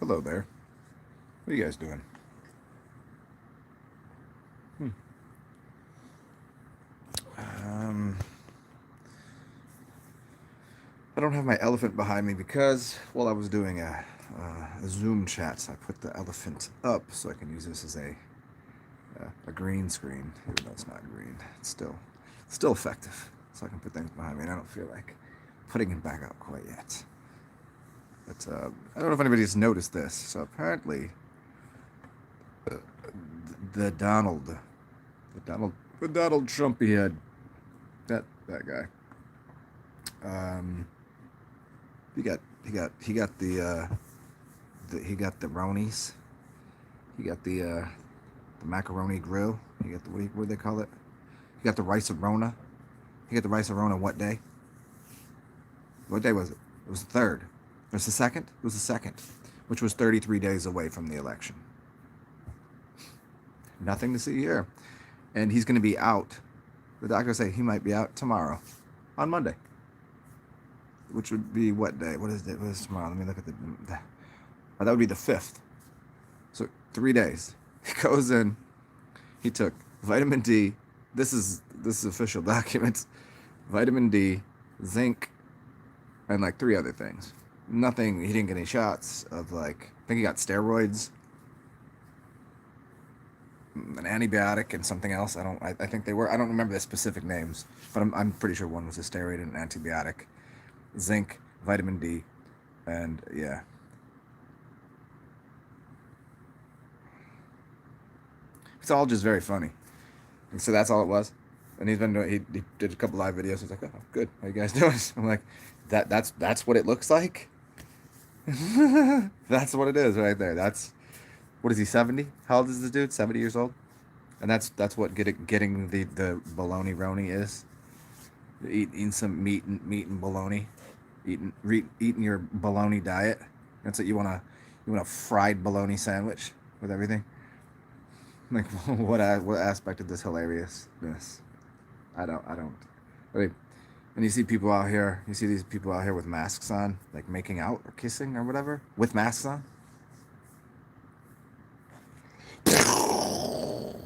Hello there. What are you guys doing? Hmm. Um, I don't have my elephant behind me because while I was doing a Zoom chat, so I put the elephant up so I can use this as a green screen, even though it's not green. It's still effective, so I can put things behind me. And I don't feel like putting it back up quite yet. But I don't know if anybody's noticed this. So apparently, uh, the Donald, the Donald Trumpy head, that guy. Um, he got he got the Ronies. He got the macaroni grill. He got the what do they call it? He got the rice arona. He got the rice arona. What day? What day was it? It was the third. It was the second. It was the second, which was 33 days away from the election. Nothing to see here, and he's going to be out. The doctors say he might be out tomorrow, on Monday, which would be what day? What is it? What is tomorrow? Let me look at that would be the 5th. So 3 days. He goes in. He took vitamin D. This is official documents. Vitamin D, zinc, and like 3 other things. Nothing. He didn't get any shots of like. I think he got steroids, an antibiotic, and something else. I think they were. I don't remember the specific names, but I'm pretty sure one was a steroid and an antibiotic, zinc, vitamin D, and yeah. It's all just very funny. And so that's all it was. And he's been doing. He did a couple live videos. He's like, "Oh, good. How you guys doing?" I'm like, that's what it looks like. That's what it is right there. That's what is he 70? How old is this dude? 70 years old. And that's what getting the bologna roni is. Eating some meat and bologna, eating your bologna diet. That's what you want a fried bologna sandwich with everything. Like what aspect of this hilariousness? I don't. I mean, and you see people out here. You see these people out here with masks on, like making out or kissing or whatever with masks on. No,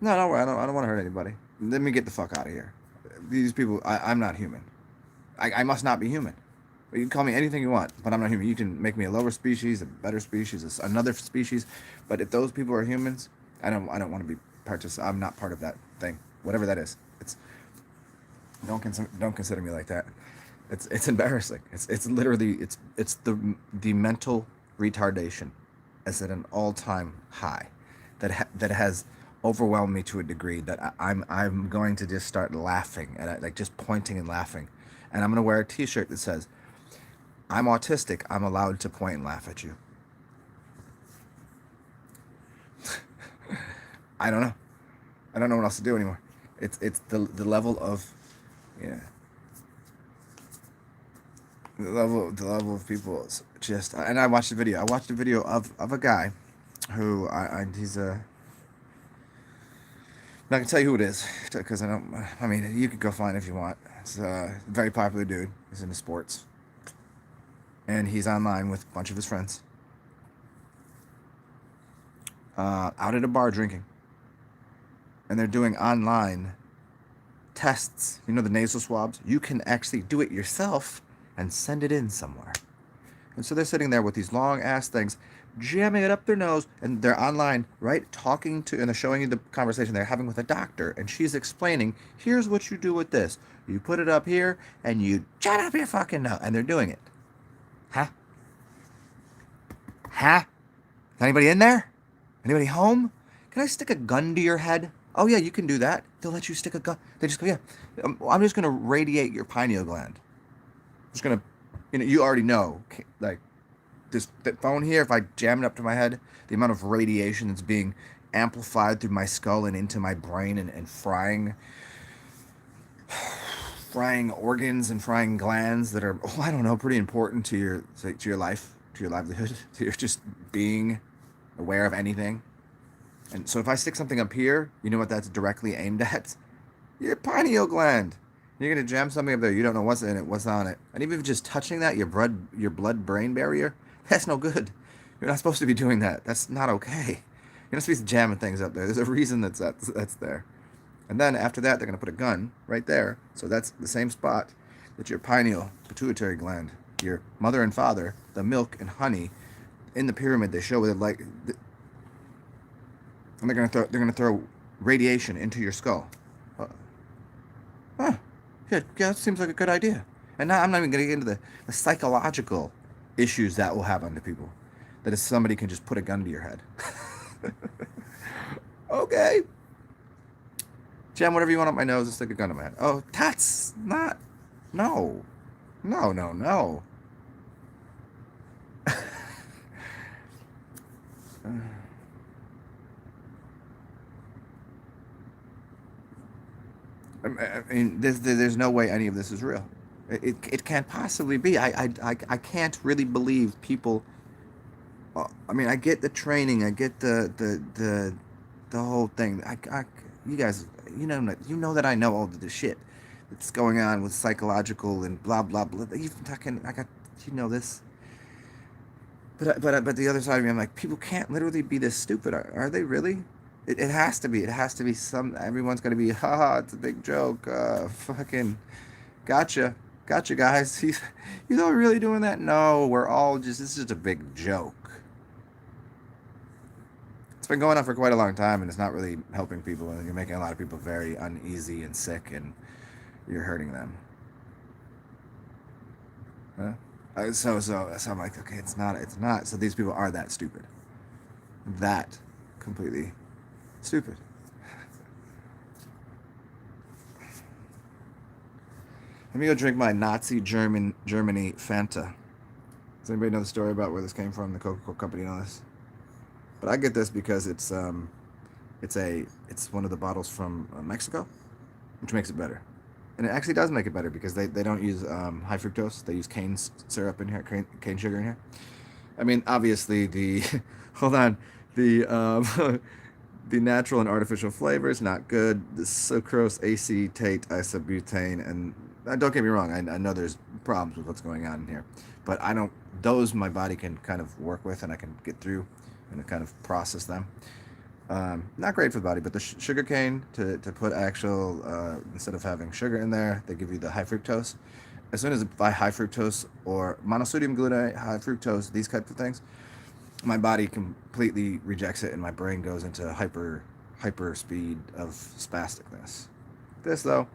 no, I don't want to hurt anybody. Let me get the fuck out of here. These people, I'm not human. I must not be human. You can call me anything you want, but I'm not human. You can make me a lower species, a better species, another species. But if those people are humans, I don't want to be I'm not part of that thing, whatever that is. It's don't consider me like that. It's embarrassing. It's literally it's the mental retardation is at an all time high, that has overwhelmed me to a degree that I'm going to just start laughing at it, like just pointing and laughing, and I'm gonna wear a T-shirt that says, "I'm autistic. I'm allowed to point and laugh at you." I don't know. I don't know what else to do anymore. It's the level of, yeah, the level of people is just. And I watched a video. I watched a video of a guy who he's a. I'm not gonna tell you who it is because I don't. I mean, you could go find it if you want. It's a very popular dude. He's into sports, and he's online with a bunch of his friends. Out at a bar drinking, and they're doing online tests. You know, the nasal swabs? You can actually do it yourself and send it in somewhere. And so they're sitting there with these long ass things, jamming it up their nose, and they're online, right? Talking to, and they're showing you the conversation they're having with a doctor, and she's explaining, here's what you do with this. You put it up here, and you jam up your fucking nose. And they're doing it. Huh? Huh? Is anybody in there? Anybody home? Can I stick a gun to your head? Oh yeah, you can do that. They'll let you stick a gun. They just go, yeah. I'm just gonna radiate your pineal gland. I'm just gonna, you already know, like this phone here. If I jam it up to my head, the amount of radiation that's being amplified through my skull and into my brain, and frying organs and frying glands that are, oh, I don't know, pretty important to your life, to your livelihood, to your just being aware of anything. And so if I stick something up here, you know what that's directly aimed at? Your pineal gland. You're gonna jam something up there. You don't know what's in it, what's on it, and even just touching that, your blood brain barrier, that's no good. You're not supposed to be doing that. That's not okay. You're not supposed to be jamming things up there. There's a reason that's there. And then after that, they're going to put a gun right there. So that's the same spot that your pineal pituitary gland, your mother and father, the milk and honey in the pyramid. They show it like, and they're going to throw radiation into your skull. Uh, huh. Yeah, that seems like a good idea. And now I'm not even going to get into the psychological issues that will happen to people. That if somebody can just put a gun to your head. Okay. Jam whatever you want up my nose and stick a gun in my head. Oh, that's not. No. No, no, no. I mean, there's no way any of this is real. It can't possibly be. I can't really believe people. I mean, I get the training. I get the whole thing. You guys, you know that I know all of the shit that's going on with psychological and blah blah blah. I got, this. But the other side of me, I'm like, people can't literally be this stupid. Are they really? It has to be. It has to be some. Everyone's gonna be, haha, it's a big joke. Fucking, gotcha, gotcha, guys. He's all really doing that? No, we're all just. This is just a big joke. It's been going on for quite a long time, and it's not really helping people. And you're making a lot of people very uneasy and sick, and you're hurting them. Huh? So I'm like, okay, it's not. So these people are that stupid, that completely stupid. Let me go drink my Nazi Germany Fanta. Does anybody know the story about where this came from, the Coca-Cola company and all this? But I get this because it's one of the bottles from Mexico, which makes it better. And it actually does make it better because they don't use high fructose. They use cane syrup in here, cane sugar in here. I mean, obviously the hold on, the the natural and artificial flavors not good. The sucrose, acetate, isobutane, and don't get me wrong. I know there's problems with what's going on in here, but I don't. Those my body can kind of work with, and I can get through and kind of process them. Not great for the body, but the sugar cane to put actual, instead of having sugar in there, they give you the high fructose. As soon as I buy high fructose or monosodium glutamate, high fructose, these types of things, my body completely rejects it and my brain goes into hyper speed of spasticness. This though,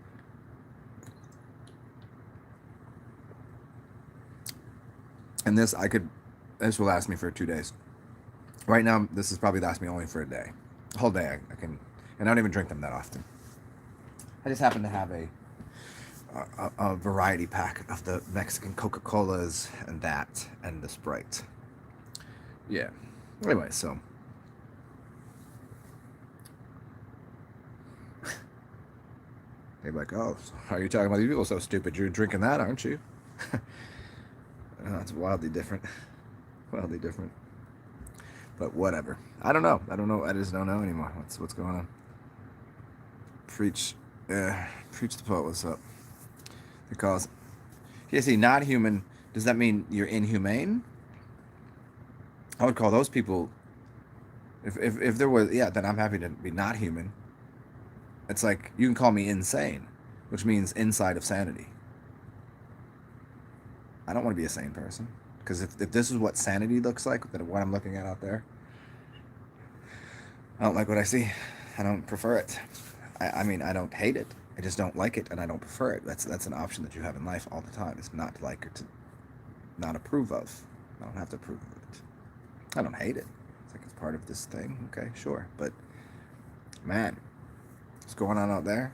and this will last me for 2 days. Right now, this is probably last me only for a day. A whole day I can, and I don't even drink them that often. I just happen to have a variety pack of the Mexican Coca-Colas and the Sprite. Yeah. Anyway, so they're like, oh, how are you talking about these people so stupid? You're drinking that, aren't you? It's wildly different. Wildly different. But whatever. I don't know. I just don't know anymore. What's going on? Preach the poet. What's up? Because, see, not human. Does that mean you're inhumane? I would call those people. If there was, yeah, then I'm happy to be not human. It's like you can call me insane, which means inside of sanity. I don't want to be a sane person. Because if this is what sanity looks like, then what I'm looking at out there, I don't like what I see. I don't prefer it. I mean, I don't hate it. I just don't like it, and I don't prefer it. That's an option that you have in life all the time. It's not to like or to not approve of. I don't have to approve of it. I don't hate it. It's like it's part of this thing. Okay, sure. But, man, what's going on out there?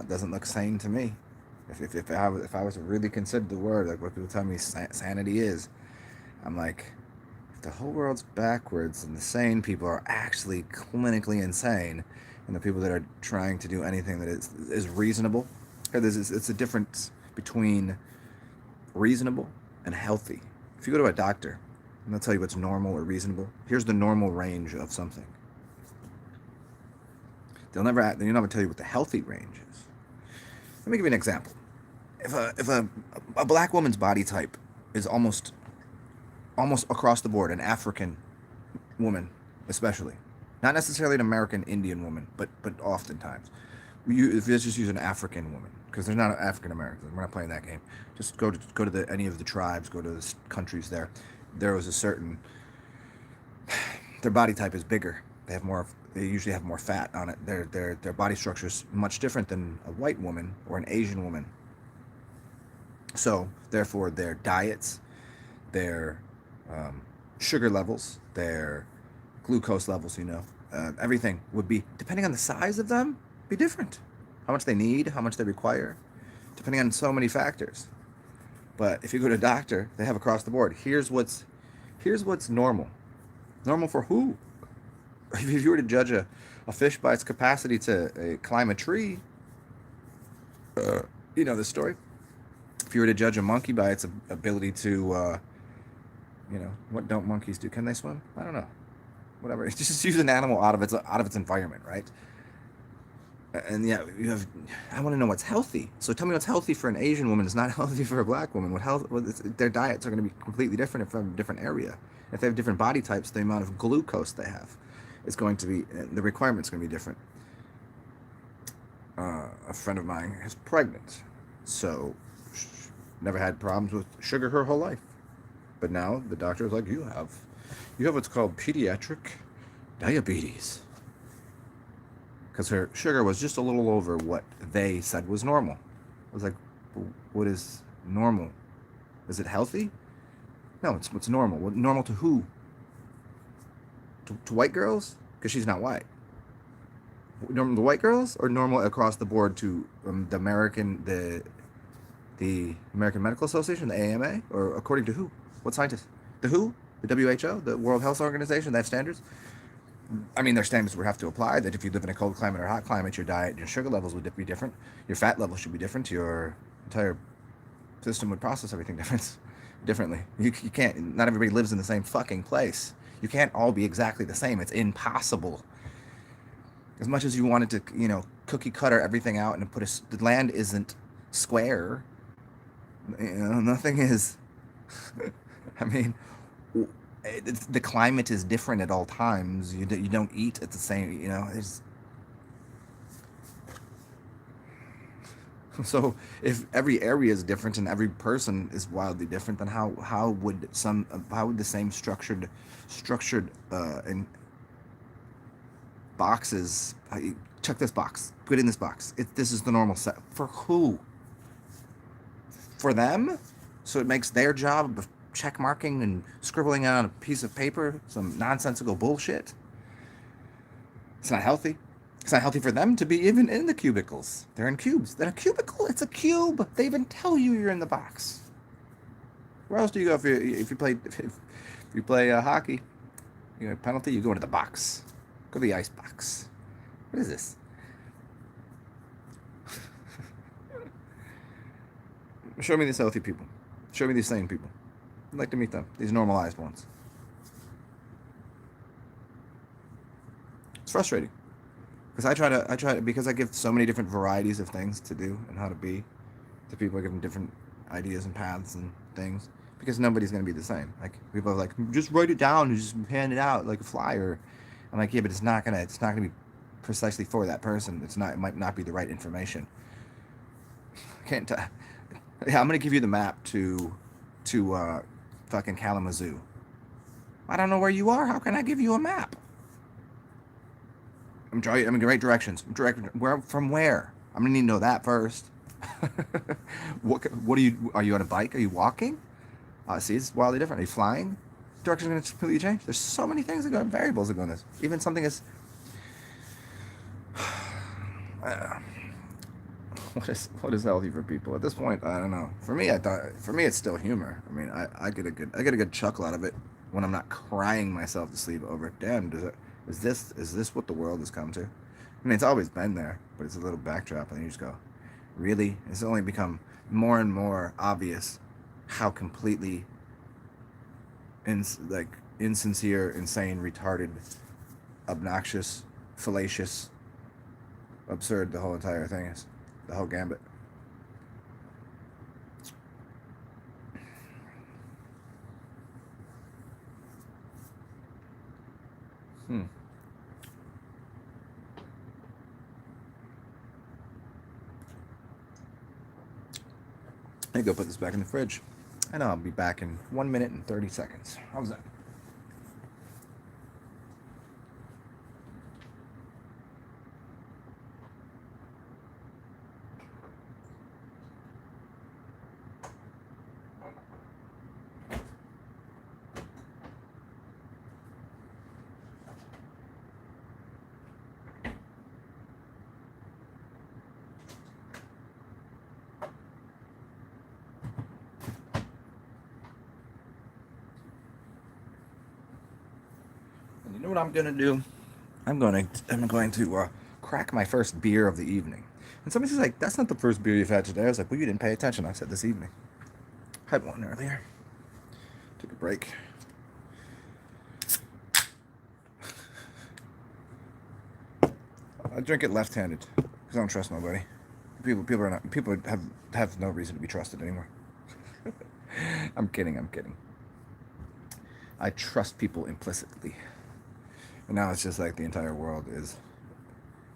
Doesn't look sane to me. If I was to really consider the word, like what people tell me sanity is, I'm like, if the whole world's backwards and the sane people are actually clinically insane, and the people that are trying to do anything that is reasonable, it's a difference between reasonable and healthy. If you go to a doctor and they'll tell you what's normal or reasonable, here's the normal range of something. They'll never tell you what the healthy range is. Let me give you an example. If a black woman's body type is almost almost across the board, an African woman, especially, not necessarily an American Indian woman, but oftentimes, if you just use an African woman, because there's not African Americans, we're not playing that game. Just go to any of the tribes, go to the countries there. There was a certain their body type is bigger. They have more. They usually have more fat on it. Their body structure is much different than a white woman or an Asian woman. So therefore, their diets, their sugar levels, their glucose levels, everything would be, depending on the size of them, be different. How much they need, how much they require, depending on so many factors. But if you go to a doctor, they have across the board. Here's what's normal. Normal for who? If you were to judge a fish by its capacity to climb a tree, you know the story. If you were to judge a monkey by its ability to, what don't monkeys do? Can they swim? I don't know. Whatever. Just use an animal out of its environment, right? And yeah, I want to know what's healthy. So tell me what's healthy for an Asian woman is not healthy for a black woman. Their diets are going to be completely different if they have a different area. If they have different body types, the amount of glucose they have is going to be, the requirements going to be different. A friend of mine is pregnant, so never had problems with sugar her whole life. But now the doctor is like, you have what's called pediatric diabetes. Because her sugar was just a little over what they said was normal. I was like, what is normal? Is it healthy? No, it's what's normal. Normal to who? To white girls? Because she's not white. Normal to white girls, or normal across the board to the American Medical Association, the AMA, or according to who? What scientists? The WHO, the WHO, the World Health Organization. They have standards. I mean, their standards would have to apply that if you live in a cold climate or hot climate, your diet, your sugar levels would be different. Your fat levels should be different. Your entire system would process everything differently. You can't, not everybody lives in the same fucking place. You can't all be exactly the same. It's impossible. As much as you wanted to, cookie cutter everything out and the land isn't square. Nothing is. I mean, the climate is different at all times. You don't eat at the same. So if every area is different and every person is wildly different, then how would the same structured in boxes? Check this box. Put in this box. This is the normal set for who? For them, so it makes their job of check marking and scribbling on a piece of paper some nonsensical bullshit. It's not healthy. It's not healthy for them to be even in the cubicles. They're in cubes. Then a cubicle, it's a cube. They even tell you you're in the box. Where else do you go if you play hockey? You know, penalty. You go into the box. Go to the ice box. What is this? Show me these healthy people. Show me these sane people. I'd like to meet them. These normalized ones. It's frustrating. Because I try to, because I give so many different varieties of things to do and how to be to people. I give them different ideas and paths and things. Because nobody's going to be the same. Like, people are like, just write it down and just hand it out like a flyer. I'm like, yeah, but it's not gonna be precisely for that person. It might not be the right information. I can't tell. Yeah, I'm gonna give you the map to fucking Kalamazoo. I don't know where you are. How can I give you a map? I'm in the right directions. From where? I'm gonna need to know that first. What are you on a bike? Are you walking? See, it's wildly different. Are you flying? Direction's gonna completely change. There's so many things that go, variables that go in this. Even something as what is healthy for people at this point? I don't know. For me, it's still humor. I mean, I get a good chuckle out of it when I'm not crying myself to sleep over it. Damn, is this what the world has come to? I mean, it's always been there, but it's a little backdrop, and you just go, really? It's only become more and more obvious how completely insincere, insane, retarded, obnoxious, fallacious, absurd the whole entire thing is. The whole gambit. Hmm. I go put this back in the fridge. And I'll be back in 1 minute and 30 seconds. How's that? And you know what I'm gonna do? I'm going to crack my first beer of the evening. And somebody's like, "That's not the first beer you've had today." I was like, "Well, you didn't pay attention." I said this evening. Had one earlier. Took a break. I drink it left-handed because I don't trust nobody. People have no reason to be trusted anymore. I'm kidding. I trust people implicitly, and now it's just like the entire world is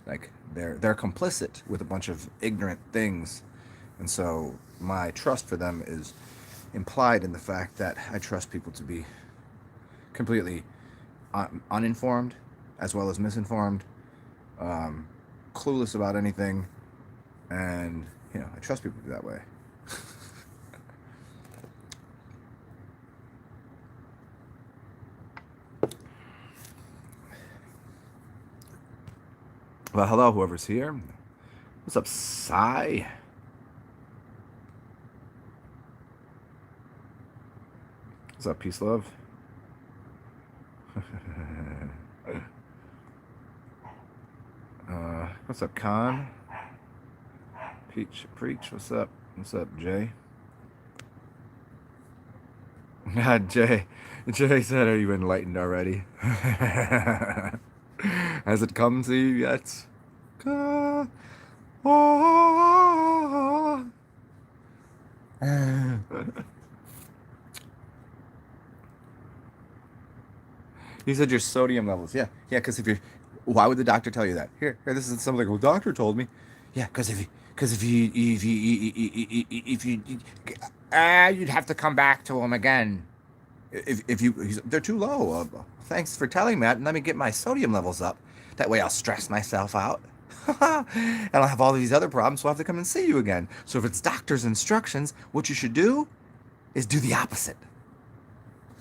like they're complicit with a bunch of ignorant things, and so my trust for them is implied in the fact that I trust people to be completely uninformed as well as misinformed, clueless about anything, and I trust people that way. Well, hello, whoever's here. What's up, Sai? What's up, peace, love? What's up, Khan? Peach, preach. What's up? What's up, Jay? Jay said, "Are you enlightened already? Has it come to you yet?" He said your sodium levels. Yeah. Because if you're, why would the doctor tell you that? Here. This is something like, well, doctor told me. Yeah, because if you you'd have to come back to him again. If you, they're too low. Thanks for telling me that, and let me get my sodium levels up. That way, I'll stress myself out, and I'll have all these other problems. So I'll have to come and see you again. So if it's doctor's instructions, what you should do is do the opposite.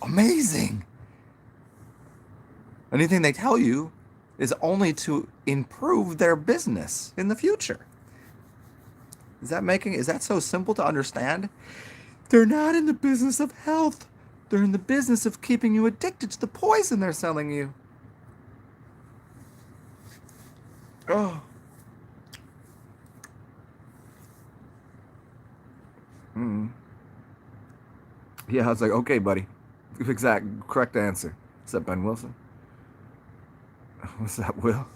Amazing. Anything they tell you is only to improve their business in the future. Is that so simple to understand? They're not in the business of health. They're in the business of keeping you addicted to the poison they're selling you. Oh. Mm. Yeah, I was like, okay, buddy. Correct answer. What's up, Ben Wilson? What's up, Will?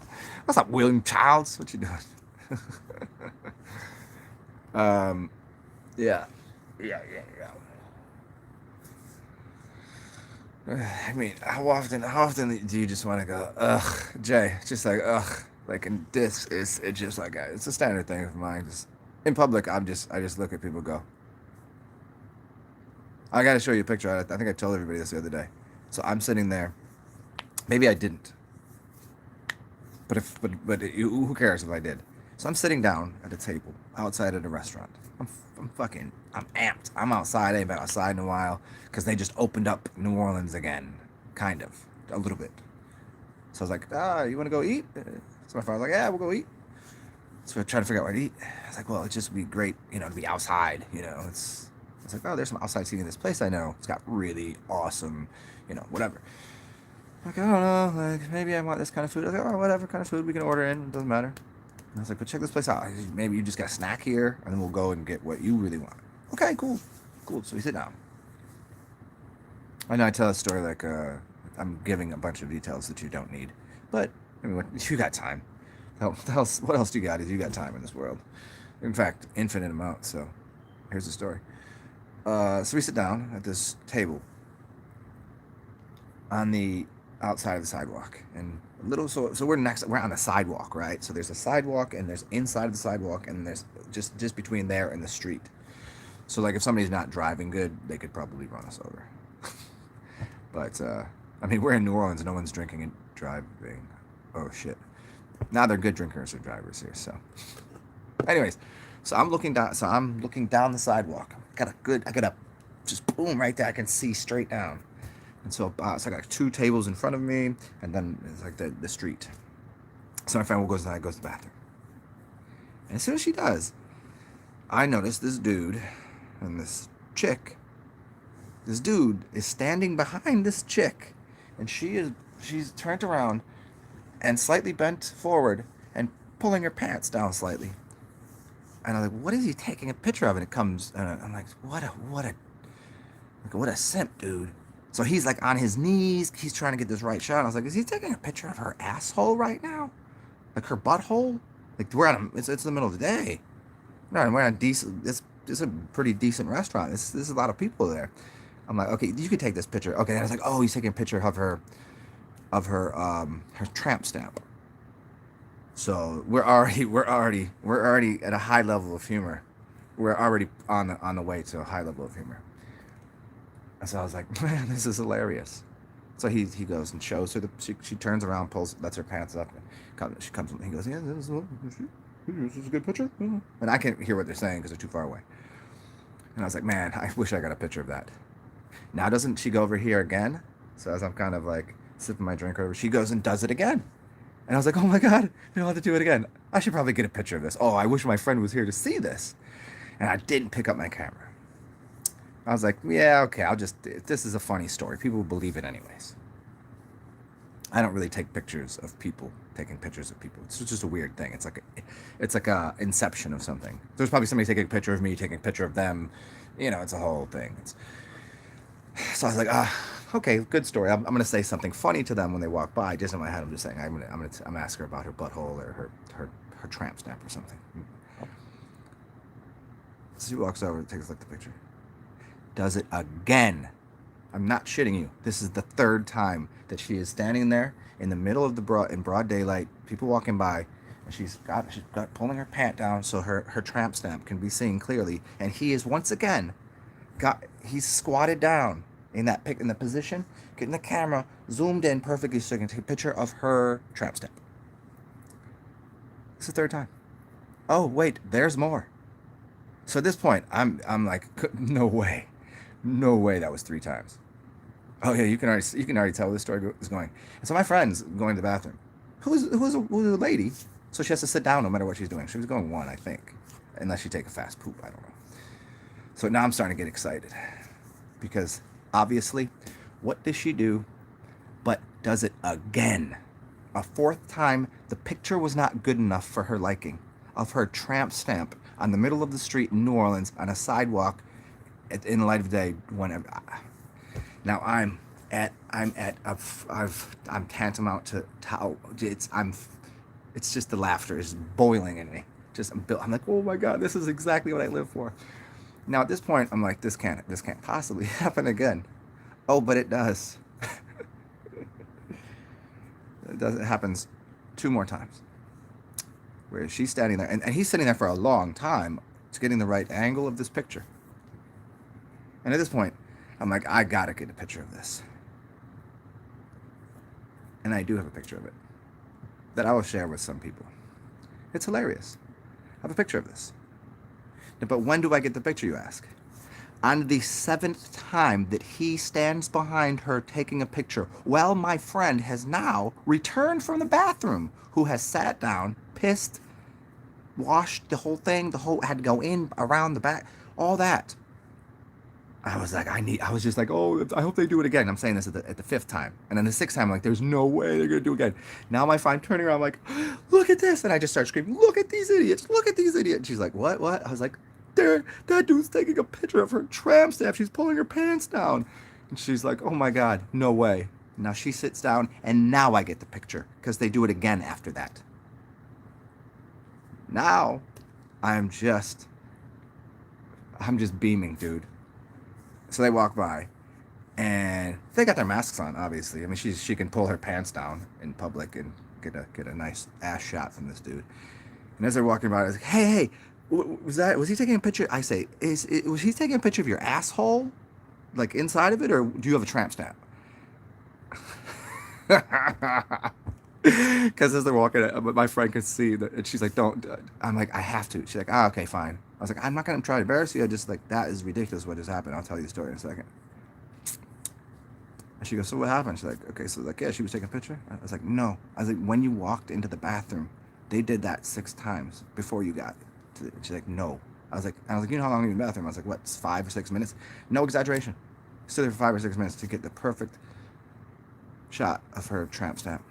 What's up, William Childs? What you doing? Yeah. I mean, how often do you just want to go, ugh, Jay? Just like, ugh, like, and this is it's just like it's a standard thing of mine. Just in public, I just look at people go. I got to show you a picture. I think I told everybody this the other day. So I'm sitting there. Maybe I didn't, who cares if I did? So I'm sitting down at a table outside at a restaurant. I'm amped. I'm outside. I ain't been outside in a while because they just opened up New Orleans again, kind of, a little bit. So I was like, you want to go eat? So my father's like, yeah, we'll go eat. So we're trying to figure out where to eat. I was like, well, it just would be great, to be outside. It's like, oh, there's some outside seating in this place I know. It's got really awesome, whatever. Like, I don't know, like, maybe I want this kind of food. I was like, oh, whatever kind of food we can order in, it doesn't matter. And I was like, but check this place out. Maybe you just got a snack here, and then we'll go and get what you really want. Okay, cool. So we sit down. I know I tell a story like I'm giving a bunch of details that you don't need, but I mean, you got time. What else do you got? Is you got time in this world? In fact, infinite amount. So here's the story. So we sit down at this table. On the outside of the sidewalk, and a little, so we're on the sidewalk, right? So there's a sidewalk, and there's inside of the sidewalk, and there's just between there and the street. So like if somebody's not driving good, they could probably run us over. But I mean, we're in New Orleans, no one's drinking and driving. Oh shit. Now they're good drinkers or drivers here. So anyways, so I'm looking down the sidewalk. I got a just boom right there. I can see straight down. And so it's like 2 tables in front of me, and then it's like the street. So my friend goes to the bathroom. And as soon as she does, I notice this dude and this chick. This dude is standing behind this chick, and she's turned around and slightly bent forward and pulling her pants down slightly. And I'm like, what is he taking a picture of? And it comes, and I'm like, what a simp, dude. So he's like on his knees, he's trying to get this right shot. And I was like, is he taking a picture of her asshole right now? Like her butthole? Like it's the middle of the day. No, we're on decent. It's a pretty decent restaurant. There's a lot of people there. I'm like, okay, you could take this picture. Okay, and I was like, oh, he's taking a picture of her tramp stamp. So we're already at a high level of humor. We're already on the way to a high level of humor. And so I was like, man, this is hilarious. So he goes and shows her she turns around, lets her pants up, and she comes. He goes, yeah, this is a good picture. And I can't hear what they're saying because they're too far away. And I was like, man, I wish I got a picture of that. Now doesn't she go over here again? So as I'm kind of like sipping my drink over, she goes and does it again. And I was like, oh my God, I don't have to do it again. I should probably get a picture of this. Oh, I wish my friend was here to see this. And I didn't pick up my camera. I was like, yeah, okay, this is a funny story. People will believe it anyways. I don't really take pictures of people taking pictures of people. It's just a weird thing. It's like a inception of something. There's probably somebody taking a picture of me, taking a picture of them. It's a whole thing. So I was like, okay, good story. I'm gonna say something funny to them when they walk by. Just in my head, I'm just saying, I'm gonna ask her about her butthole or her tramp stamp or something. So she walks over, takes a look at the picture, does it again. I'm not shitting you. This is the 3rd time that she is standing there in the middle of in broad daylight, people walking by, and she's got pulling her pant down so her tramp stamp can be seen clearly. And he is once again he's squatted down in the position, getting the camera zoomed in perfectly so you can take a picture of her tramp stamp. It's the 3rd time. Oh wait, there's more. So at this point, I'm like, no way that was 3 times. Oh yeah, you can already tell where the story is going. And so my friend's going to the bathroom, who's a lady, so she has to sit down no matter what she's doing. She was going 1, I think, unless she take a fast poop. I don't know. So now I'm starting to get excited because obviously, what does she do? But does it again? A 4th time. The picture was not good enough for her liking of her tramp stamp on the middle of the street in New Orleans on a sidewalk in the light of day. Now I'm tantamount to how it's just the laughter is boiling in me. I'm like, oh my God, this is exactly what I live for. Now at this point, I'm like, this can't possibly happen again. Oh, but it does. It happens 2 more times. Where she's standing there, and he's sitting there for a long time to getting the right angle of this picture. And at this point, I'm like, I gotta get a picture of this. And I do have a picture of it that I will share with some people. It's hilarious. I have a picture of this. But when do I get the picture, you ask? On the 7th time that he stands behind her taking a picture, while my friend has now returned from the bathroom, who has sat down, pissed, washed the whole thing, had to go in, around the back, all that. I was just like, oh, I hope they do it again. I'm saying this at the 5th time. And then the 6th time, I'm like, there's no way they're going to do it again. Now my friend turning around, I'm like, look at this. And I just start screaming, look at these idiots. Look at these idiots. And she's like, what? I was like, that dude's taking a picture of her tramp stamp. She's pulling her pants down. And she's like, oh my God, no way. Now she sits down, and now I get the picture because they do it again after that. Now I'm just beaming, dude. So they walk by, and they got their masks on, obviously. I mean, she can pull her pants down in public and get a nice ass shot from this dude. And as they're walking by, I was like, hey, was he taking a picture? I say, was he taking a picture of your asshole, like inside of it, or do you have a tramp stamp? Because as they're walking, my friend could see that, and she's like, "Don't." I'm like, "I have to." She's like, "Ah, okay, fine." I was like, "I'm not gonna try to embarrass you. I just like that is ridiculous what just happened. I'll tell you the story in a second." And she goes, "So what happened?" She's like, "Okay, so like, yeah, she was taking a picture." I was like, "No." I was like, "When you walked into the bathroom, they did that 6 times before you got to the, she's like, "No." I was like, "You know how long you in the bathroom?" I was like, "What, 5 or 6 minutes?" No exaggeration. Stood there for 5 or 6 minutes to get the perfect shot of her tramp stamp,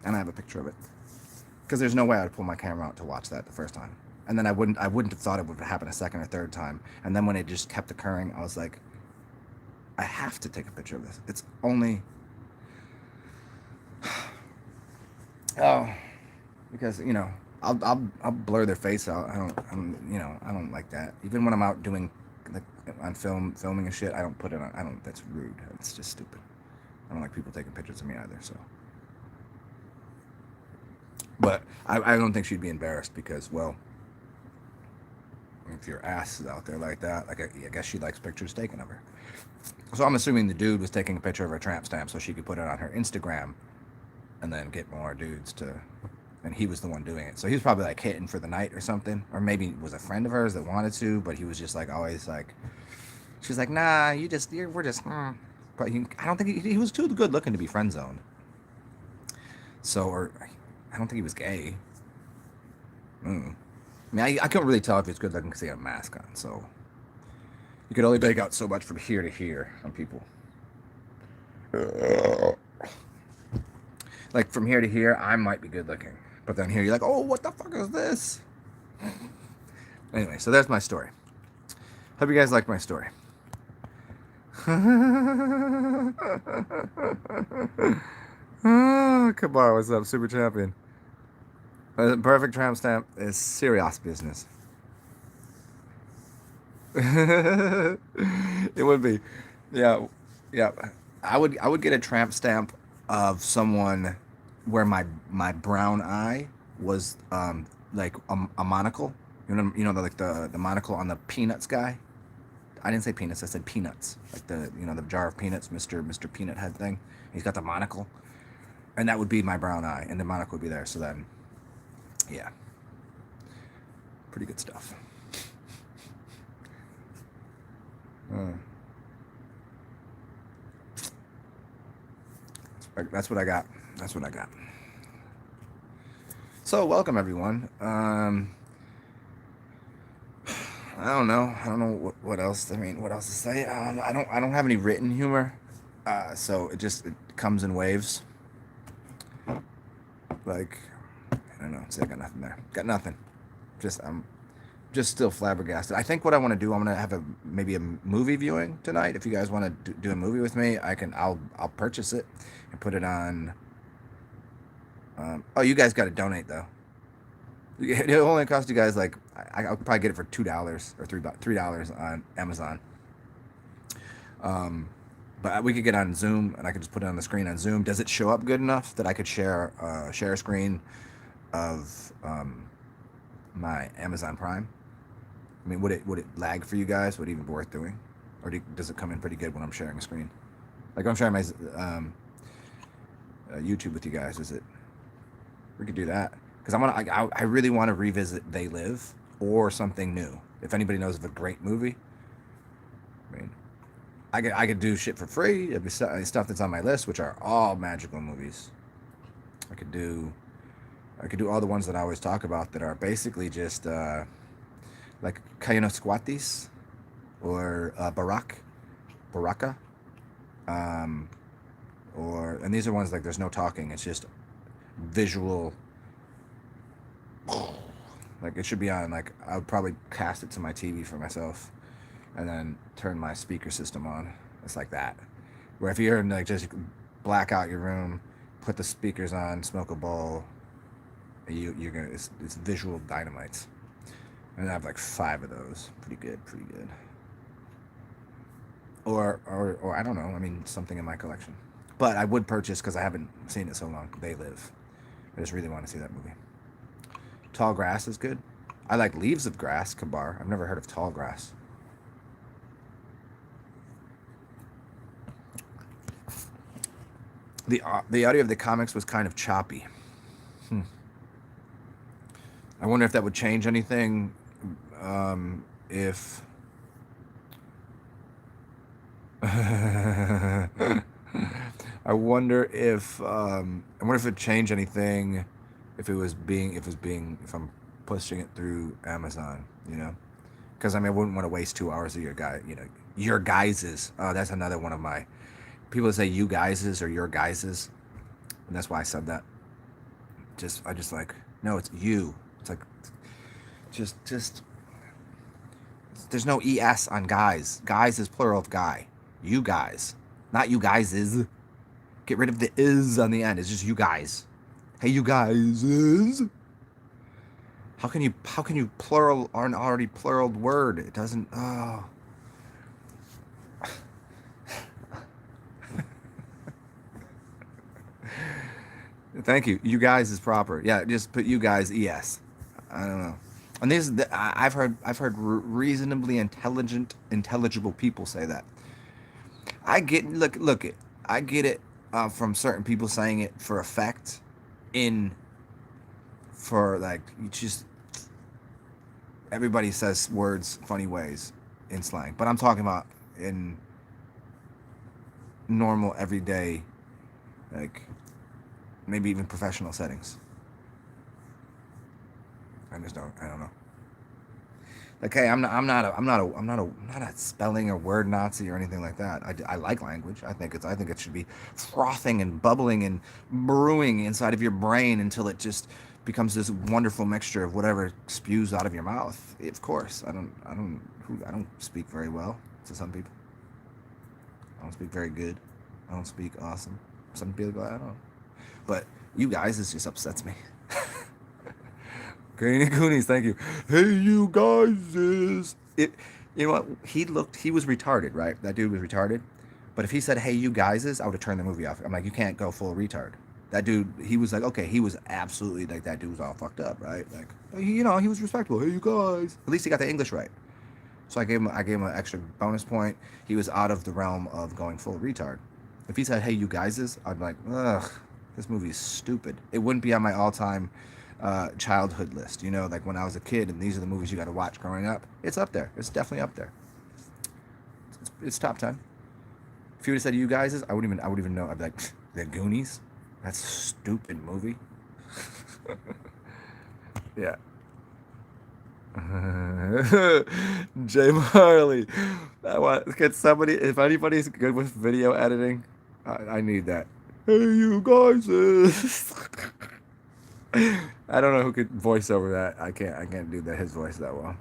and I have a picture of it. Because there's no way I'd pull my camera out to watch that the first time, and then I wouldn't have thought it would happen a second or third time, and then when it just kept occurring, I was like, I have to take a picture of this. It's only oh, because I'll blur their face out. I don't like that. Even when I'm out doing like on filming and shit, I don't put it on. I don't. That's rude. It's just stupid. I don't like people taking pictures of me either. So, but I don't think she'd be embarrassed because, well, if your ass is out there like that, like I guess she likes pictures taken of her. So I'm assuming the dude was taking a picture of her tramp stamp so she could put it on her Instagram and then get more dudes to, and he was the one doing it. So he was probably like hitting for the night or something, or maybe it was a friend of hers that wanted to, but he was just like always like, she's like, nah, we're just, but I don't think he was too good looking to be friend zoned. So, or I don't think he was gay. Mm. I mean, I couldn't really tell if he was good looking because he had a mask on. So you could only make out so much from here to here on people. Like from here to here, I might be good looking, but then here you're like, oh, what the fuck is this? Anyway, so there's my story. Hope you guys liked my story. Oh, Kabar, what's up, Super Champion? Perfect tramp stamp is serious business. It would be, yeah, yeah. I would get a tramp stamp of someone where my brown eye was like a monocle. Like the monocle on the Peanuts guy. I didn't say peanuts. I said peanuts. Like the jar of peanuts, Mr. Peanut Head thing. He's got the monocle, and that would be my brown eye, and the monocle would be there. So then, yeah, pretty good stuff. Uh, that's what I got. That's what I got. So welcome everyone. I don't know. I don't know what else. I mean, what else to say? I don't have any written humor, so it comes in waves. Like I don't know. See, I got nothing there. Got nothing. I'm just still flabbergasted. I think what I want to do, I'm gonna have maybe a movie viewing tonight. If you guys want to do a movie with me, I'll purchase it and put it on. Oh, you guys got to donate though. It only cost you guys like I'll probably get it for $2 or $3 on Amazon. Um, but we could get on Zoom and I could just put it on the screen on Zoom. Does it show up good enough that I could share a screen of my Amazon Prime? I mean, would it lag for you guys? Would it even be worth doing, or does it come in pretty good when I'm sharing a screen? Like I'm sharing my YouTube with you guys. Is it? We could do that because I really want to revisit They Live or something new. If anybody knows of a great movie, I mean, I could do shit for free. It'd be stuff that's on my list, which are all magical movies. I could do all the ones that I always talk about that are basically just like Kayanosquatis or Baraka, um, and these are ones like there's no talking. It's just visual. Like it should be on. Like I would probably cast it to my TV for myself, and then turn my speaker system on. It's like that. Where if you're like just black out your room, put the speakers on, smoke a bowl, you're gonna it's visual dynamites. And I have like 5 of those. Pretty good, pretty good. or I don't know. I mean, something in my collection. But I would purchase because I haven't seen it so long. They Live. I just really want to see that movie. Tall Grass is good. I like Leaves of Grass, Kabar. I've never heard of Tall Grass. The audio of the comics was kind of choppy. I wonder if that would change anything. If I wonder if it would change anything if I'm pushing it through Amazon, you know, because I mean I wouldn't want to waste 2 hours of your guys's. Oh, that's another one of my people say you guys's or your guys's, and that's why I said that. I just like no, it's you. It's like just there's no es on guys. Guys is plural of guy. You guys, not you guys is. Get rid of the is on the end. It's just you guys. Hey, you guys is. How can you plural an already plural word? It doesn't. Oh. Thank you. You guys is proper. Yeah, just put you guys es. I don't know. And I've heard reasonably intelligible people say that. I get look it. I get it from certain people saying it for effect, for like you just everybody says words funny ways in slang, but I'm talking about in normal everyday, like maybe even professional settings. I don't know. Like, hey, I'm not a spelling or word Nazi or anything like that. I like language. I think it should be frothing and bubbling and brewing inside of your brain until it just becomes this wonderful mixture of whatever spews out of your mouth. Of course, I don't speak very well to some people. I don't speak very good. I don't speak awesome. Some people, I don't know. But you guys, it just upsets me. Greeny Goonies, thank you. Hey, you guys is it. You know what? He was retarded, right? That dude was retarded. But if he said, "Hey, you guys is," I would have turned the movie off. I'm like, you can't go full retard. That dude, he was like, okay, he was absolutely like that dude was all fucked up, right? Like, he was respectful. Hey, you guys. At least he got the English right. So I gave him an extra bonus point. He was out of the realm of going full retard. If he said, "Hey, you guys is," I'd be like, ugh, this movie is stupid. It wouldn't be on my all-time childhood list, like when I was a kid and these are the movies you got to watch growing up. It's up there. It's definitely up there. It's top 10. If you would have said you guys, I wouldn't even know. I'd be like, the Goonies. That's a stupid movie. Yeah. Jay Marley. If anybody's good with video editing, I need that. Hey, you guys. I don't know who could voice over that. I can't do his voice that well.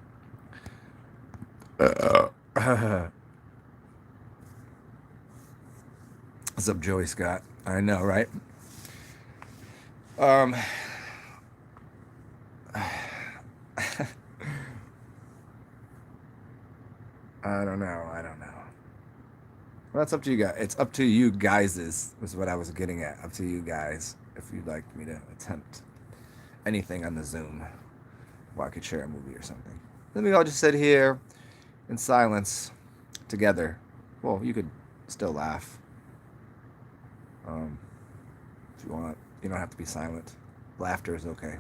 What's up, Joey Scott? I know, right? I don't know. Well, that's up to you guys. It's up to you guys is what I was getting at. Up to you guys if you'd like me to attempt anything on the Zoom, or I could share a movie or something. Then we all just sit here in silence together. Well, you could still laugh if you want. You don't have to be silent. Laughter is okay.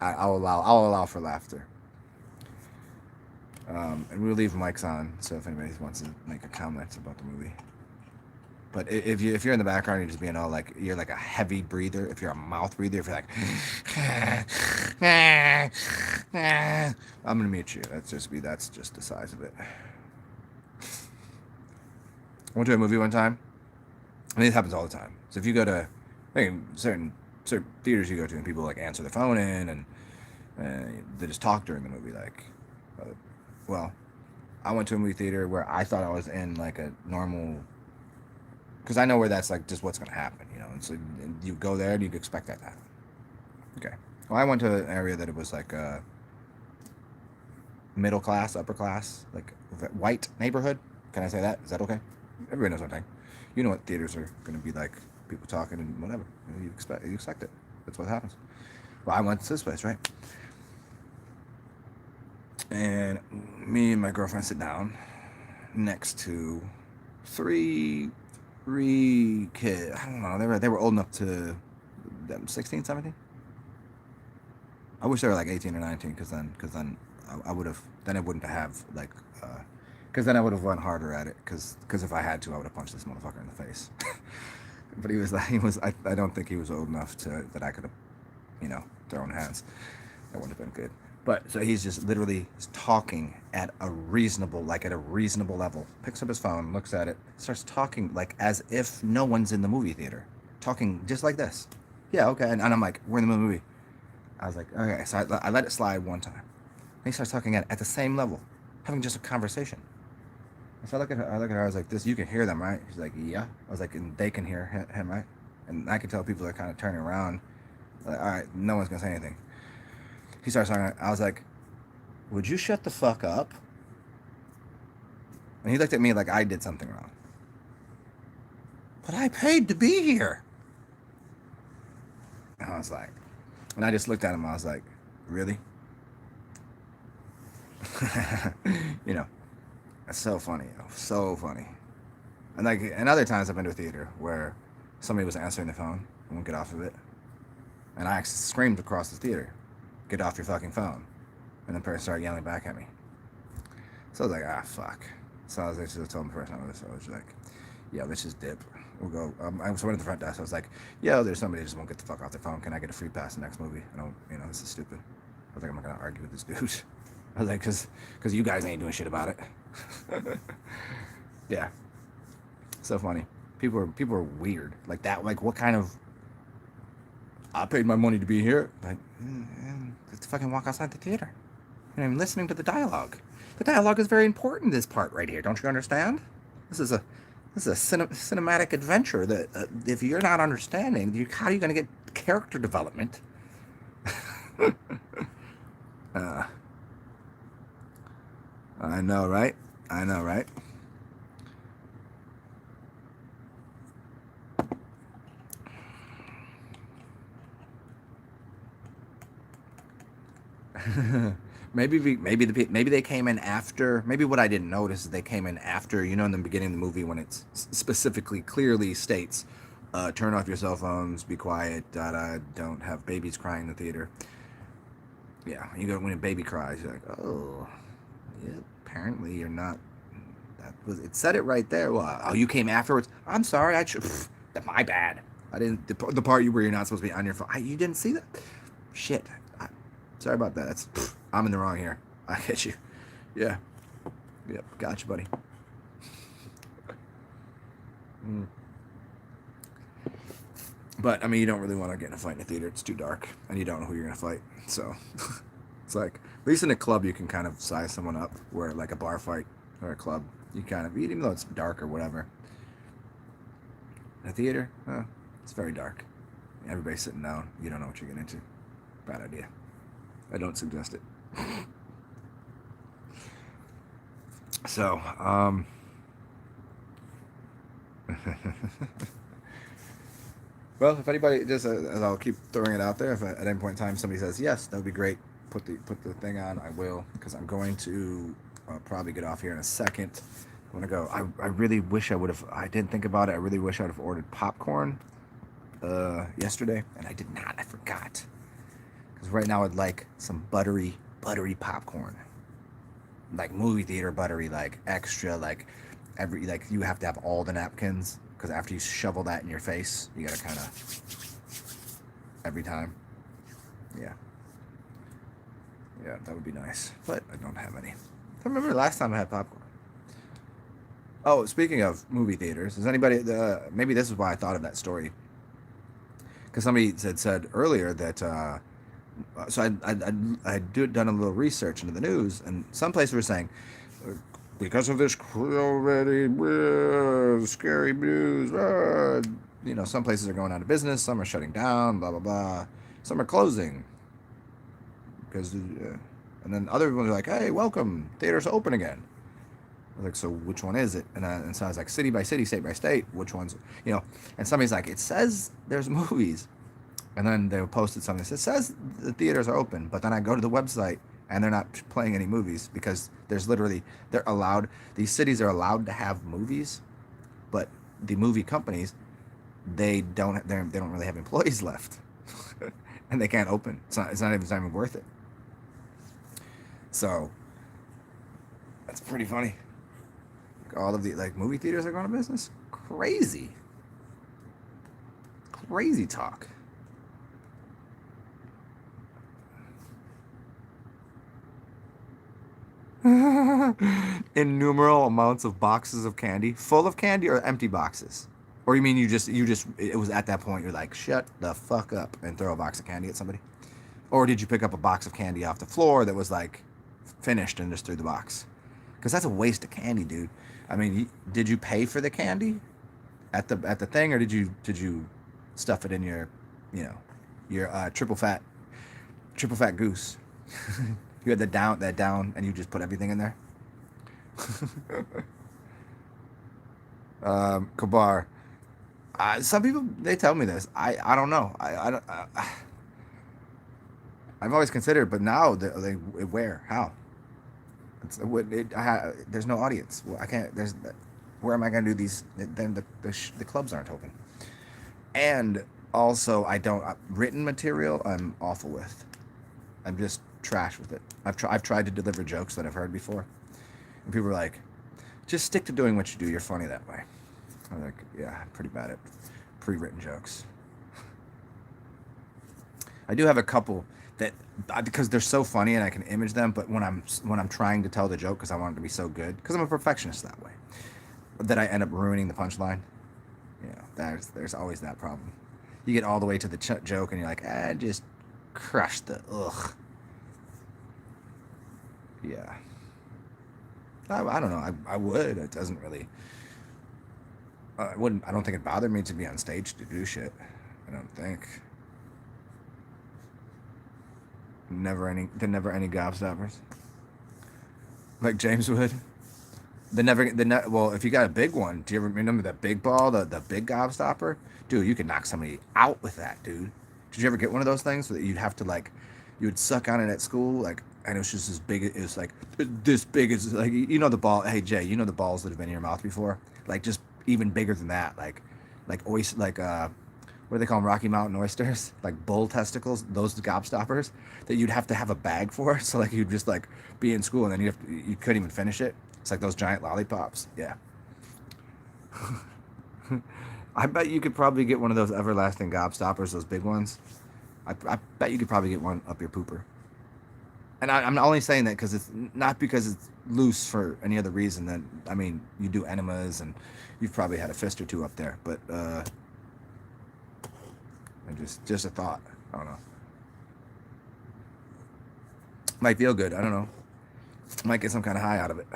I'll allow for laughter. And we'll leave mics on, so if anybody wants to make a comment about the movie. But if you're in the background, you're just being all like, you're like a heavy breather. If you're a mouth breather, if you're like, I'm gonna mute you. That's just the size of it. I went to a movie one time. I mean, it happens all the time. So if you go to, certain theaters you go to, and people like answer the phone in, and they just talk during the movie, like, well, I went to a movie theater where I thought I was in like a normal. Because I know where that's like just what's going to happen, And so you go there and you expect that to happen. Okay. Well, I went to an area that it was like middle class, upper class, like white neighborhood. Can I say that? Is that okay? Everybody knows what I'm saying. You know what theaters are going to be like. People talking and whatever. You expect it. That's what happens. Well, I went to this place, right? And me and my girlfriend sit down next to three kids. I don't know. They were old enough to 16, 17. I wish they were like 18 or 19, because then I would have, then it wouldn't have like, because then I would have run harder at it, because if I had to, I would have punched this motherfucker in the face. But I don't think he was old enough that I could have, thrown hands. That wouldn't have been good. But so he's just literally talking at a reasonable level. Picks up his phone, looks at it, starts talking like as if no one's in the movie theater. Talking just like this. Yeah, okay. And I'm like, we're in the movie. I was like, okay. So I let it slide one time. And he starts talking at the same level, having just a conversation. So I look at her. I was like, "This, you can hear them, right?" She's like, "Yeah." I was like, "And they can hear him, right?" And I could tell people are kind of turning around. Like, all right, no one's gonna say anything. He starts talking. I was like, "Would you shut the fuck up?" And he looked at me like I did something wrong. But I paid to be here. And I was like, and I just looked at him. I was like, "Really?" you know, it's so funny, so funny. And other times I've been to a theater where somebody was answering the phone and won't get off of it, and I screamed across the theater, "Get off your fucking phone!" And the person started yelling back at me. So I was like, ah, fuck. So I was actually told the person I was like, yeah, let's just dip. We'll go. I went to the front desk. I was like, yeah, there's somebody who just won't get the fuck off their phone. Can I get a free pass to the next movie? I don't, this is stupid. I was like, I'm not gonna argue with this dude. I was like, because you guys ain't doing shit about it. Yeah. So funny. People are weird. Like that. Like what kind of? I paid my money to be here. Like, let's fucking walk outside the theater. And I'm listening to the dialogue. The dialogue is very important. This part right here. Don't you understand? This is a cinematic adventure that if you're not understanding, how are you going to get character development? I know, right? I know, right? maybe they came in after. Maybe what I didn't notice is they came in after. In the beginning of the movie when it specifically clearly states, "Turn off your cell phones, be quiet, don't have babies crying in the theater." Yeah, when a baby cries, you're like, oh, yeah. Apparently, you're not. It said it right there. Well, oh, you came afterwards. I'm sorry. My bad. I didn't. The part where you're not supposed to be on your phone. You didn't see that. Shit. Sorry about that. I'm in the wrong here. I get you. Yeah. Yep. Gotcha, buddy. But you don't really want to get in a fight in a theater. It's too dark, and you don't know who you're gonna fight. So it's like, at least in a club, you can kind of size someone up. Where like a bar fight or a club, you kind of, even though it's dark or whatever. In a theater, it's very dark. Everybody's sitting down. You don't know what you're getting into. Bad idea. I don't suggest it. So, well, if anybody, just as I'll keep throwing it out there, if at any point in time somebody says yes, that would be great. Put the thing on. I will, because I'm going to probably get off here in a second. I want to go. I really wish I would have. I didn't think about it. I really wish I would have ordered popcorn yesterday, and I did not. I forgot. Because right now I'd like some buttery popcorn, like movie theater buttery, like extra, like you have to have all the napkins, because after you shovel that in your face, you gotta kind of every time. Yeah, that would be nice, but I don't have any. I remember the last time I had popcorn. Oh, speaking of movie theaters, is anybody? Maybe this is why I thought of that story, because somebody said earlier that. So I done a little research into the news, and some places were saying, because of this already scary news, some places are going out of business, some are shutting down, blah blah blah, some are closing, because, and then other ones are like, hey, welcome, theaters open again. was like, so which one is it? And so I was like, city by city, state by state, which ones, you know? And somebody's like, it says there's movies. And then they posted something that says the theaters are open, but then I go to the website and they're not playing any movies because there's literally, they're allowed, these cities are allowed to have movies, but the movie companies, they don't really have employees left. And they can't open. It's not even worth it. So that's pretty funny. Like all of the like movie theaters are going to business. Crazy talk. Innumerable amounts of boxes of candy, full of candy or empty boxes? Or you mean you just it was at that point you're like shut the fuck up and throw a box of candy at somebody? Or did you pick up a box of candy off the floor that was like finished and just threw the box? Because that's a waste of candy, dude. I mean, did you pay for the candy at the thing, or did you stuff it in your, you know, your triple fat goose? You had that down, and you just put everything in there. Kabar. Some people they tell me this. I don't know. I don't. I've always considered, but now they where how? There's no audience. Well, I can't. Where am I going to do these? Then the clubs aren't open. And also, I don't written material. I'm awful with. I'm just trash with it. I've tried to deliver jokes that I've heard before, and people are like, "Just stick to doing what you do. You're funny that way." I'm like, "Yeah, I'm pretty bad at pre-written jokes." I do have a couple that because they're so funny and I can image them, but when I'm trying to tell the joke because I want it to be so good, because I'm a perfectionist that way, that I end up ruining the punchline. You know, there's always that problem. You get all the way to the joke and you're like, just crush the ugh. Yeah. I don't know. I would. It doesn't really. I wouldn't. I don't think it bothered me to be on stage to do shit. I don't think. Never any gobstoppers. Like James would. Well, if you got a big one, do you ever remember that big ball, the big gobstopper? Dude, you could knock somebody out with that, dude. Did you ever get one of those things that you'd have to like, you would suck on it at school, like, and it was just as big. It was like this big as like the ball. Hey Jay, you know the balls that have been in your mouth before, like just even bigger than that, like oyster, like what do they call them? Rocky Mountain oysters, like bull testicles. Those gobstoppers that you'd have to have a bag for. So like you'd just like be in school and then you couldn't even finish it. It's like those giant lollipops. Yeah. I bet you could probably get one of those everlasting gobstoppers, those big ones. I bet you could probably get one up your pooper. And I'm only saying that because it's not because it's loose for any other reason than, I mean, you do enemas and you've probably had a fist or two up there, but just a thought. I don't know. Might feel good. I don't know. Might get some kind of high out of it.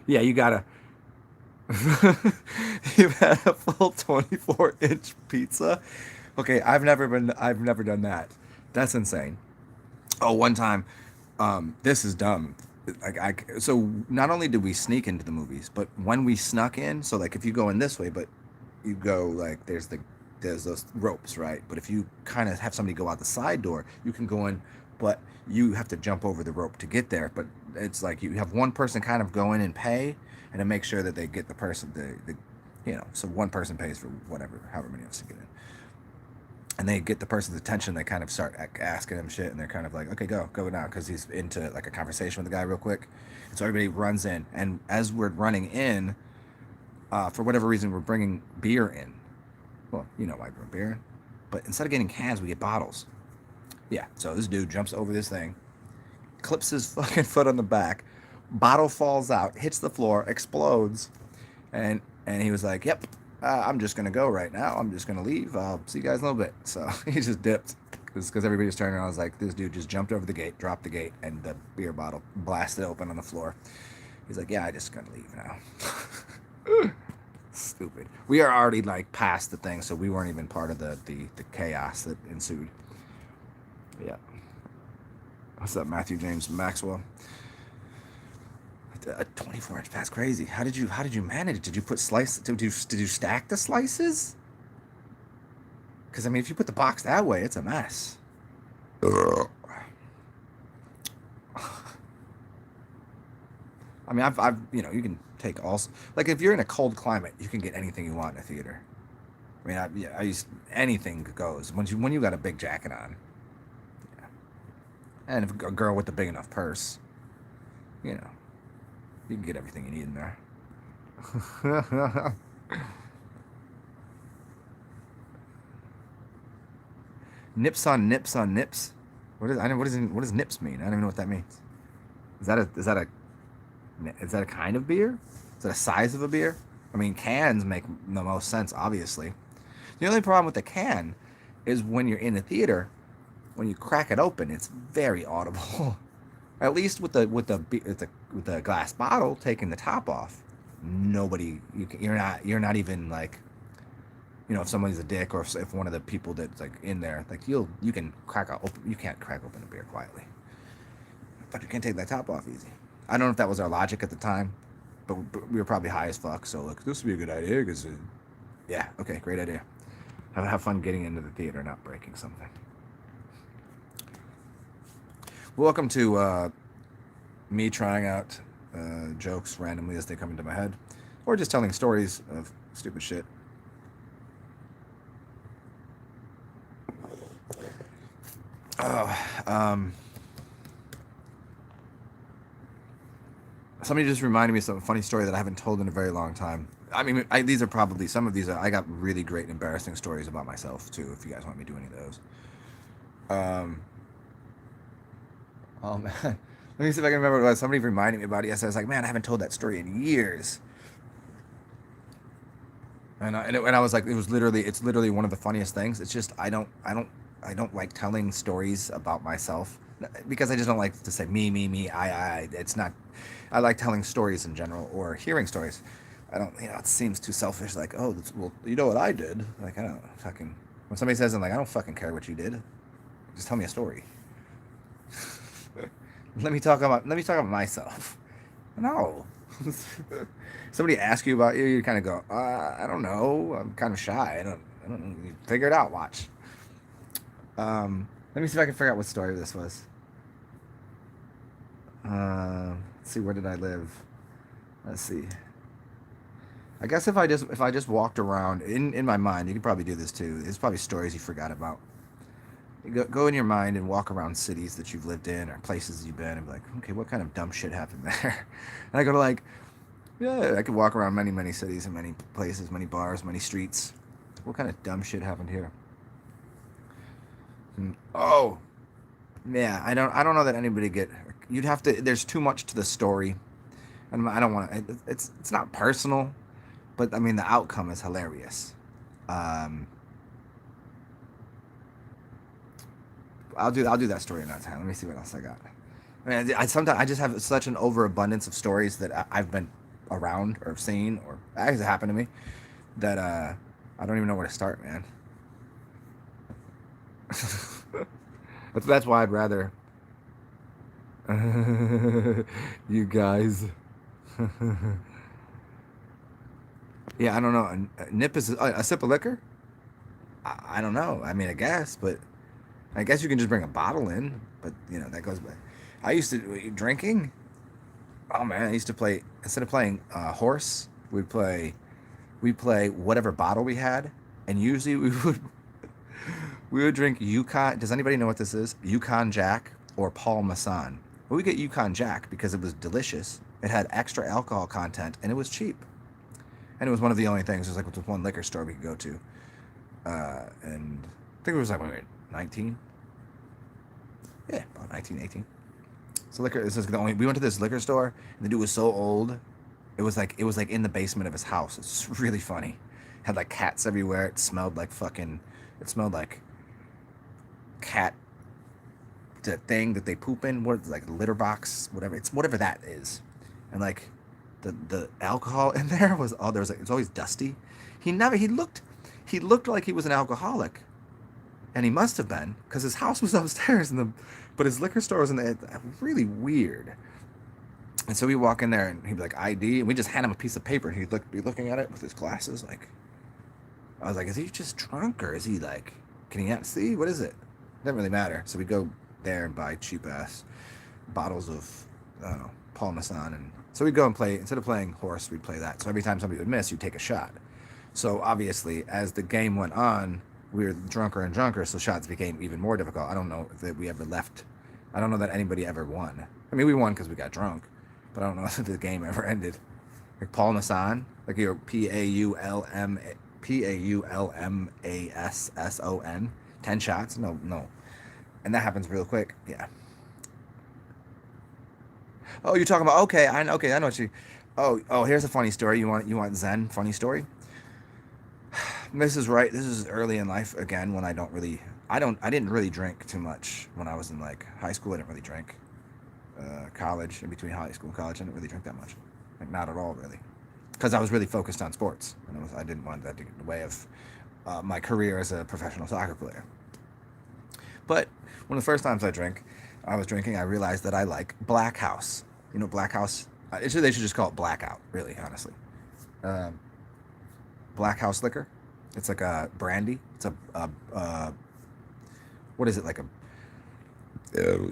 Yeah, you gotta. You've had a full 24-inch pizza. Okay, I've never done that. That's insane. Oh, one time, this is dumb. So not only did we sneak into the movies, but when we snuck in, so like if you go in this way, but you go like there's those ropes, right? But if you kind of have somebody go out the side door, you can go in, but you have to jump over the rope to get there. But it's like you have one person kind of go in and pay, and to make sure that they get the person so one person pays for whatever, however many of us to get in. And they get the person's attention. They kind of start asking him shit, and they're kind of like, "Okay, go now," because he's into like a conversation with the guy real quick. And so everybody runs in, and as we're running in, for whatever reason, we're bringing beer in. Well, you know why we bring beer in, but instead of getting cans, we get bottles. Yeah. So this dude jumps over this thing, clips his fucking foot on the back, bottle falls out, hits the floor, explodes, and he was like, "Yep, I'm just gonna go right now. I'm just gonna leave. I'll see you guys in a little bit." So he just dipped because everybody was turning around. I was like, "This dude just jumped over the gate, dropped the gate, and the beer bottle blasted open on the floor." He's like, "Yeah, I just gonna leave now." Stupid. We are already like past the thing, so we weren't even part of the chaos that ensued. Yeah. What's up, Matthew James Maxwell? A 24-inch pass, crazy. How did you manage? Did you put slice? Did you stack the slices? Because I mean, if you put the box that way, it's a mess. I mean, I've you can take all, like if you're in a cold climate, you can get anything you want in a theater. I mean, I used anything goes when you got a big jacket on, yeah. And if a girl with a big enough purse, you know, you can get everything you need in there. Nips on nips on nips. What does nips mean? I don't even know what that means. Is that a kind of beer? Is that a size of a beer? I mean, cans make the most sense, obviously. The only problem with the can is when you're in a theater, when you crack it open, it's very audible. At least with the glass bottle taking the top off, nobody you're not even like, if somebody's a dick, or if one of the people that's like in there, like you can't crack open a beer quietly, but you can't take that top off easy. I don't know if that was our logic at the time, but we were probably high as fuck. So look, this would be a good idea because, yeah, okay, great idea. Have fun getting into the theater, not breaking something. Welcome to me trying out jokes randomly as they come into my head, or just telling stories of stupid shit. Somebody just reminded me of some funny story that I haven't told in a very long time. I mean, these are probably some of these. I got really great and embarrassing stories about myself too. If you guys want me to do any of those. Oh man, let me see if I can remember what it was. Somebody reminded me about it yesterday. I was like, man, I haven't told that story in years. And I was like, it's literally one of the funniest things. It's just I don't like telling stories about myself because I just don't like to say me. I. It's not. I like telling stories in general or hearing stories. I don't, it seems too selfish. Like, oh, well, you know what I did? Like, I don't fucking. When somebody says, I'm like, I don't fucking care what you did. Just tell me a story. Let me talk about myself. No. Somebody asks you about you kind of go, I don't know. I'm kind of shy. I don't know. You figure it out. Watch. Let me see if I can figure out what story this was. Let's see, where did I live? Let's see. I guess if I just walked around in my mind, you could probably do this too. It's probably stories you forgot about. You go in your mind and walk around cities that you've lived in or places you've been and be like, okay, what kind of dumb shit happened there? And I go to like, yeah, I could walk around many cities and many places, many bars, many streets. What kind of dumb shit happened here? Oh, yeah, I don't know that anybody you'd have to, there's too much to the story. And I don't want to, it's not personal, but I mean, the outcome is hilarious. I'll do that story another time. Let me see what else I got. I mean, sometimes I just have such an overabundance of stories that I've been around or seen or actually happened to me that I don't even know where to start, man. That's why I'd rather you guys. Yeah, I don't know. A nip is a sip of liquor. I don't know. I mean, I guess, but I guess you can just bring a bottle in. But that goes by. I used to drinking. Oh man, I used to play instead of playing horse. We'd play whatever bottle we had, and usually we would drink Yukon. Does anybody know what this is? Yukon Jack or Paul Masson. Well, we get Yukon Jack because it was delicious. It had extra alcohol content and it was cheap. And it was one of the only things. It was like with one liquor store we could go to. And I think it was like when we were 19. Yeah, about 19, 18. So this is the only. We went to this liquor store and the dude was so old. It was like in the basement of his house. It's really funny. Had like cats everywhere. It smelled like cat, the thing that they poop in, like a litter box, whatever that is. And like the alcohol in there was it's always dusty. He looked like he was an alcoholic, And he must have been, because his house was upstairs, but his liquor store was in the, really weird. And so we walk in there, and he'd be like, ID, and we just hand him a piece of paper, and be looking at it with his glasses, like, I was like, is he just drunk, or is he like, can he not see? What is it? Doesn't really matter. So we go there and buy cheap ass bottles of, I don't know, Parmesan, and so we'd go and play, instead of playing horse, we'd play that. So every time somebody would miss, you'd take a shot. So obviously, as the game went on, we were drunker and drunker, so shots became even more difficult. I don't know if we ever left. I don't know that anybody ever won. I mean, we won because we got drunk, but I don't know if the game ever ended. Like Parmesan, like your Paulmasson, 10 shots. No, no, and that happens real quick. Yeah. Oh, you're talking about, okay? I know. Okay, I know what you. Oh, here's a funny story. You want Zen funny story? This is right. This is early in life again when I didn't really drink too much when I was in like high school. I didn't really drink. College, in between high school and college, I didn't really drink that much. Like not at all, really, because I was really focused on sports, and I didn't want that to get in the way of my career as a professional soccer player. But one of the first times I was drinking, I realized that I like Black House. You know, Black House. They should just call it Blackout, really, honestly. Um, Black House liquor. It's like a brandy. It's what is it, like a?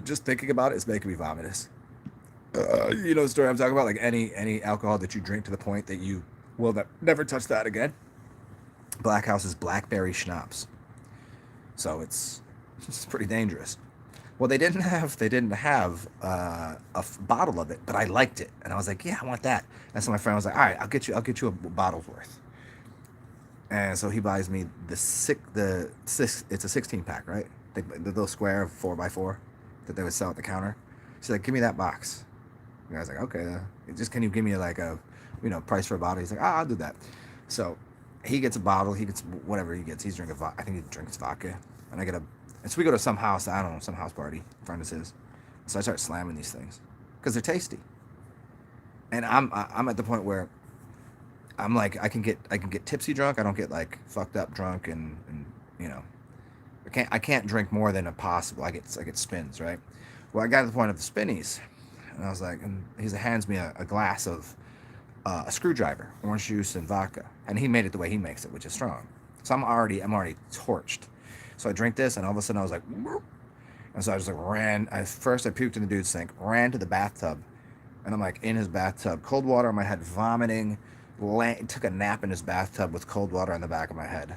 Just thinking about it is making me vomitous. You know the story I'm talking about, like any alcohol that you drink to the point that you will never touch that again. Black House is blackberry schnapps, so it's pretty dangerous. Well, they didn't have bottle of it, but I liked it, and I was like, yeah, I want that. And so my friend was like, all right, I'll get you a bottle's worth. And so he buys me it's a 16 pack, right? The little square 4x4 that they would sell at the counter. She's like, give me that box. And I was like, okay, just can you give me like a, price for a bottle? He's like, I'll do that. So he gets a bottle. He gets whatever he gets. He's drinking. I think he drinks vodka, and I get a. And so we go to some house. I don't know, some house party. A friend of his. So I start slamming these things because they're tasty. And I'm at the point where I'm like, I can get tipsy drunk. I don't get like fucked up drunk, and you know I can't drink more than a possible. I get spins, right? Well, I got to the point of the spinnies, and I was like, and he hands me a glass of a screwdriver, orange juice, and vodka, and he made it the way he makes it, which is strong. So I'm already torched. So I drink this, and all of a sudden I was like, "Whoop." And so I just like ran. First I puked in the dude's sink, ran to the bathtub, and I'm like in his bathtub, cold water on my head, vomiting. Took a nap in his bathtub with cold water on the back of my head.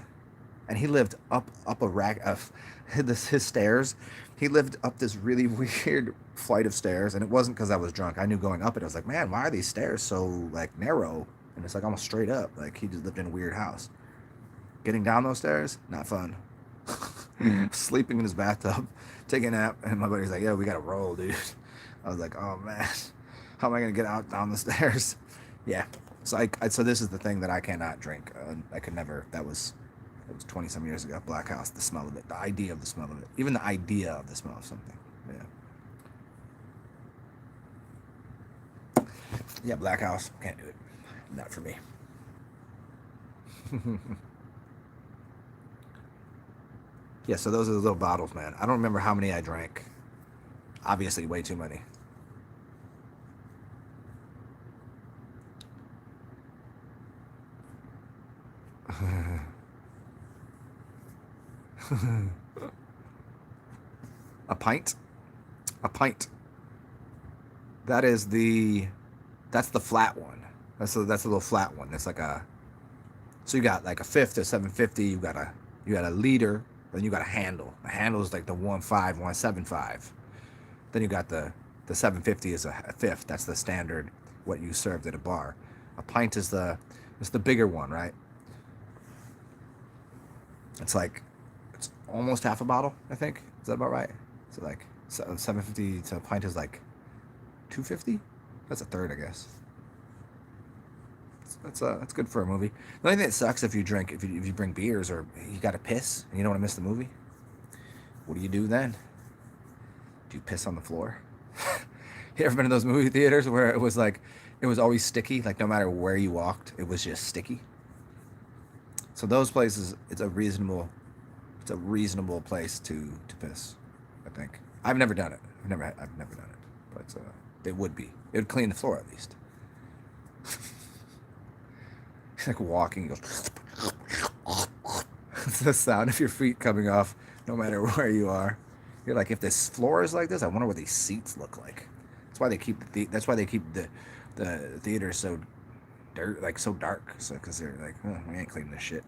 And he lived up a rack of his stairs. He lived up this really weird flight of stairs, and it wasn't because I was drunk. I knew going up it. I was like, man, why are these stairs so like narrow? And it's like almost straight up. Like he just lived in a weird house. Getting down those stairs, not fun. Sleeping in his bathtub, taking a nap, and my buddy's like, yo, we gotta roll, dude. I was like, oh man, how am I gonna get out down the stairs? Yeah. So so this is the thing that I cannot drink. I could never. It was 20 some years ago. Black House, the smell of it, the idea of the smell of it, even the idea of the smell of something. Yeah. Yeah, Black House, can't do it. Not for me. Yeah, so those are the little bottles, man. I don't remember how many I drank. Obviously, way too many. A pint? A pint. That is that's the flat one. That's a little flat one. That's like a. So you got like a fifth or 750. You got a liter. Then you got a handle. The handle is like the 1.5, 1.75. Then you got the 750 is a fifth. That's the standard what you served at a bar. A pint is it's the bigger one, right? It's almost half a bottle, I think. Is that about right? So like 750 to a pint is like 250. That's a third, I guess. That's good for a movie. The only thing that sucks if you bring beers or you got to piss and you don't want to miss the movie. What do you do then? Do you piss on the floor? You ever been in those movie theaters where it was always sticky, like no matter where you walked, it was just sticky. So those places, it's it's a reasonable place to piss. I think I've never done it. I've never done it, but it would be. It would clean the floor at least. It's like walking. You go. It's the sound of your feet coming off, no matter where you are. You're like, if this floor is like this, I wonder what these seats look like. That's why they keep the theater so so dark. So because they're like, oh, we ain't cleaning this shit.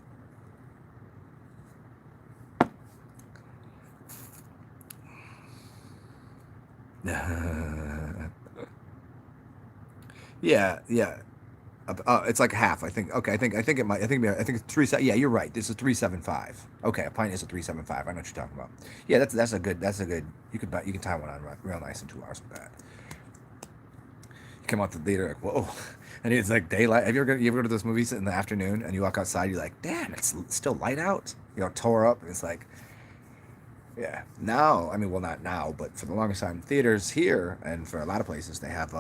Yeah, yeah. It's like half. I think. Okay, I think it might. I think it's 3. Yeah, you're right. This is 375. Okay, a pint is a 375. I know what you're talking about. Yeah, that's a good. You can tie one on real nice in 2 hours with that. You come out the theater like, whoa, and it's like daylight. You ever go to those movies in the afternoon and you walk outside, you're like, damn, it's still light out. You know, tore up. It's like, yeah. Now, I mean, well, not now, but for the longest time, theaters here and for a lot of places, they have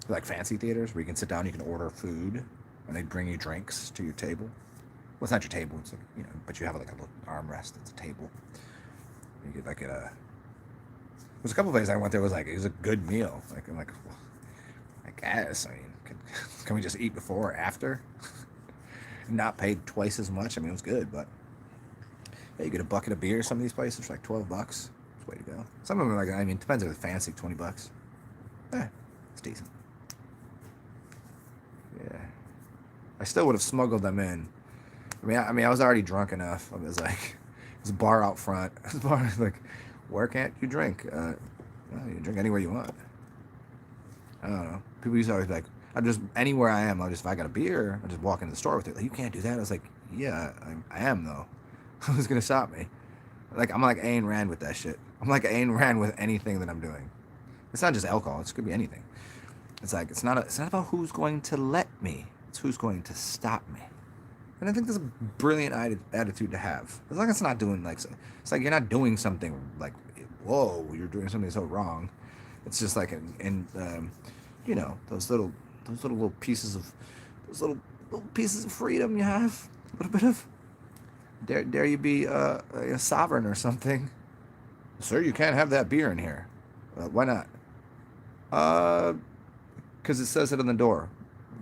like fancy theaters where you can sit down, you can order food, and they bring you drinks to your table. Well, it's not your table, it's like, you know, but you have like a little armrest. It's a table. You get like there's a couple places I went there. It was a good meal. Like I'm like, well, I guess. I mean, can we just eat before or after? Not paid twice as much. I mean, it was good, but yeah, you get a bucket of beer. Some of these places for like $12. It's the way to go. Some of them are like, I mean, depends if it's fancy, $20. Eh, it's decent. Yeah, I still would have smuggled them in. I mean, I was already drunk enough. I was like, there's a bar out front. Like, where can't you drink? Well, you can drink anywhere you want. I don't know. People used to always be like, anywhere I am, if I got a beer, I'll just walk into the store with it. Like, you can't do that. I was like, yeah, I am though. Who's gonna stop me? Like, I'm like Ayn Rand with that shit. I'm like Ayn Rand with anything that I'm doing. It's not just alcohol. It could be anything. It's like, it's not about who's going to let me. It's who's going to stop me. And I think that's a brilliant attitude to have. As long as it's not doing it's like you're not doing something like, whoa, you're doing something so wrong. It's just like, you know, those little pieces of freedom you have. A little bit of, dare you be a sovereign or something. Sir, you can't have that beer in here. Why not? Because it says it on the door.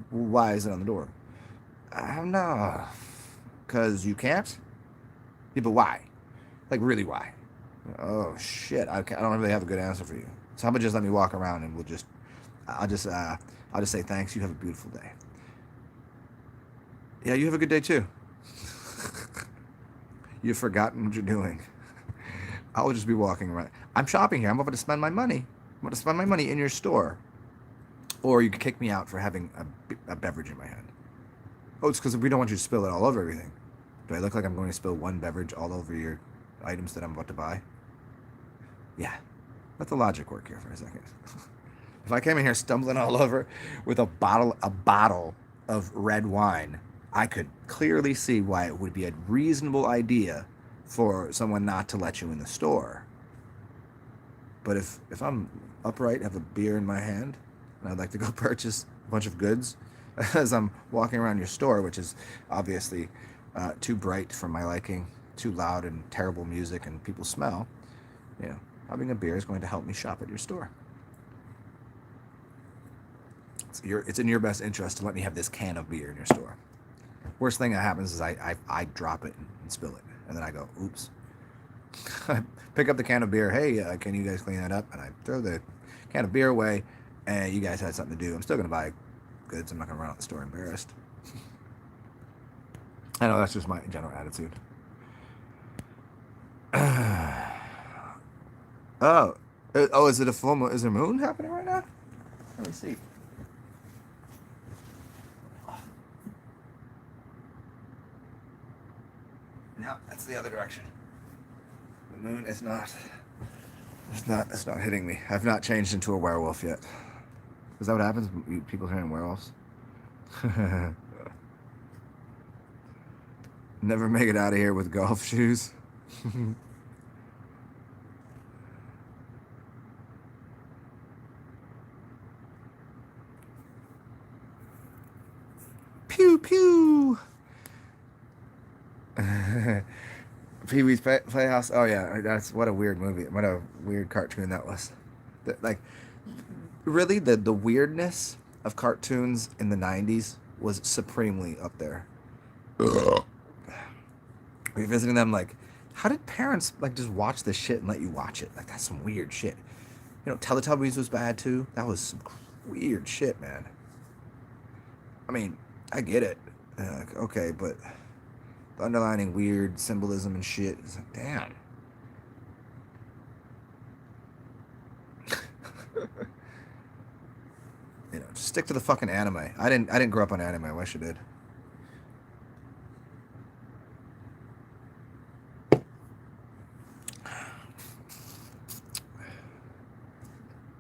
Why is it on the door? I don't know. Because you can't? Yeah, but why? Like, really, why? Oh, shit. I don't really have a good answer for you. So how about just let me walk around and I'll just say thanks. You have a beautiful day. Yeah, you have a good day, too. You've forgotten what you're doing. I'll just be walking around. I'm shopping here. I'm about to spend my money. I'm about to spend my money in your store. Or you can kick me out for having a beverage in my hand. Oh, it's because we don't want you to spill it all over everything. Do I look like I'm going to spill one beverage all over your items that I'm about to buy? Yeah. Let the logic work here for a second. If I came in here stumbling all over with a bottle of red wine, I could clearly see why it would be a reasonable idea for someone not to let you in the store. But if I'm upright, have a beer in my hand, and I'd like to go purchase a bunch of goods as I'm walking around your store, which is obviously too bright for my liking, too loud and terrible music and people smell, you know, having a beer is going to help me shop at your store. It's in your best interest to let me have this can of beer in your store. Worst thing that happens is I drop it and spill it, and then I go, oops. I pick up the can of beer. Hey, can you guys clean that up? And I throw the can of beer away, and you guys had something to do. I'm still going to buy goods. I'm not going to run out the store embarrassed. I know, that's just my general attitude. Is it a full moon? Is there a moon happening right now? Let me see. No, that's the other direction. The moon is not. It's not hitting me. I've not changed into a werewolf yet. Is that what happens? People turn werewolves? Never make it out of here with golf shoes. Pew pew. Pee-wee's Playhouse. Oh yeah, that's what a weird movie. What a weird cartoon that was. Like, really, the weirdness of cartoons in the '90s was supremely up there. Revisiting them, like, how did parents like just watch this shit and let you watch it? Like, that's some weird shit. You know, Teletubbies was bad too. That was some weird shit, man. I mean, I get it. Like, okay, but the underlining weird symbolism and shit is like, damn. You know, just stick to the fucking anime. I didn't grow up on anime. I wish I did.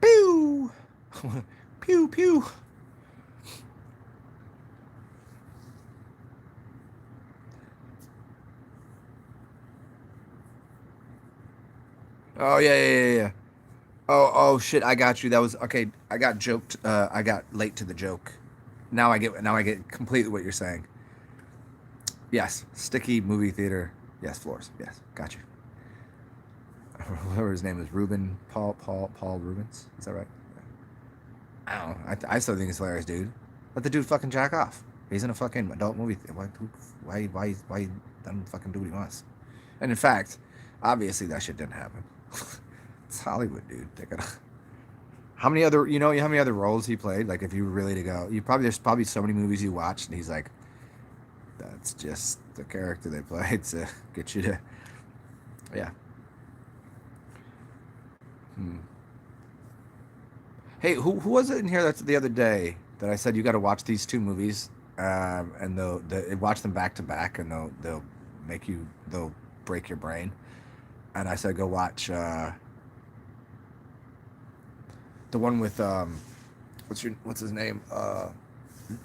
Pew, pew pew. Oh yeah. Oh shit, I got you. That was okay. I got joked. I got late to the joke. Now I get completely what you're saying. Yes, sticky movie theater. Yes, floors. Yes, got you. Whoever his name is, Ruben Paul Rubens. Is that right? I don't know. I still think it's hilarious, dude. Let the dude fucking jack off. He's in a fucking adult movie. Why let him fucking do what he wants? And in fact, obviously that shit didn't happen. It's Hollywood, dude. They gotta. How many other how many other roles he played? Like, if you were really to go, there's probably so many movies you watched, and he's like, that's just the character they played to get you to, yeah. Hmm. Hey, who was it in here that's the other day that I said you got to watch these two movies, and they'll watch them back to back, and they'll break your brain. And I said go watch the one with what's his name,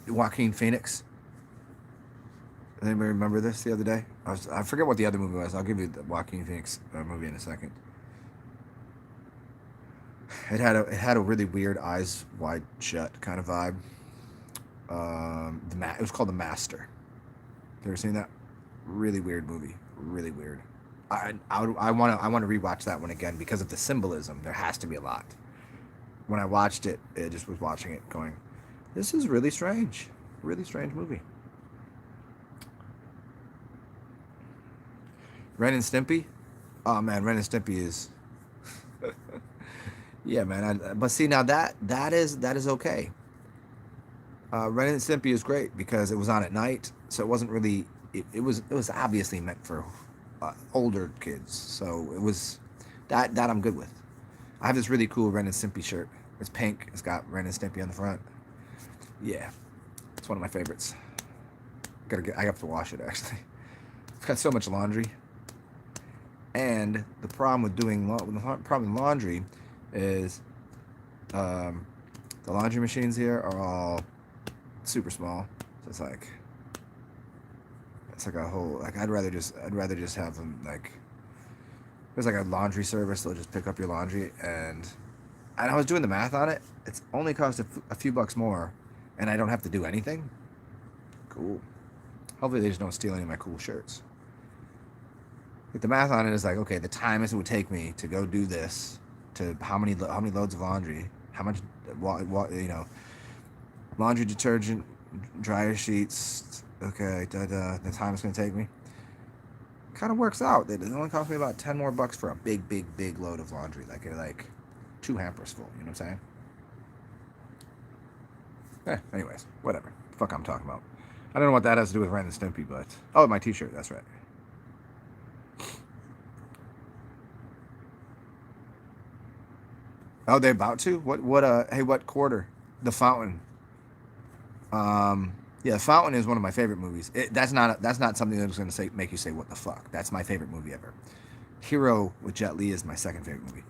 Joaquin Phoenix. Anybody remember this the other day? I forget what the other movie was. I'll give you the Joaquin Phoenix movie in a second. It had a really weird eyes wide shut kind of vibe. It was called The Master. You ever seen that? Really weird movie. Really weird. I want to rewatch that one again because of the symbolism. There has to be a lot. When I watched it, it just was watching it going, this is really strange. Really strange movie. Ren and Stimpy? Oh man, Ren and Stimpy is yeah, man. But see, now that is okay. Ren and Stimpy is great because it was on at night, so it wasn't really. It was obviously meant for older kids, so it was that I'm good with. I have this really cool Ren and Stimpy shirt. It's pink. It's got Ren and Stimpy on the front. Yeah, it's one of my favorites. I have to wash it actually. It's got so much laundry. And the problem with laundry is the laundry machines here are all super small. So it's like a whole like I'd rather just have them like there's like a laundry service. They'll just pick up your laundry and I was doing the math on it. It's only cost a few bucks more, and I don't have to do anything. Cool. Hopefully they just don't steal any of my cool shirts. Like the math on it is like, okay, the time it would take me to go do this, to how many loads of laundry, how much, laundry detergent, dryer sheets. Okay, the time it's gonna take me. Kind of works out. It only cost me about 10 more bucks for a big load of laundry, like 2 hampers full. You know what I'm saying? Anyways, whatever. Fuck, I'm talking about. I don't know what that has to do with Ren and Stimpy, but my T-shirt. That's right. Oh, they about to? Hey, what quarter? The Fountain. Yeah, The Fountain is one of my favorite movies. That's not something that's going to make you say what the fuck. That's my favorite movie ever. Hero with Jet Li is my second favorite movie.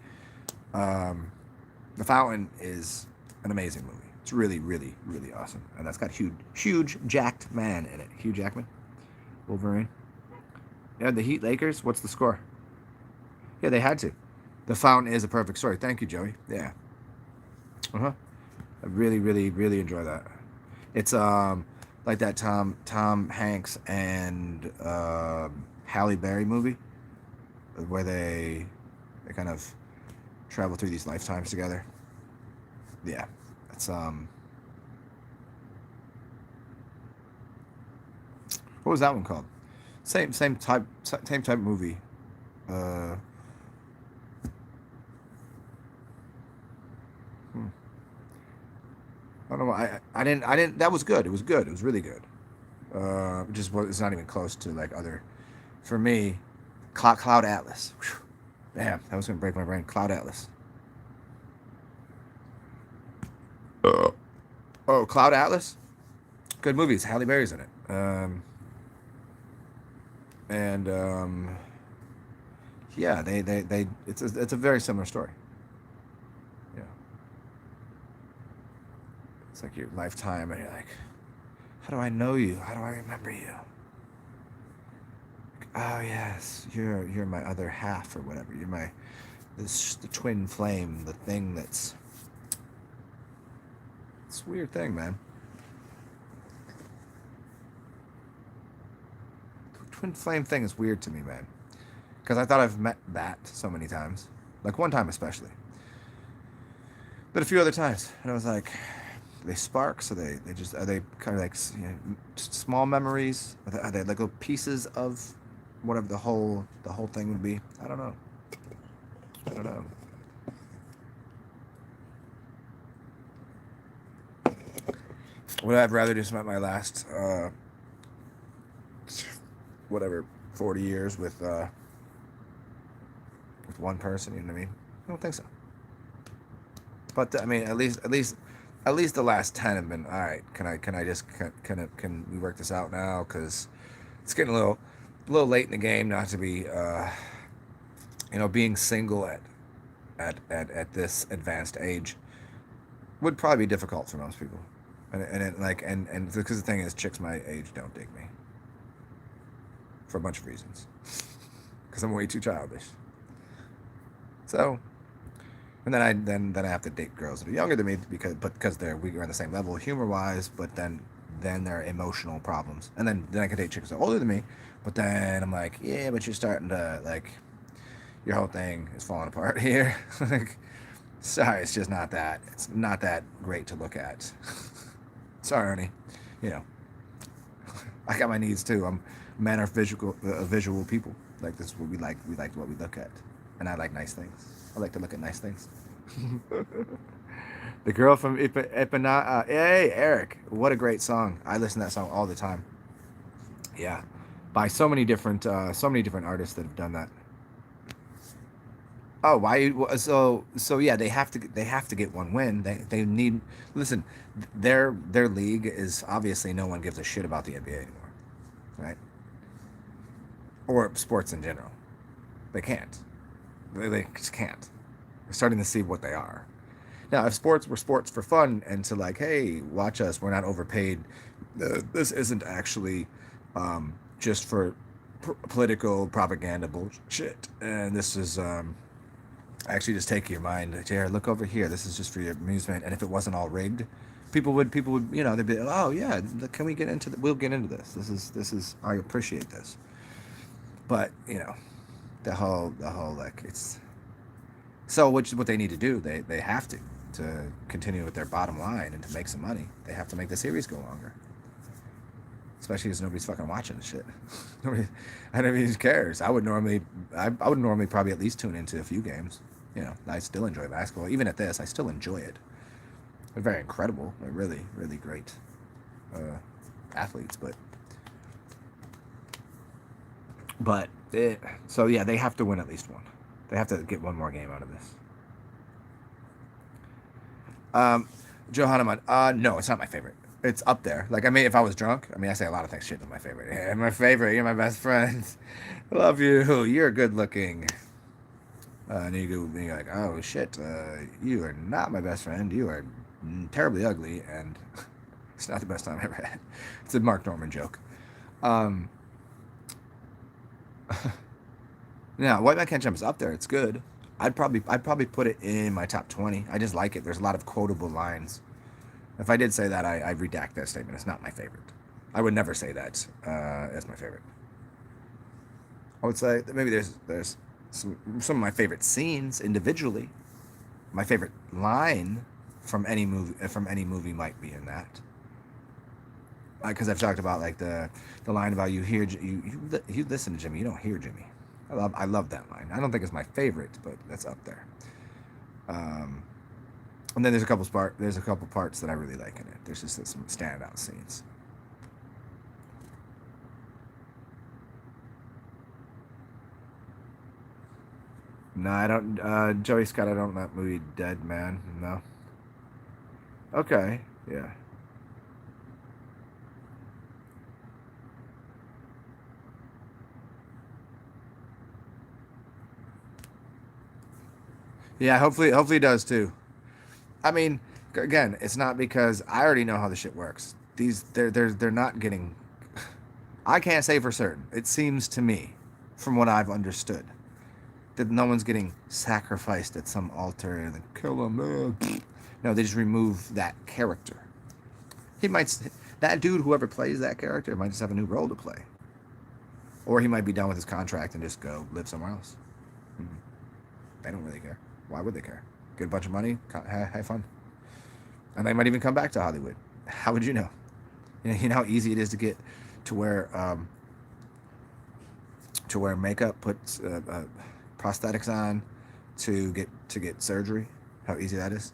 The Fountain is an amazing movie. It's really, really, really awesome, and that's got huge jacked man in it. Hugh Jackman, Wolverine. Yeah, the Heat Lakers. What's the score? Yeah, they had to. The Fountain is a perfect story. Thank you, Joey. Yeah. I really, really, really enjoy that. It's like that Tom Hanks and Halle Berry movie. where they kind of travel through these lifetimes together. Yeah, it's what was that one called? Same type movie. Uh, hmm. I don't know. I didn't. That was good. It was good. It was really good. Just it's not even close to like other. For me, Cloud Atlas. Whew. Damn, that was gonna break my brain. Cloud Atlas. Oh, Cloud Atlas. Good movies. Halle Berry's in it. And yeah, they it's a very similar story. Yeah, it's like your lifetime, and you're like, how do I know you? How do I remember you? Oh yes, you're my other half or whatever. You're my the twin flame, the thing that's it's a weird thing, man. The twin flame thing is weird to me, man. Because I thought I've met that so many times, like one time especially, but a few other times, and I was like, they sparks? They just are they kind of like small memories? Are they like little pieces of whatever the whole thing would be? I don't know. I don't know. Would I rather just spent my last whatever 40 years with one person? You know what I mean? I don't think so. But I mean, at least the last 10 have been all right. Can we work this out now? Because it's getting a little late in the game not to be being single at this advanced age would probably be difficult for most people. And because the thing is, chicks my age don't dig me for a bunch of reasons. Because I'm way too childish. So, and then I have to date girls that are younger than me because we're on the same level humor wise, but then there are emotional problems, and then I can date chicks that are older than me, but then I'm like, yeah, but you're starting to like your whole thing is falling apart here. Like, sorry, it's just not that. It's not that great to look at. Sorry, Ernie. You know, I got my needs too. Men are visual people. Like this is what we like. We like what we look at, and I like nice things. I like to look at nice things. The girl from Ipana. Hey, Eric. What a great song. I listen to that song all the time. Yeah, by so many different artists that have done that. Oh, why? So yeah, they have to get one win. They need. Listen, their league is obviously no one gives a shit about the NBA anymore, right? Or sports in general. They can't. They just can't. We're starting to see what they are. Now, if sports were sports for fun and to like, hey, watch us, we're not overpaid. This isn't actually just for political propaganda bullshit, and this is actually just take your mind. Jared, look over here. This is just for your amusement. And if it wasn't all rigged, people would they'd be, oh yeah, can we get into we'll get into this. This is I appreciate this. But the whole like it's so what they need to do, they have to continue with their bottom line and to make some money. They have to make the series go longer. Especially because nobody's fucking watching this shit. Nobody, I don't even cares. I would normally probably at least tune into a few games. I still enjoy basketball. Even at this, I still enjoy it. They're very incredible. They're really, really great athletes. So yeah, they have to win at least one. They have to get one more game out of this. Joe Hanuman. No, it's not my favorite. It's up there. Like, I mean, if I was drunk, I say a lot of things. Shit, my favorite. Hey, my favorite. You're my best friend. I love you. You're good looking. And you're like, oh shit, you are not my best friend. You are terribly ugly, and it's not the best time I ever had. It's a Mark Norman joke. Um, yeah, White Man Can't Jump is up there. It's good. I'd probably put it in my top 20. I just like it. There's a lot of quotable lines. If I did say that, I redact that statement. It's not my favorite. I would never say that as my favorite. I would say that maybe there's some of my favorite scenes individually. My favorite line from any movie might be in that. Because I've talked about like the line about you listen to Jimmy, you don't hear Jimmy. I love that line. I don't think it's my favorite, but that's up there. And then there's a couple parts that I really like in it. There's just some standout scenes. No, I don't. Joey Scott, I don't know that movie. Dead Man. No. Okay. Yeah. Yeah. Hopefully, he does too. I mean, again, it's not because I already know how the shit works. They're not getting. I can't say for certain. It seems to me, from what I've understood, that no one's getting sacrificed at some altar and then kill him. No, they just remove that character. He might, that dude, whoever plays that character, might just have a new role to play, or he might be done with his contract and just go live somewhere else. Mm-hmm. They don't really care. Why would they care? Get a bunch of money, have fun, and they might even come back to Hollywood. How would you know? You know how easy it is to get to wear makeup, put prosthetics on, to get surgery. How easy that is.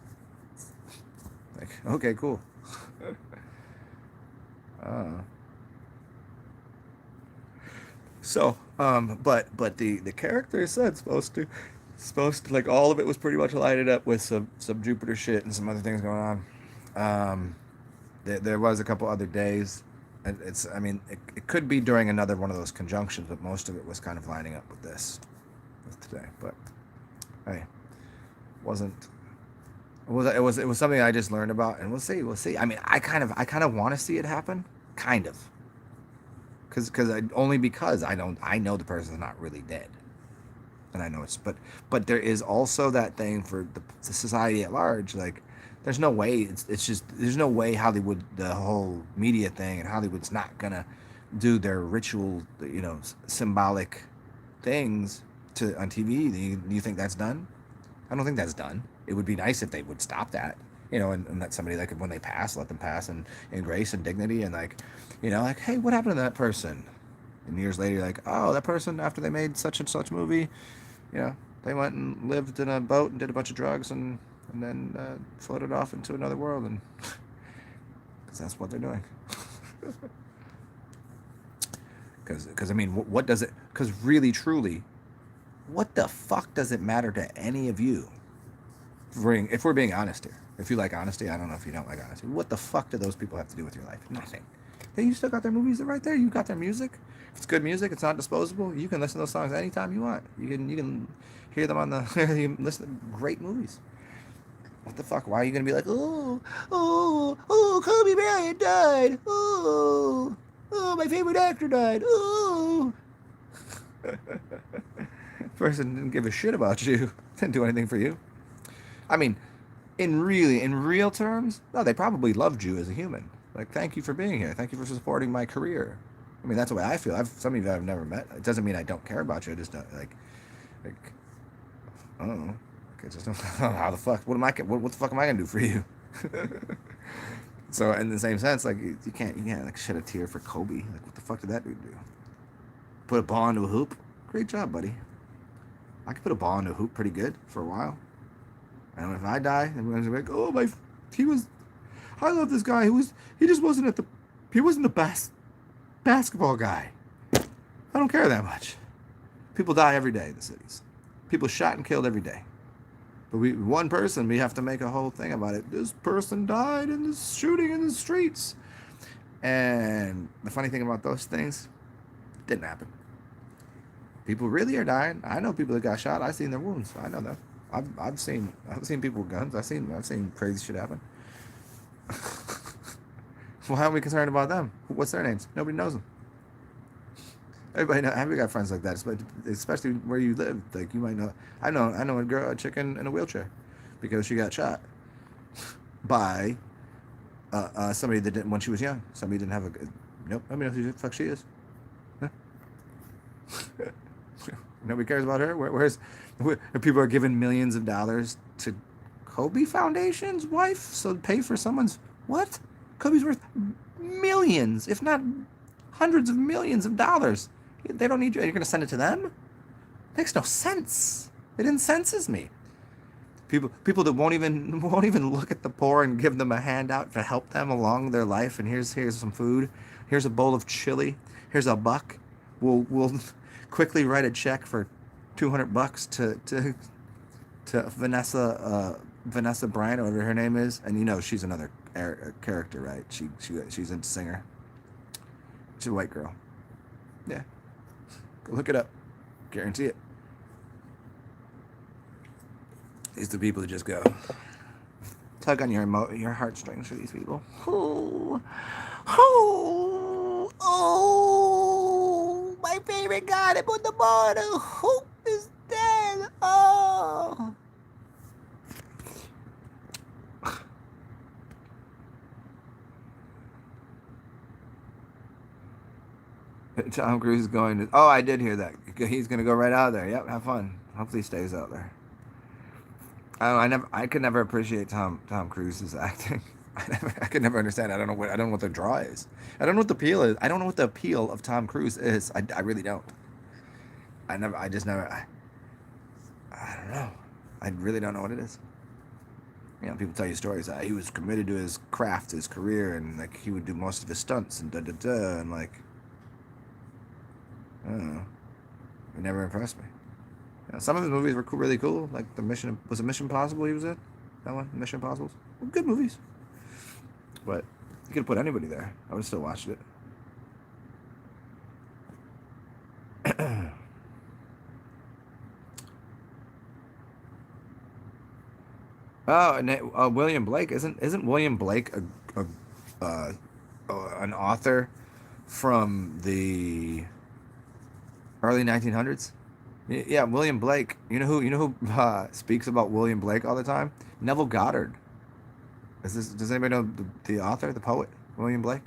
Like, okay, cool. uh, but the character said supposed to like all of it was pretty much lighted up with some Jupiter shit and some other things going on. There was a couple other days. And I mean, it could be during another one of those conjunctions, but most of it was kind of lining up with today. But hey, wasn't it was something I just learned about, and we'll see. I mean, I kind of want to see it happen, kind of, because I know the person's not really dead, and I know but there is also that thing for the society at large, like. There's no way it's just there's no way Hollywood, the whole media thing, and Hollywood's not gonna do their ritual, symbolic things on TV. Do you think that's done? I don't think that's done. It would be nice if they would stop that, and let somebody, like, when they pass, let them pass in grace and dignity, and like, like, hey, what happened to that person? And years later, you're like, oh, that person, after they made such and such movie, they went and lived in a boat and did a bunch of drugs and then floated off into another world, and because that's what they're doing. Because I mean, what does it? Because really, truly, what the fuck does it matter to any of you? If we're being honest here, if you like honesty, I don't know if you don't like honesty. What the fuck do those people have to do with your life? Nothing. Hey, you still got their movies right there. You got their music. If it's good music, it's not disposable. You can listen to those songs anytime you want. You can hear them on the you listen to great movies. What the fuck? Why are you gonna be like, Kobe Bryant died. My favorite actor died. Person didn't give a shit about you. Didn't do anything for you. I mean, in real terms, no, they probably loved you as a human. Like, thank you for being here. Thank you for supporting my career. I mean, that's the way I feel. Some of you I've never met. It doesn't mean I don't care about you. I just don't like, I don't know. Just how the fuck? What the fuck am I gonna do for you? So in the same sense, like you can't like shed a tear for Kobe. Like, what the fuck did that dude do? Put a ball into a hoop. Great job, buddy. I could put a ball into a hoop pretty good for a while. And if I die, everyone's gonna be like, I love this guy. He just wasn't he wasn't the best basketball guy. I don't care that much. People die every day in the cities. People shot and killed every day. But one person, we have to make a whole thing about it. This person died in this shooting in the streets. And the funny thing about those things, didn't happen. People really are dying. I know people that got shot. I've seen their wounds. I know that. I've seen people with guns. I've seen crazy shit happen. Well, how are we concerned about them? What's their names? Nobody knows them. Everybody know. Everybody got friends like that, especially where you live. Like, you might know. I know a chick in a wheelchair because she got shot by somebody that didn't when she was young. Somebody didn't have a good. Nope. I mean, who the fuck she is. Huh? Nobody cares about her. Where people are giving millions of dollars to Kobe Foundation's wife, so pay for someone's what? Kobe's worth millions, if not hundreds of millions of dollars. They don't need you. You're gonna send it to them? Makes no sense. It incenses me. People that won't even look at the poor and give them a handout to help them along their life. And here's some food. Here's a bowl of chili. Here's a buck. We'll quickly write a check for $200 to Vanessa Bryant, or whatever her name is. And you know she's another character, right? She's a singer. She's a white girl. Yeah, go look it up. Guarantee it. These are the people that just go tug on your heartstrings for these people. Oh, my favorite guy that put the ball. Hope is dead. Oh. Tom Cruise is going to. Oh, I did hear that. He's going to go right out of there. Yep, have fun. Hopefully, he stays out there. I could never appreciate Tom Cruise's acting. I could never understand. I don't know what the draw is. I don't know what the appeal is. I don't know what the appeal of Tom Cruise is. I really don't. I don't know. I really don't know what it is. You know, people tell you stories that he was committed to his craft, his career, and like he would do most of his stunts and and like I don't know. It never impressed me. You know, some of his movies were really cool, like Mission Impossible he was in? That one? Mission Impossible? Good movies. But you could have put anybody there. I would have still watched it. Oh, and William Blake isn't William Blake an author from the early 1900s? Yeah, William Blake. You know who speaks about William Blake all the time? Neville Goddard. Does anybody know the author, the poet, William Blake?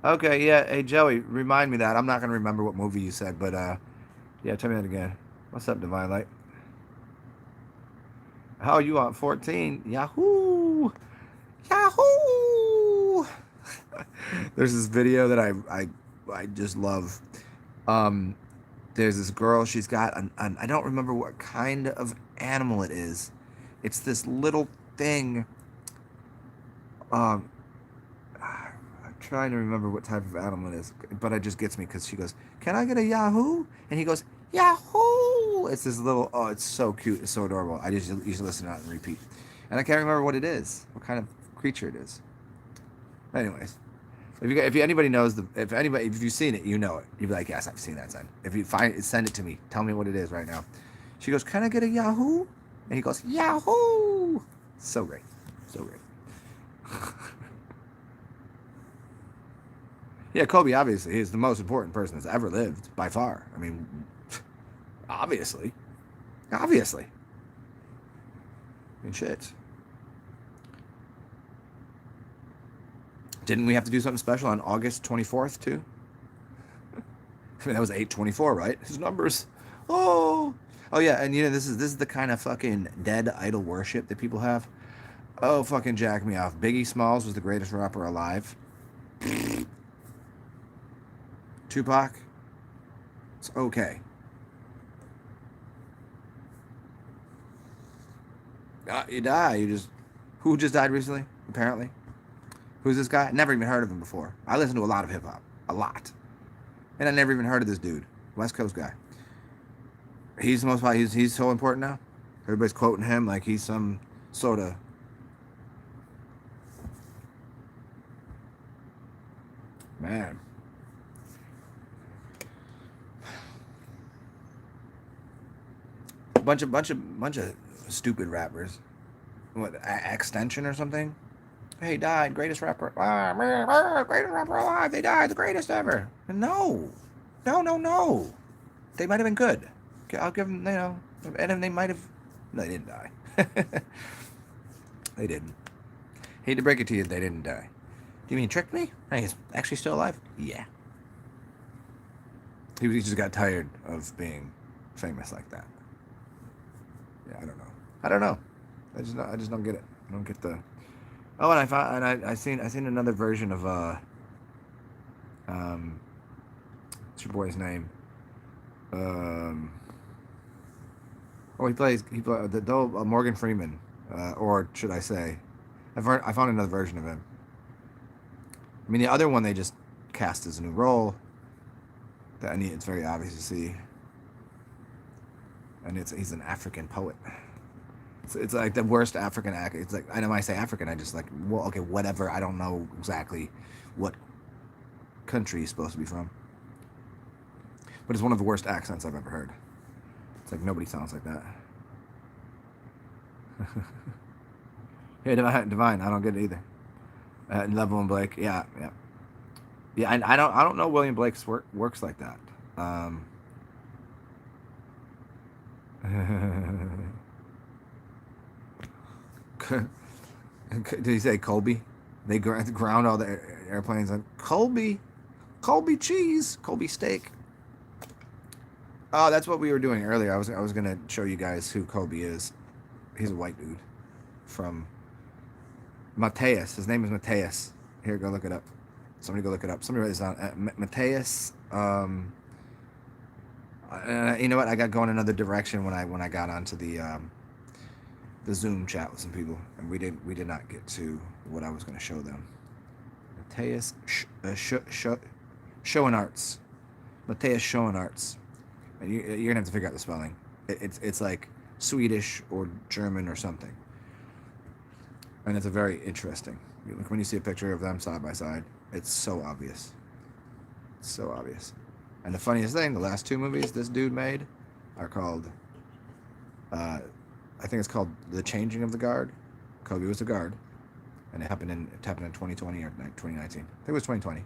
Okay, yeah. Hey Joey, remind me that. I'm not gonna remember what movie you said, but yeah, tell me that again. What's up, Divine Light? How are you on 14? Yahoo! Yahoo! There's this video that I just love. There's this girl. She's got an I don't remember what kind of animal it is. It's this little thing. Um, I'm trying to remember what type of animal it is, but it just gets me because she goes, "Can I get a Yahoo?" And he goes, "Yahoo!" It's this little. Oh, it's so cute. It's so adorable. I just used to listen to it and repeat, and I can't remember what it is, what kind of creature it is. Anyways. If anybody knows if you've seen it, you know it. You'd be like, yes, I've seen that. Son. If you find it, send it to me. Tell me what it is right now. She goes, can I get a Yahoo? And he goes, Yahoo! So great, so great. Yeah, Kobe obviously is the most important person that's ever lived by far. I mean, obviously. I mean, shit. Didn't we have to do something special on August 24th, too? I mean, that was 8/24, right? His numbers. Oh, yeah, and you know, this is the kind of fucking dead idol worship that people have. Oh, fucking jack me off. Biggie Smalls was the greatest rapper alive. Tupac, it's okay. You die. Who just died recently? Apparently. Who's this guy? Never even heard of him before. I listen to a lot of hip hop. A lot. And I never even heard of this dude. West Coast guy. He's the most popular. He's so important now. Everybody's quoting him like he's some sort of. Man. Bunch of stupid rappers. What, Extension or something? Hey, died, greatest rapper, greatest rapper alive. They died, the greatest ever. No. They might have been good. I'll give them, you know, and then they might have. No, they didn't die. They didn't. Hate to break it to you, they didn't die. Do you mean tricked me? He's actually still alive? Yeah. He just got tired of being famous like that. Yeah, I don't know. I don't know. I just don't get it. I don't get the. Oh, and I found and I seen another version of um what's your boy's name? Um oh he plays the Morgan Freeman, or should I say, I found another version of him. I mean, the other one they just cast as a new role. That it's very obvious to see, and he's an African poet. It's like the worst African act. It's like, I know when I say African, I just like, well, okay, whatever. I don't know exactly what country he's supposed to be from, but it's one of the worst accents I've ever heard. It's like nobody sounds like that. Yeah, Divine. I don't get it either. Level and Blake. Yeah, yeah, yeah. I don't know William Blake's works like that. Did he say Colby? They ground all the airplanes on Colby cheese, Colby steak. Oh, that's what we were doing earlier. I was gonna show you guys who Colby is. He's a white dude from Mateus. His name is Mateus. Here, go look it up. Somebody go look it up. Somebody write this down. Mateus. You know what? I got going another direction when I got onto the Zoom chat with some people, and we did not get to what I was going to show them. Mateus Schoenarts. Mateus Schoenarts. And you're gonna have to figure out the spelling. It's like Swedish or German or something, and it's a very interesting. When you see a picture of them side by side, it's so obvious. It's so obvious. And the funniest thing, the last two movies this dude made are called, I think it's called The Changing of the Guard. Kobe was the guard, and it happened in 2020 or 2019. I think it was 2020.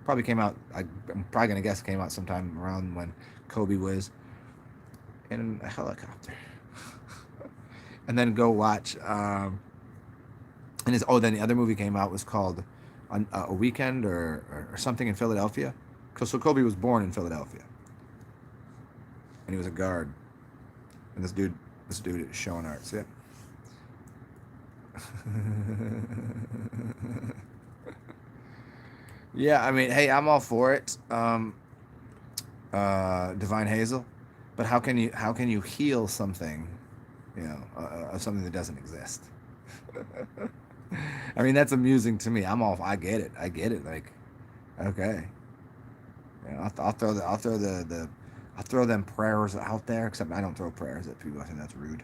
Probably came out. I'm probably gonna guess it came out sometime around when Kobe was in a helicopter. And then go watch. Then the other movie came out was called A Weekend or something in Philadelphia. So Kobe was born in Philadelphia, and he was a guard. And this dude is showing arts. Yeah. Yeah, I mean, hey, I'm all for it. Divine Hazel, but how can you heal something, of something that doesn't exist? I mean, that's amusing to me. I get it. Like, okay, I'll throw them prayers out there. Except I don't throw prayers at people. I think that's rude.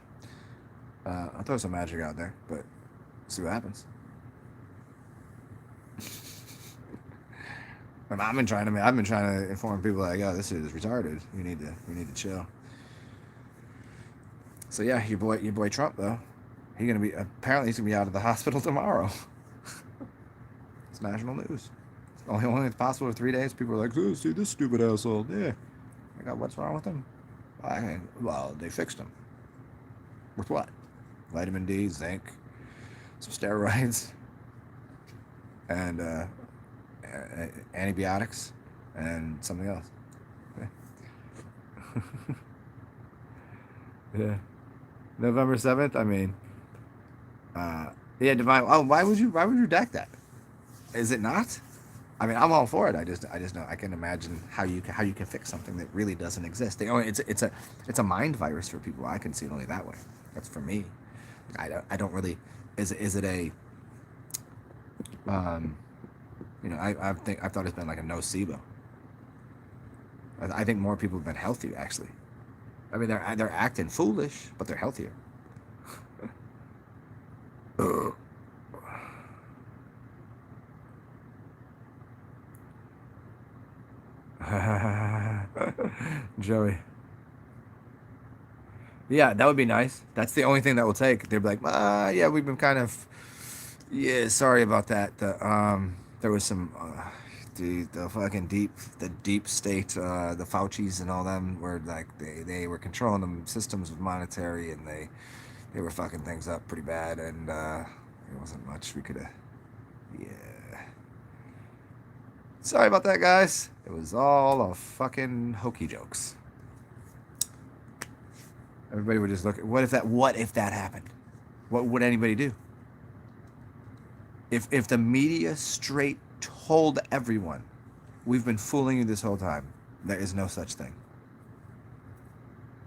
I'll throw some magic out there, but see what happens. I've been trying to inform people like, yo, this is retarded. You need to chill. So yeah, your boy Trump though, he's gonna be out of the hospital tomorrow. It's national news. Only it's possible for 3 days. People are like, oh, see this stupid asshole. Yeah, I got what's wrong with him? Well, they fixed him. With what? Vitamin D, zinc, some steroids, and antibiotics, and something else. Yeah. Yeah. November 7th. I mean, yeah, Divine. Oh, why would you redact that? Is it not? I mean, I'm all for it. I just know I can imagine how you can fix something that really doesn't exist. It's a mind virus for people. I can see it only that way. That's for me. I don't really. Is it a I thought it's been like a nocebo. I think more people have been healthy actually. I mean, they're acting foolish, but they're healthier. Joey. Yeah, that would be nice. That's the only thing that will take. They'd be like, yeah, we've been kind of, yeah, sorry about that. There was some, the fucking deep state, the Faucis and all them were like, they were controlling the systems of monetary, and they were fucking things up pretty bad, and there wasn't much we could have, yeah. Sorry about that, guys. It was all a fucking hokey jokes. Everybody would just look at what if that happened? What would anybody do? If the media straight told everyone, we've been fooling you this whole time, there is no such thing.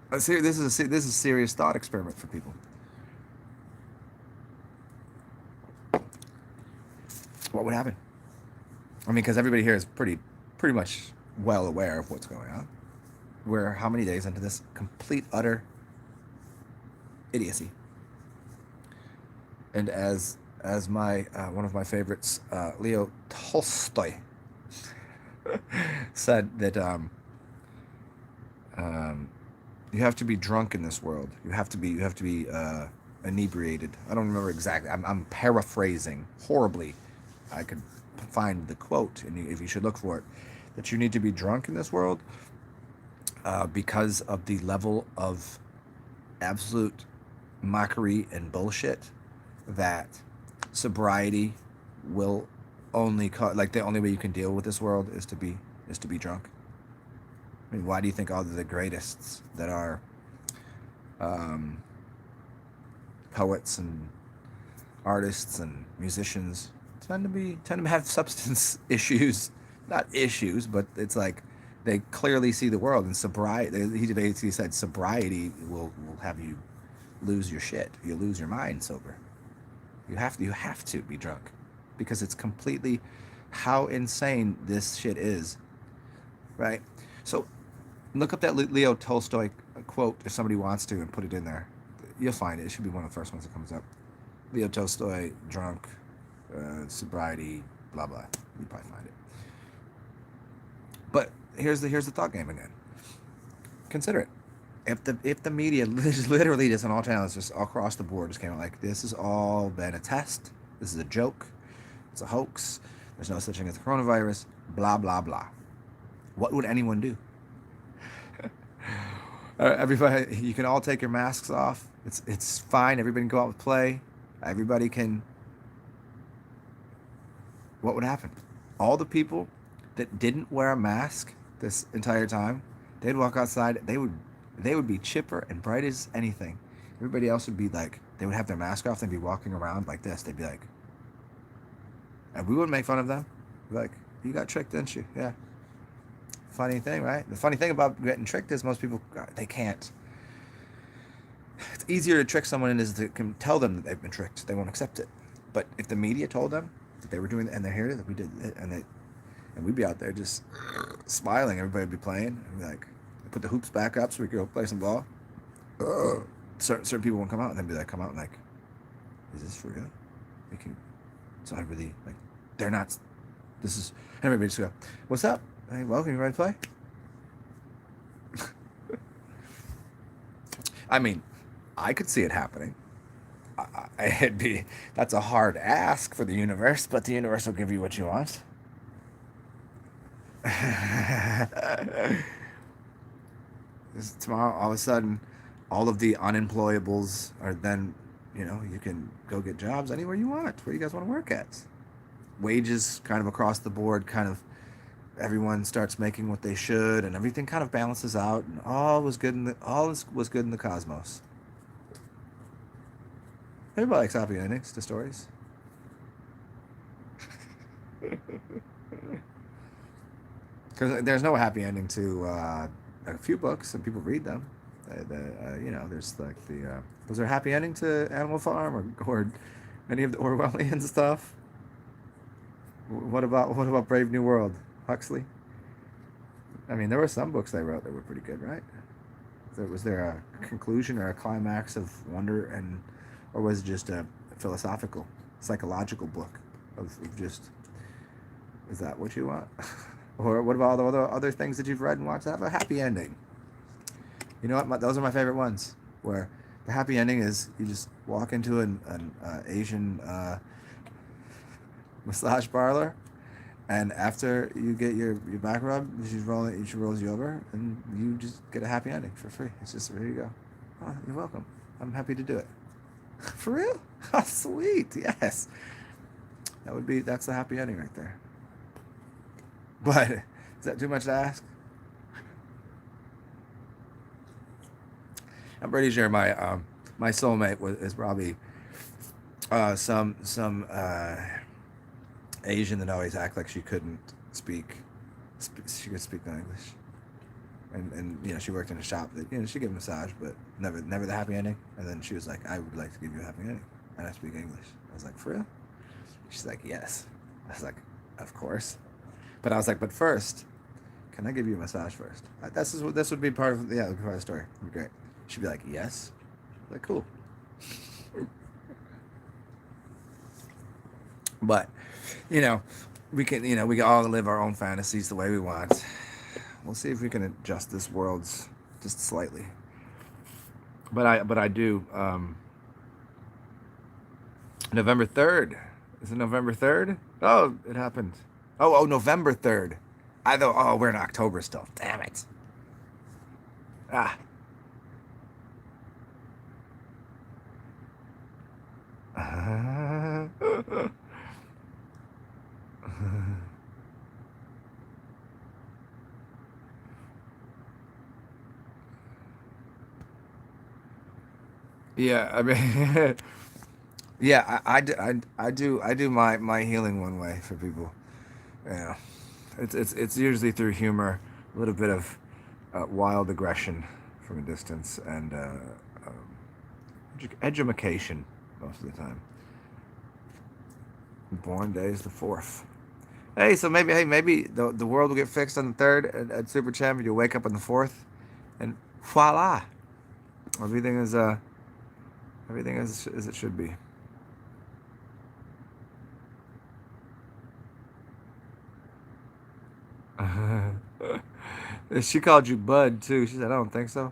This is a serious thought experiment for people. What would happen? I mean, because everybody here is pretty much well aware of what's going on. We're how many days into this complete, utter idiocy? And as my one of my favorites, Leo Tolstoy, said that you have to be drunk in this world. You have to be inebriated. I don't remember exactly. I'm paraphrasing horribly. I could find the quote, and if you should look for it, that you need to be drunk in this world because of the level of absolute mockery and bullshit that sobriety will only like the only way you can deal with this world is to be drunk. I mean, why do you think all of the greatest that are poets and artists and musicians tend to have substance issues? Not issues, but it's like they clearly see the world, and sobriety. He basically said sobriety will have you lose your shit. You lose your mind sober. You have to be drunk, because it's completely how insane this shit is, right? So look up that Leo Tolstoy quote if somebody wants to, and put it in there. You'll find it. It should be one of the first ones that comes up. Leo Tolstoy, drunk, sobriety, blah blah. You probably find it. But here's the thought game again. Consider it. If the media literally just on all channels, just all across the board, just came out like, this has all been a test, this is a joke, it's a hoax, there's no such thing as the coronavirus, blah blah blah, what would anyone do? Everybody, you can all take your masks off. It's fine. Everybody can go out and play. Everybody can. What would happen? All the people that didn't wear a mask this entire time, they'd walk outside. They would be chipper and bright as anything. Everybody else would be like, they would have their mask off. They'd be walking around like this. They'd be like, and we wouldn't make fun of them. We'd be like, you got tricked, didn't you? Yeah. Funny thing, right? The funny thing about getting tricked is most people, they can't. It's easier to trick someone in is to tell them that they've been tricked. They won't accept it. But if the media told them that they were doing it, and they're here, that we did it, and we'd be out there just smiling, everybody would be playing, and like, put the hoops back up so we could go play some ball. Certain people won't come out, and then be like, come out and like, is this for real? We can. So I really like, they're not. This is, and everybody just go, what's up? Hey, welcome. You ready to play? I mean, I could see it happening. That's a hard ask for the universe, but the universe will give you what you want. Tomorrow, all of a sudden, all of the unemployables are then, you can go get jobs anywhere you want. Where you guys want to work at? Wages kind of across the board, kind of everyone starts making what they should, and everything kind of balances out, and all was good in the cosmos. Everybody likes happy endings to stories. Because there's no happy ending to a few books, and people read them. There's like was there a happy ending to Animal Farm or any of the Orwellian stuff? What about Brave New World? Huxley? I mean, there were some books they wrote that were pretty good, right? Was there a conclusion or a climax of wonder, or was it just a philosophical, psychological book of just, is that what you want? Or what about all the other things that you've read and watched that have a happy ending? You know what? Those are my favorite ones, where the happy ending is you just walk into an Asian massage parlor, and after you get your back rubbed, she rolls you over, and you just get a happy ending for free. It's just, there you go. Oh, you're welcome. I'm happy to do it. For real? Oh, sweet. Yes. That's the happy ending right there. But is that too much to ask? I'm pretty sure my soulmate is probably some Asian that always act like she couldn't she could speak no English, and she worked in a shop that she gave a massage, but never the happy ending. And then she was like, I would like to give you a happy ending, and I speak English. I was like, for real? She's like, yes. I was like, of course. But I was like, but first, can I give you a massage first? This would be part of part of the story. It'd be great. She'd be like, yes. Like, cool. But we can all live our own fantasies the way we want. We'll see if we can adjust this world's just slightly. But I do. November 3rd. Is it November 3rd? Oh, it happened. Oh, November 3rd. I thought, oh, we're in October still. Damn it. Ah. Yeah, I mean, yeah, I do my healing one way for people. Yeah, it's usually through humor, a little bit of wild aggression from a distance, and edumacation most of the time. Born day is the 4th. Hey, so maybe the world will get fixed on the 3rd at Super Champion. You'll wake up on the 4th, and voila, everything is everything is as it should be. She called you Bud too. She said, "I don't think so."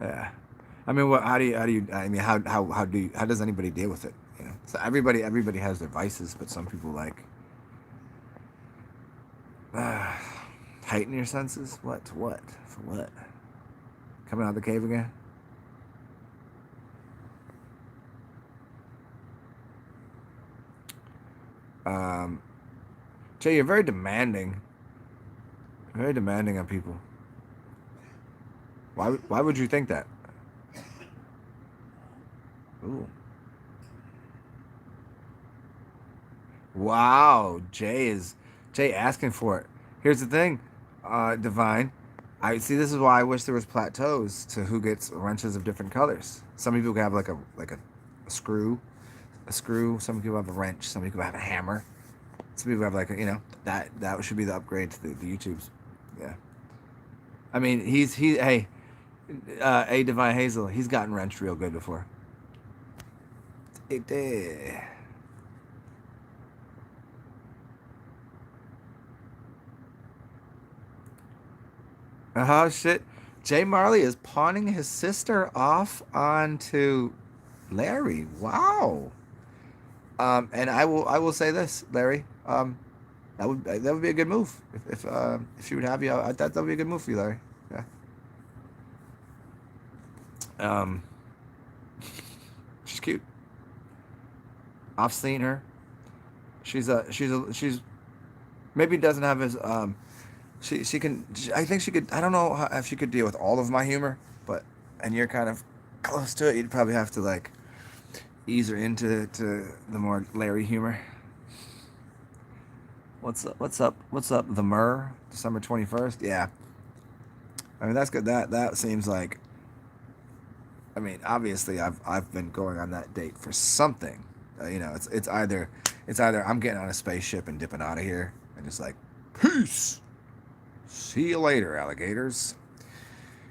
Yeah, I mean, what? How do you? I mean, how does anybody deal with it? So everybody has their vices, but some people like uh, heighten your senses. What? What? For what? Coming out of the cave again? Um, Jay, you're very demanding on people. Why would you think that? Ooh. Wow, Jay asking for it. Here's the thing, Divine. I see. This is why I wish there was plateaus to who gets wrenches of different colors. Some people have a screw, Some people have a wrench. Some people have a hammer. Some people have that should be the upgrade to the YouTubes. Yeah. I mean, hey, a Divine Hazel. He's gotten wrenched real good before. It did. Oh shit. Jay Marley is pawning his sister off onto Larry. Wow. And I will say this, Larry. That would be a good move if she would have you. That would be a good move for you, Larry. Yeah. Um, she's cute. I've seen her. She's maybe doesn't have his she can I think she could. I don't know if she could deal with all of my humor, but and you're kind of close to it. You'd probably have to like ease her into the more Larry humor. What's up? What's up? What's up? The Myrrh, December 21st. Yeah, I mean that's good. That seems like. I mean, obviously, I've been going on that date for something. It's either I'm getting on a spaceship and dipping out of here and just like peace. See you later, alligators.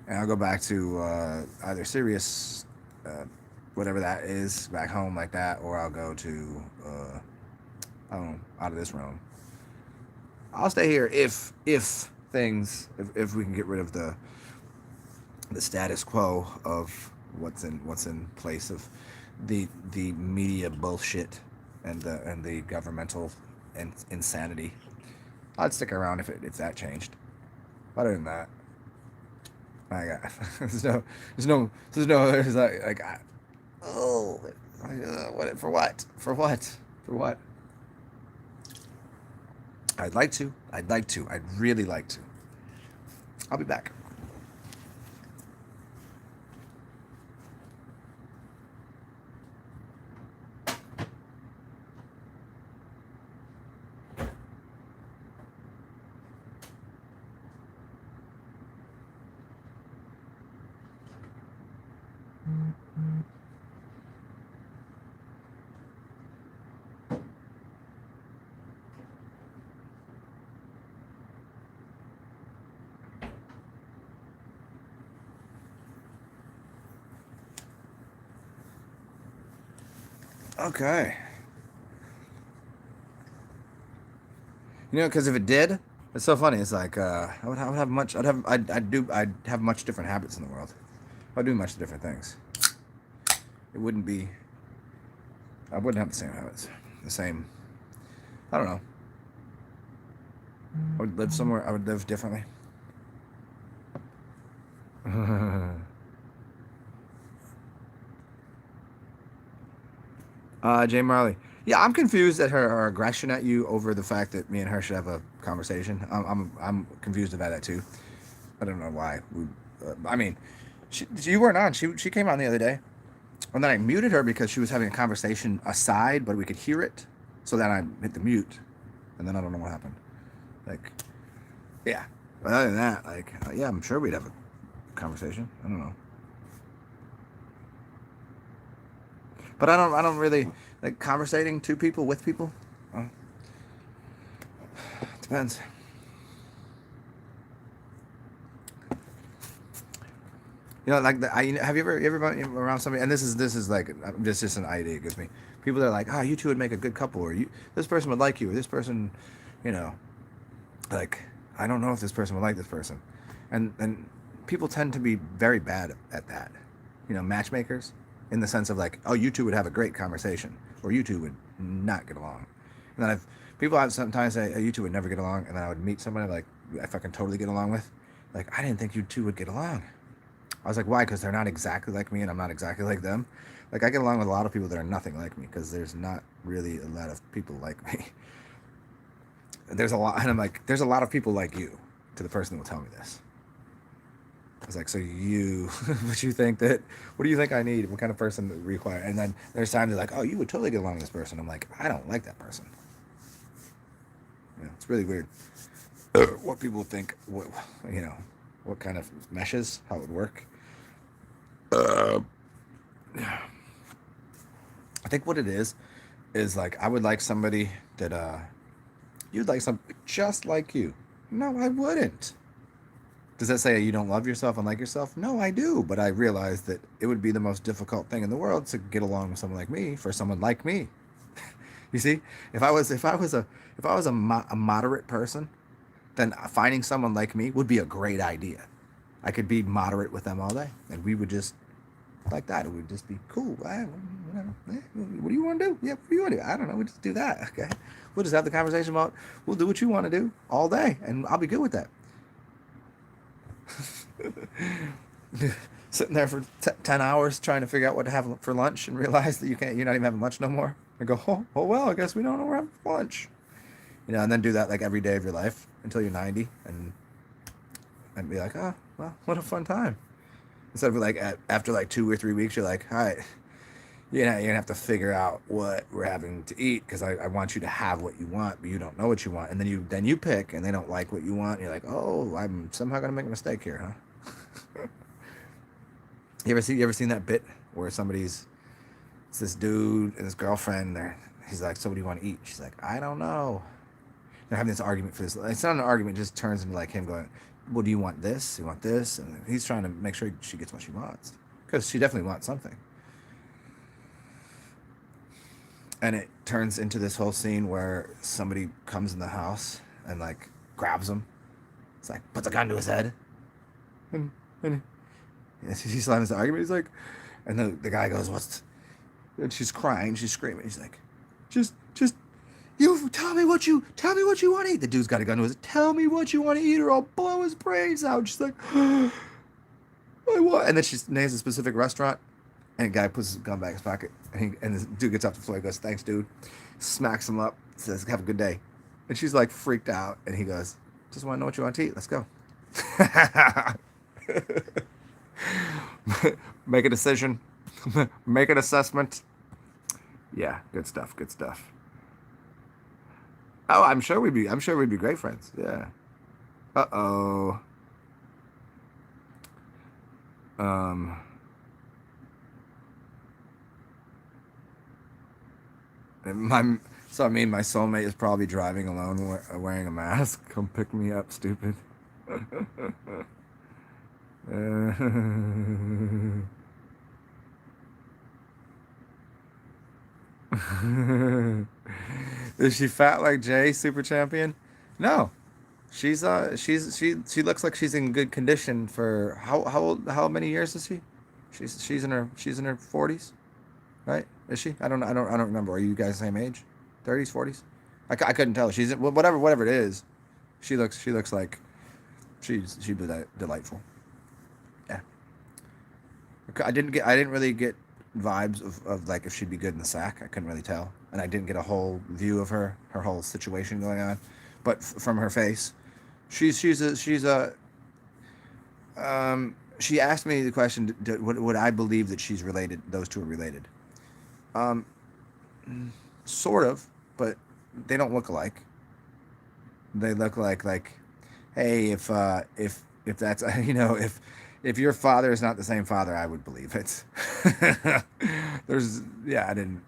And I'll go back to either Sirius, uh, whatever that is, back home like that, or I'll go to I don't know, out of this realm. I'll stay here if we can get rid of the status quo of what's in place of the media bullshit and the governmental insanity. I'd stick around if that changed. Other than that, My God, there's like oh, what for what? For what? For what? I'd like to. I'd really like to. I'll be back. Okay. You know, because if it did, it's so funny. It's like I would have much. I'd have much different habits in the world. I'd do much different things. It wouldn't be. I wouldn't have the same habits. The same. I don't know. I would live somewhere. I would live differently. Jay Marley. Yeah, I'm confused at her aggression at you over the fact that me and her should have a conversation. I'm confused about that too. I don't know why. I mean, you weren't on. She came on the other day, and then I muted her because she was having a conversation aside, but we could hear it. So then I hit the mute, and then I don't know what happened. Like, yeah. But other than that, like, yeah, I'm sure we'd have a conversation. I don't know. But I don't really like conversating to people with people. Uh, Depends. You know, like have you ever been around somebody? And this is like just an idea it gives me. People that are like, oh, you two would make a good couple, or you this person would like you, or this person, you know, like I don't know if this person would like this person, and people tend to be very bad at that. You know, matchmakers, in the sense of like, oh, you two would have a great conversation, or you two would not get along. And then people have sometimes say, oh, you two would never get along, and then I would meet somebody like I fucking totally get along with. Like I didn't think you two would get along. I was like, why? Because they're not exactly like me, and I'm not exactly like them. Like I get along with a lot of people that are nothing like me, because there's not really a lot of people like me. There's a lot, and I'm like, there's a lot of people like you, to the person that will tell me this. I was like, so you, what you think that, what do you think I need? What kind of person do you require? And then there's times they're like, oh, you would totally get along with this person. I'm like, I don't like that person. You know, it's really weird. What people think, what, you know, what kind of meshes, how it would work. I think what it is like I would like somebody that you'd like somebody just like you. No, I wouldn't. Does that say you don't love yourself and like yourself? No, I do. But I realized that it would be the most difficult thing in the world to get along with someone like me for someone like me. You see, if I was a moderate person, then finding someone like me would be a great idea. I could be moderate with them all day, and we would just like that. It would just be cool. What do you want to do? Yeah, what do you want to do? I don't know. We just do that. Okay, we'll just have the conversation about. We'll do what you want to do all day, and I'll be good with that. Sitting there for 10 hours trying to figure out what to have for lunch and realize that you're not even having lunch no more. I go, oh well, I guess we don't know we're having lunch. You know, and then do that like every day of your life until you're 90, and be like, oh well, what a fun time. Instead of like after like 2 or 3 weeks, you're like, all right, you know, you're gonna have to figure out what we're having to eat, because I want you to have what you want, but you don't know what you want, and then you pick, and they don't like what you want. And you're like, oh, I'm somehow gonna make a mistake here, huh? You ever seen that bit where it's this dude and his girlfriend, he's like, so what do you want to eat? She's like, I don't know. They're having this argument for this. It's not an argument; it just turns into like him going, well, do you want this? You want this? And he's trying to make sure she gets what she wants, because she definitely wants something. And it turns into this whole scene where somebody comes in the house and like grabs him. It's like puts a gun to his head, and he's having this argument. He's like, and the guy goes, "What's?" And she's crying, she's screaming. He's like, just you tell me what you want to eat. The dude's got a gun to his head. Tell me what you want to eat, or I'll blow his brains out. She's like, I what? And then she names a specific restaurant, and the guy puts his gun back in his pocket, and the dude gets off the floor. He goes, "Thanks, dude." Smacks him up, says, "Have a good day." And she's like freaked out, and he goes, "Just want to know what you want to eat. Let's go." Make a decision. Make an assessment. Yeah, good stuff. Good stuff. Oh, I'm sure we'd be great friends. Yeah. Uh-oh. Um, my so I mean my soulmate is probably driving alone wearing a mask. Come pick me up, stupid. Is she fat like Jay, super champion? No. She looks like she's in good condition for how many years is she? She's in her 40s, right? Is she? I don't remember. Are you guys the same age? 30s, 40s? I couldn't tell. She's whatever it is. She looks like she'd be delightful. Yeah. I didn't really get vibes of like if she'd be good in the sack. I couldn't really tell, and I didn't get a whole view of her whole situation going on. But from her face, she's a she asked me the question, would I believe that she's related? Those two are related. Um, sort of, but they don't look alike. They look like, hey, if that's if your father is not the same father, I would believe it. There's yeah, I didn't.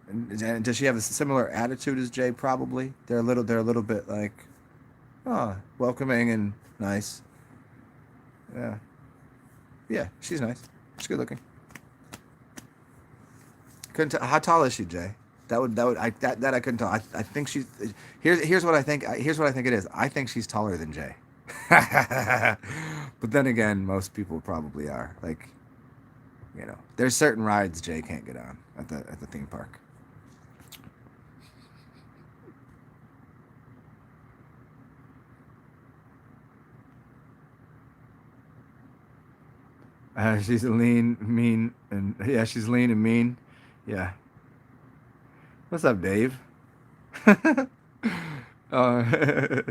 And does she have a similar attitude as Jay? Probably. They're a little bit like, oh, welcoming and nice. Yeah, yeah, she's nice. She's good looking. Couldn't tell, how tall is she, Jay? That I couldn't tell. I think she's here's what I think. Here's what I think it is. I think she's taller than Jay. But then again, most people probably are. Like, there's certain rides Jay can't get on at the theme park. She's lean, mean, and yeah, she's lean and mean. Yeah. What's up, Dave? uh,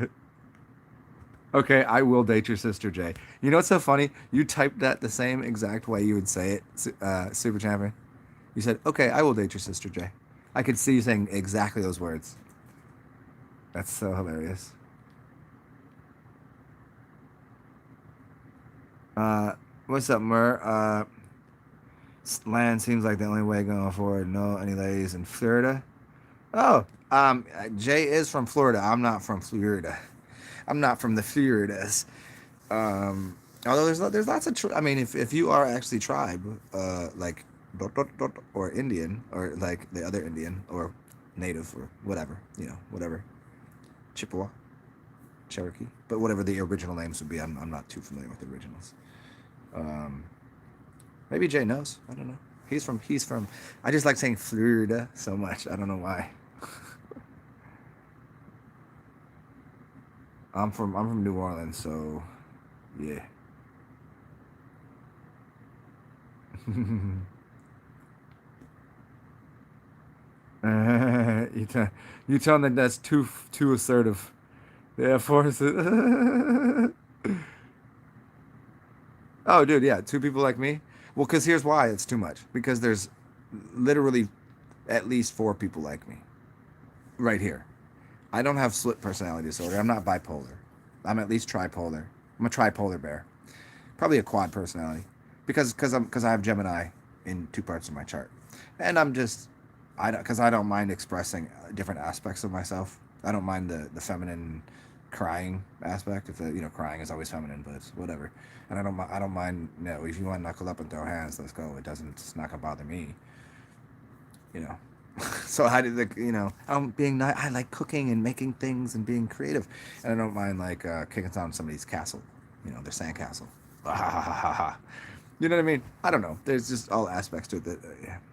okay, I will date your sister, Jay. You know what's so funny? You typed that the same exact way you would say it, Super Champion. You said, "Okay, I will date your sister, Jay." I could see you saying exactly those words. That's so hilarious. Uh, what's up, Mur? Land seems like the only way going forward. No, any ladies in Florida? Oh, Jay is from Florida. I'm not from Florida. I'm not from the Floridas. Although there's lots of I mean, if you are actually tribe, like or Indian or like the other Indian or native or whatever, whatever, Chippewa, Cherokee, but whatever the original names would be, I'm not too familiar with the originals. Um, Maybe Jay knows. I don't know. He's from. I just like saying Florida so much. I don't know why. I'm from New Orleans, so yeah. you tell you tell them that's too assertive. Yeah, force it. Oh, dude, yeah, two people like me. Well, because here's why it's too much. Because there's literally at least four people like me right here. I don't have split personality disorder. I'm not bipolar. I'm at least tripolar. I'm a tripolar bear. Probably a quad personality, because I have Gemini in two parts of my chart, and I don't mind expressing different aspects of myself. I don't mind the feminine crying aspect. If crying is always feminine, but it's whatever. And I don't mind. If you want to knuckle up and throw hands, let's go. It's not gonna bother me. You know. So I did I'm being nice. I like cooking and making things and being creative, and I don't mind like kicking down somebody's castle, their sandcastle. You know what I mean? I don't know. There's just all aspects to it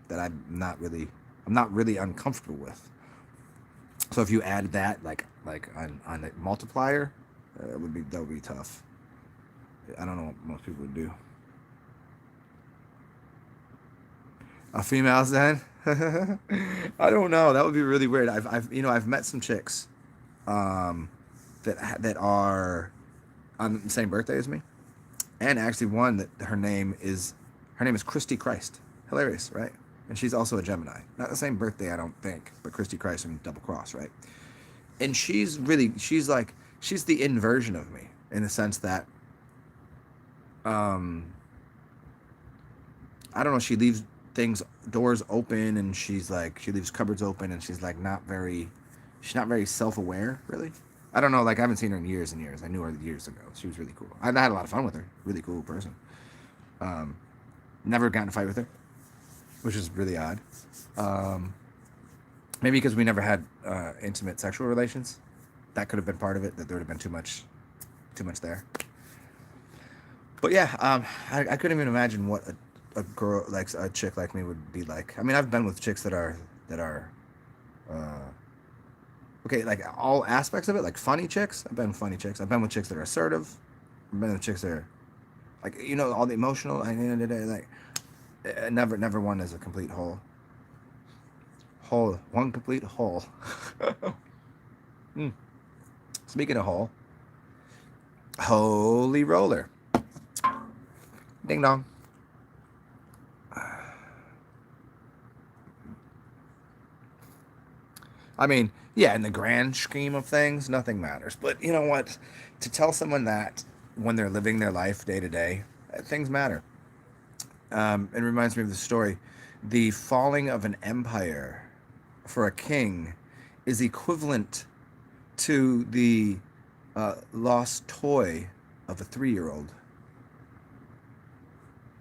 that I'm not really uncomfortable with. So if you add that like on the multiplier, that would be tough. I don't know what most people would do. A female's then? I don't know. That would be really weird. I've met some chicks, um, that are on the same birthday as me, and actually one that her name is Christy Christ. Hilarious, right? And she's also a Gemini. Not the same birthday, I don't think, but Christy Christ and double cross, right? And she's the inversion of me in the sense that, um, I don't know. She leaves things doors open, and she leaves cupboards open, and she's not very self aware, really. I don't know. Like, I haven't seen her in years and years. I knew her years ago. She was really cool. I had a lot of fun with her. Really cool person. Um, Never got in a fight with her, which is really odd. Um, Maybe because we never had intimate sexual relations. That could have been part of it. That there would have been too much there. But yeah, I couldn't even imagine what a girl, like a chick like me, would be like. I mean, I've been with chicks that are uh, okay, like all aspects of it, like funny chicks. I've been with funny chicks. I've been with chicks that are assertive. I've been with chicks that are like, all the emotional. At the end of the day, like, never one is a complete one complete whole. Mm. Speaking of whole, holy roller, ding dong. I mean, yeah, in the grand scheme of things, nothing matters. But you know what? To tell someone that when they're living their life day to day, things matter. It reminds me of the story. The falling of an empire for a king is equivalent to the lost toy of a 3-year-old.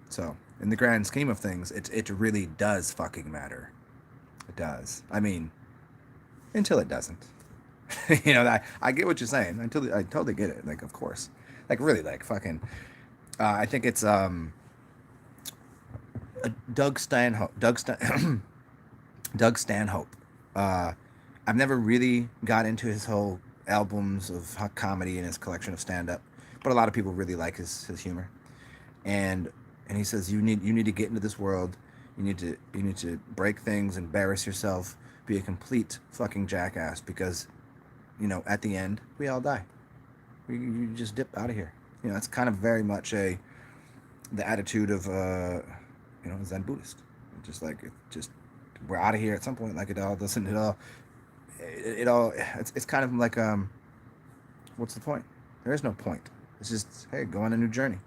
So, in the grand scheme of things, it really does fucking matter. It does. I mean, until it doesn't. That I get what you're saying. Until I totally get it. Like, of course, like really, like fucking. I think it's Doug Stanhope. Doug Stanhope. Uh, I've never really got into his whole albums of comedy and his collection of stand up, but a lot of people really like his humor. And he says you need to get into this world. You need to break things, embarrass yourself, be a complete fucking jackass because at the end we all die. You just dip out of here. It's kind of very much the attitude of Zen Buddhist. Just like just we're out of here at some point. Like it's kind of like what's the point? There is no point. It's just, hey, go on a new journey.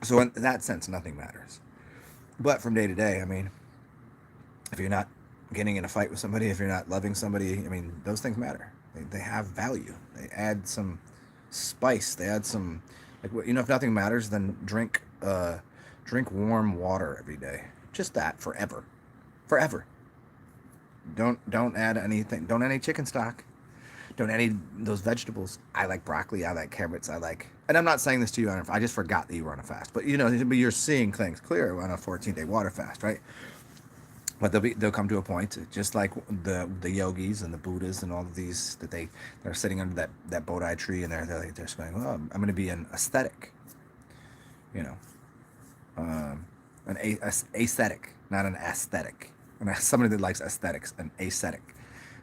So in that sense, nothing matters. But from day to day, I mean, if you're not getting in a fight with somebody, if you're not loving somebody, I mean, those things matter. They have value. They add some spice. They add some, like, if nothing matters, then drink warm water every day. Just that forever. Don't add anything. Don't add any chicken stock. Don't add any those vegetables. I like broccoli. I like carrots. And I'm not saying this to you. I just forgot that you were on a fast. But but you're seeing things clear on a 14-day water fast, right? But they'll come to a point, just like the yogis and the Buddhas and all of these they're sitting under that Bodhi tree, and they're just going, well, I'm going to be an aesthetic, you know, an ascetic, not an aesthetic. And somebody that likes aesthetics, an ascetic,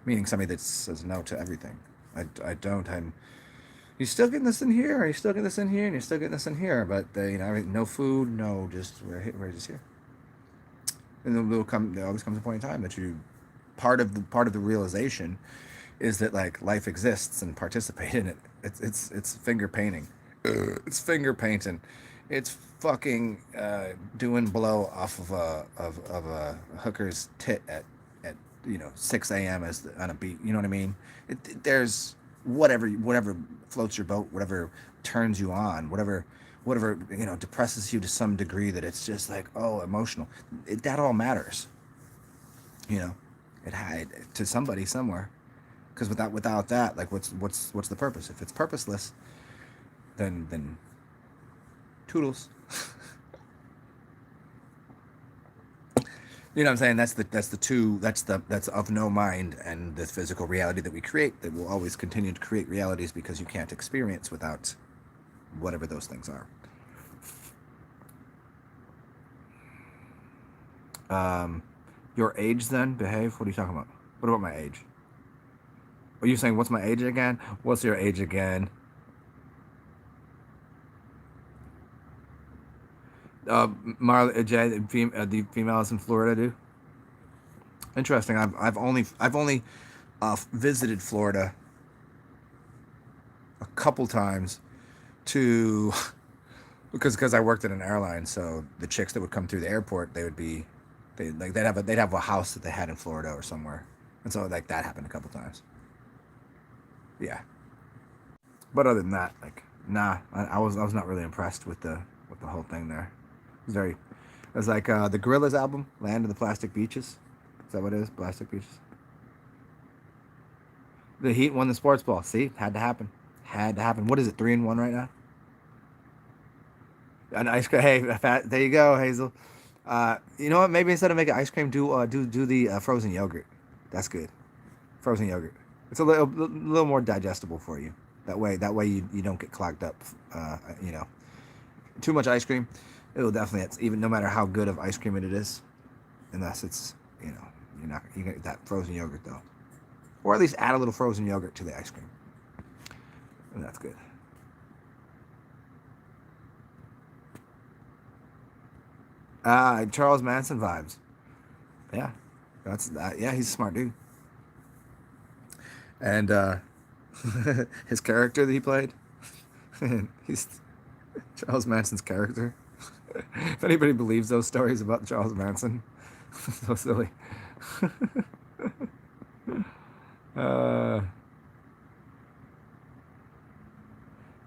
meaning somebody that says no to everything. I don't. You still getting this in here? Are you still getting this in here? And you're still getting this in here, but no food, no, just we're just here. And there always comes a point in time that part of the realization is that like life exists and participate in it. It's finger painting. It's finger painting. It's fucking doing blow off of a hooker's tit at 6 a.m. on a beat. You know what I mean? There's whatever floats your boat, whatever turns you on, whatever depresses you to some degree that it's just like, oh, emotional. That all matters. It had to somebody somewhere. Because without that, like what's the purpose? If it's purposeless, then toodles. You know what I'm saying? That's of no mind and the physical reality that we create, that will always continue to create realities because you can't experience without whatever those things are. Your age then, behave? What are you talking about? What about my age? Are you saying what's my age again? What's your age again? Marley, Jay, the females in Florida do. Interesting. I've only visited Florida a couple times to because I worked at an airline, so the chicks that would come through the airport, they'd have a house that they had in Florida or somewhere, and so like that happened a couple times. Yeah, but other than that, like nah, I was not really impressed with the whole thing there. It was very, it was like the Gorillaz album, Land of the Plastic Beaches. Is that what it is? Plastic Beaches. The Heat won the sports ball. See, had to happen. Had to happen. What is it? 3-1 right now. An ice cream. Hey, there you go, Hazel. You know what? Maybe instead of making ice cream, do the frozen yogurt. That's good. Frozen yogurt. It's a little more digestible for you. That way you don't get clogged up. You know, too much ice cream. It will definitely. It's even no matter how good of ice cream it is, unless it's you get that frozen yogurt though, or at least add a little frozen yogurt to the ice cream, and that's good. Charles Manson vibes. Yeah, that's that. Yeah, he's a smart dude. And his character that he played, he's Charles Manson's character. If anybody believes those stories about Charles Manson, so silly. uh,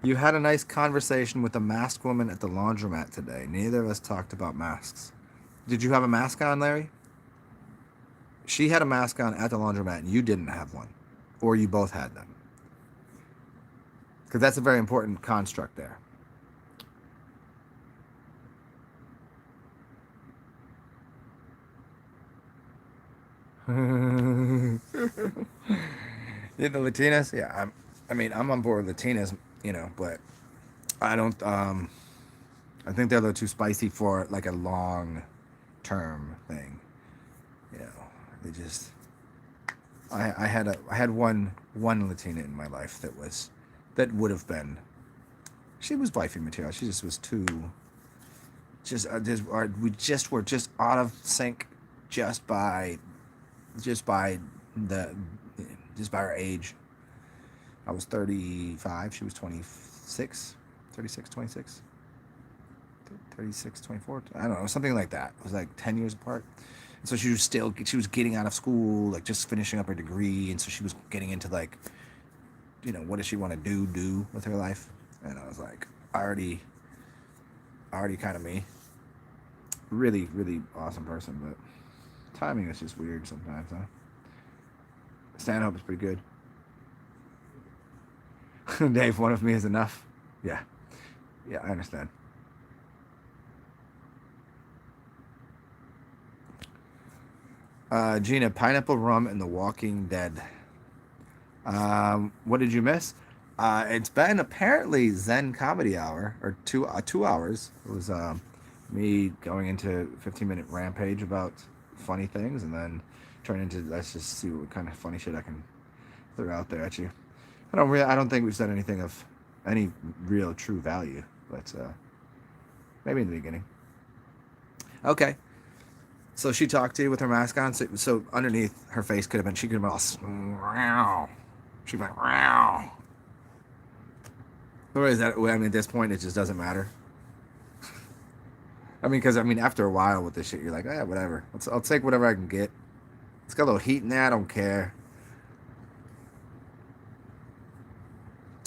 you had a nice conversation with a masked woman at the laundromat today. Neither of us talked about masks. Did you have a mask on, Larry? She had a mask on at the laundromat and you didn't have one. Or you both had them. Because that's a very important construct there. Yeah, the Latinas, yeah. I'm on board with Latinas, but I don't. I think they're a little too spicy for like a long term thing. You know, they just. I had one Latina in my life that would have been. She was wifey material. She just was too. We just were just out of sync, just by, just by the, just by her age. I was 35. She was 26, 36, 26, 36, 24. I don't know, something like that. It was like 10 years apart. And so she was getting out of school, like just finishing up her degree. And so she was getting into like, what does she want to do with her life? And I was like, already kind of me. Really, really awesome person, but timing is just weird sometimes, huh? Stanhope is pretty good. Dave, one of me is enough. Yeah. Yeah, I understand. Gina, pineapple rum and The Walking Dead. What did you miss? It's been apparently Zen Comedy Hour, or 2 hours. It was me going into 15-minute rampage about funny things, and then turn into let's just see what kind of funny shit I can throw out there at you. I don't think we've said anything of any real true value, but maybe in the beginning. Okay. So she talked to you with her mask on. So underneath her face she could have been all, she'd be like, wow. Or is that? I mean, at this point, it just doesn't matter. Because after a while with this shit, you're like, whatever. I'll take whatever I can get. It's got a little heat in there. I don't care.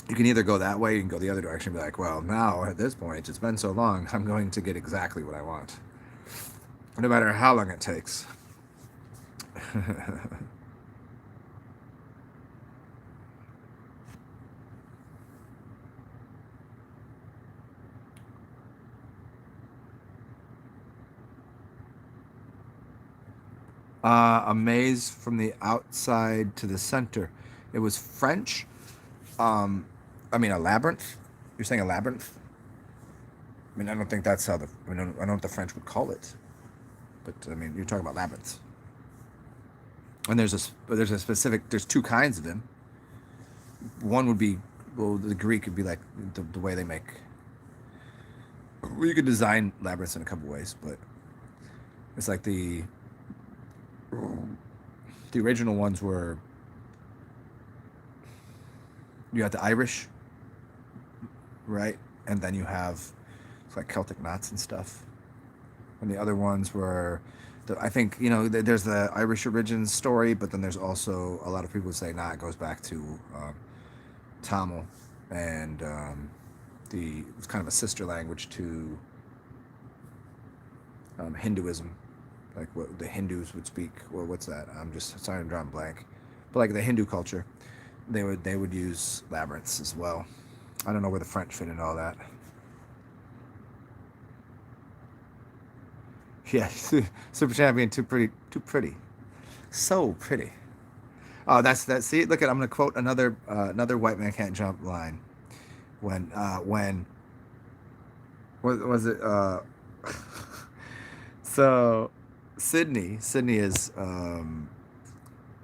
You can either go that way, you can go the other direction, and be like, well, now at this point, it's been so long, I'm going to get exactly what I want, no matter how long it takes. A maze from the outside to the center. It was French. A labyrinth. You're saying a labyrinth? I mean, I don't think that's how the. I don't know what the French would call it, but I mean, you're talking about labyrinths. And there's a specific. There's two kinds of them. One would be, well, the Greek would be like the way they make. Well, you could design labyrinths in a couple ways, but it's like the original ones were, you got the Irish, right, and then you have it's like Celtic knots and stuff, and the other ones were. I think there's the Irish origins story, but then there's also a lot of people say nah, it goes back to Tamil, and it's kind of a sister language to Hinduism, like what the Hindus would speak. Well, what's that? I'm just sorry, I'm drawing blank. But like the Hindu culture, they would use labyrinths as well. I don't know where the French fit in all that. Yeah, super champion, too pretty, so pretty. Oh, that's that. See, look at. I'm gonna quote another white man can't jump line. When what was it? So Sydney is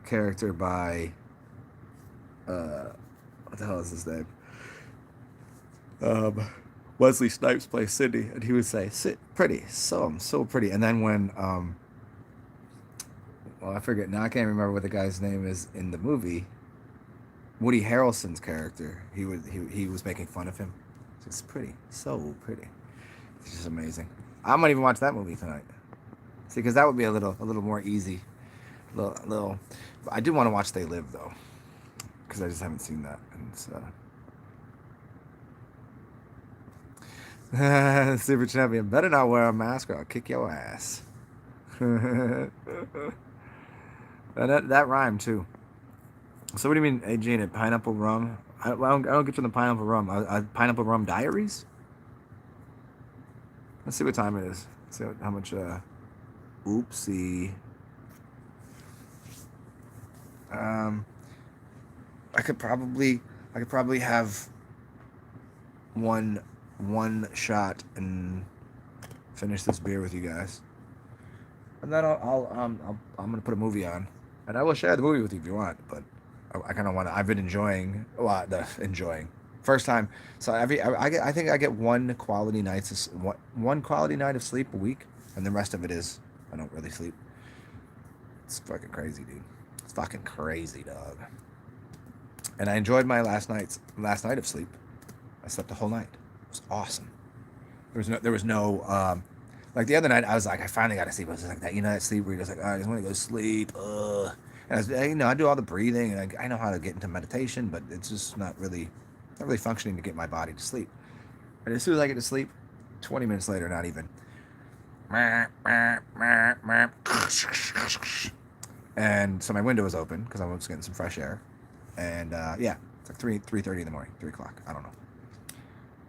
character by what the hell is his name? Um, Wesley Snipes plays Sydney, and he would say, "Sit pretty, so I'm so pretty." And then when well, I forget now. I can't remember what the guy's name is in the movie. Woody Harrelson's character, he was making fun of him. It's pretty, so pretty. It's just amazing. I might even watch that movie tonight. See, because that would be a little more easy. Little. I do want to watch They Live though, because I just haven't seen that. And so, super champion better not wear a mask or I'll kick your ass. And that rhymed too. So what do you mean, hey Gina, pineapple rum? I don't get from the pineapple rum. Pineapple rum diaries? Let's see what time it is. Let's see how much. Oopsie. I could probably have one shot and finish this beer with you guys, and then I'm gonna put a movie on, and I will share the movie with you if you want. But I kind of want to. I've been enjoying first time. So I think I get one quality night of sleep a week, and the rest of it is I don't really sleep. It's fucking crazy, dude. It's fucking crazy, dog. And I enjoyed my last night of sleep. I slept the whole night. It was awesome. There was no like the other night I was like I finally got to sleep. I was just like that that sleep where you're just like I just want to go to sleep. And I do all the breathing and I know how to get into meditation, but it's just not really functioning to get my body to sleep. And as soon as I get to sleep, 20 minutes later, not even. And so my window was open because I was getting some fresh air. And yeah, it's like 3:30 in the morning, 3 o'clock. I don't know.